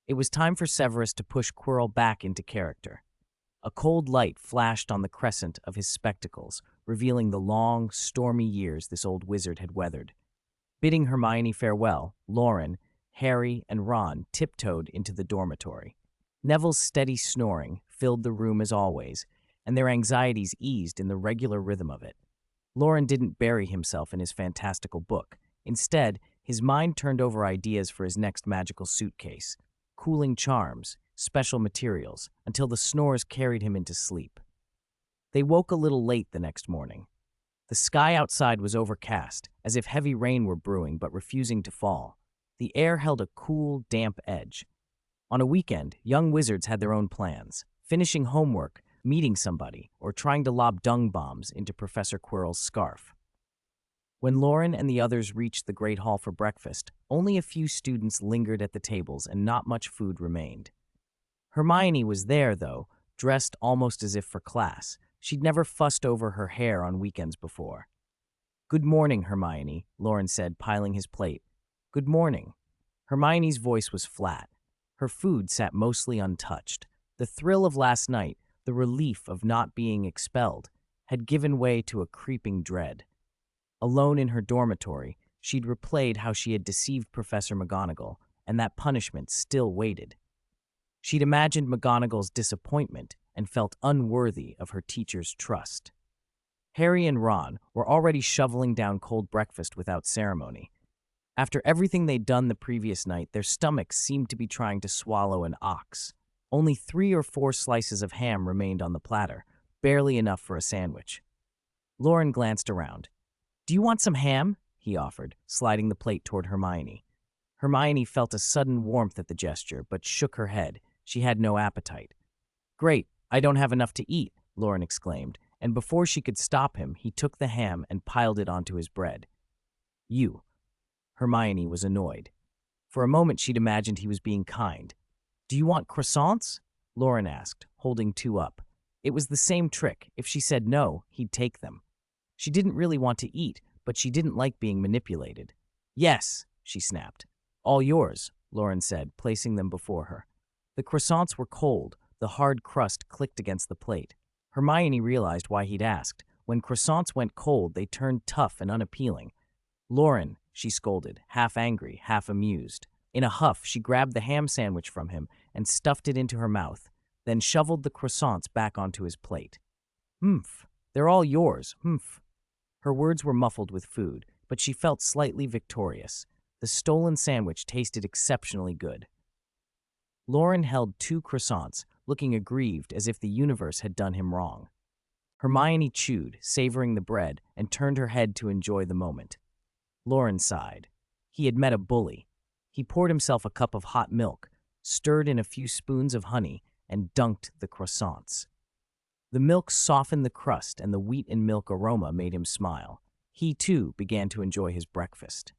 It was time for Severus to push Quirrell back into character. A cold light flashed on the crescent of his spectacles, revealing the long, stormy years this old wizard had weathered. Bidding Hermione farewell, Loren, Harry, and Ron tiptoed into the dormitory. Neville's steady snoring filled the room as always, and their anxieties eased in the regular rhythm of it. Loren didn't bury himself in his fantastical book. Instead, his mind turned over ideas for his next magical suitcase, cooling charms, special materials, until the snores carried him into sleep. They woke a little late the next morning. The sky outside was overcast, as if heavy rain were brewing but refusing to fall. The air held a cool, damp edge. On a weekend, young wizards had their own plans, finishing homework, meeting somebody, or trying to lob dung bombs into Professor Quirrell's scarf. When Loren and the others reached the Great Hall for breakfast, only a few students lingered at the tables and not much food remained. Hermione was there, though, dressed almost as if for class. She'd never fussed over her hair on weekends before. "Good morning, Hermione," Loren said, piling his plate. "Good morning." Hermione's voice was flat. Her food sat mostly untouched. The thrill of last night, the relief of not being expelled, had given way to a creeping dread. Alone in her dormitory, she'd replayed how she had deceived Professor McGonagall, and that punishment still waited. She'd imagined McGonagall's disappointment and felt unworthy of her teacher's trust. Harry and Ron were already shoveling down cold breakfast without ceremony. After everything they'd done the previous night, their stomachs seemed to be trying to swallow an ox. Only 3 or 4 slices of ham remained on the platter, barely enough for a sandwich. Loren glanced around. "Do you want some ham?" he offered, sliding the plate toward Hermione. Hermione felt a sudden warmth at the gesture, but shook her head. She had no appetite. "Great, I don't have enough to eat," Loren exclaimed, and before she could stop him, he took the ham and piled it onto his bread. "You." Hermione was annoyed. For a moment she'd imagined he was being kind. "Do you want croissants?" Loren asked, holding 2 up. It was the same trick. If she said no, he'd take them. She didn't really want to eat, but she didn't like being manipulated. "Yes," she snapped. "All yours," Loren said, placing them before her. The croissants were cold. The hard crust clicked against the plate. Hermione realized why he'd asked. When croissants went cold, they turned tough and unappealing. "Loren," she scolded, half angry, half amused. In a huff, she grabbed the ham sandwich from him and stuffed it into her mouth, then shoveled the croissants back onto his plate. "Humph, they're all yours, humph." Her words were muffled with food, but she felt slightly victorious. The stolen sandwich tasted exceptionally good. Loren held 2 croissants, looking aggrieved as if the universe had done him wrong. Hermione chewed, savoring the bread, and turned her head to enjoy the moment. Loren sighed. He had met a bully. He poured himself a cup of hot milk, stirred in a few spoons of honey, and dunked the croissants. The milk softened the crust, and the wheat and milk aroma made him smile. He, too, began to enjoy his breakfast.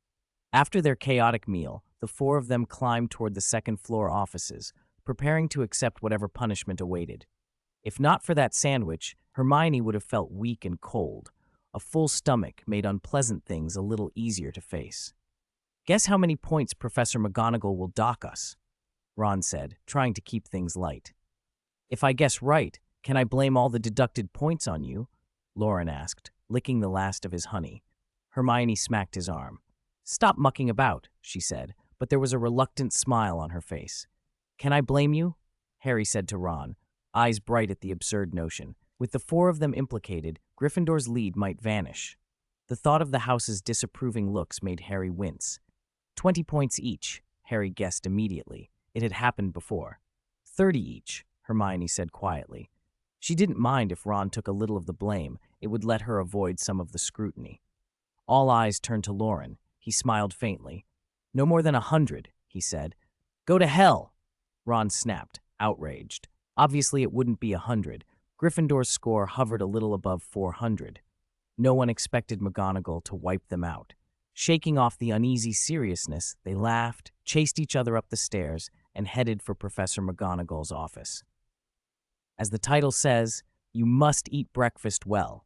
After their chaotic meal, the 4 of them climbed toward the second-floor offices, preparing to accept whatever punishment awaited. If not for that sandwich, Hermione would have felt weak and cold. A full stomach made unpleasant things a little easier to face. Guess how many points Professor McGonagall will dock us? Ron said, trying to keep things light. If I guess right, can I blame all the deducted points on you? Loren asked, licking the last of his honey. Hermione smacked his arm. Stop mucking about, she said, but there was a reluctant smile on her face. Can I blame you? Harry said to Ron, eyes bright at the absurd notion. With the four of them implicated, Gryffindor's lead might vanish. The thought of the house's disapproving looks made Harry wince. 20 points each, Harry guessed immediately. It had happened before. 30 each, Hermione said quietly. She didn't mind if Ron took a little of the blame. It would let her avoid some of the scrutiny. All eyes turned to Loren. He smiled faintly. No more than 100, he said. Go to hell! Ron snapped, outraged. Obviously it wouldn't be 100. Gryffindor's score hovered a little above 400. No one expected McGonagall to wipe them out. Shaking off the uneasy seriousness, they laughed, chased each other up the stairs, and headed for Professor McGonagall's office. As the title says, you must eat breakfast well,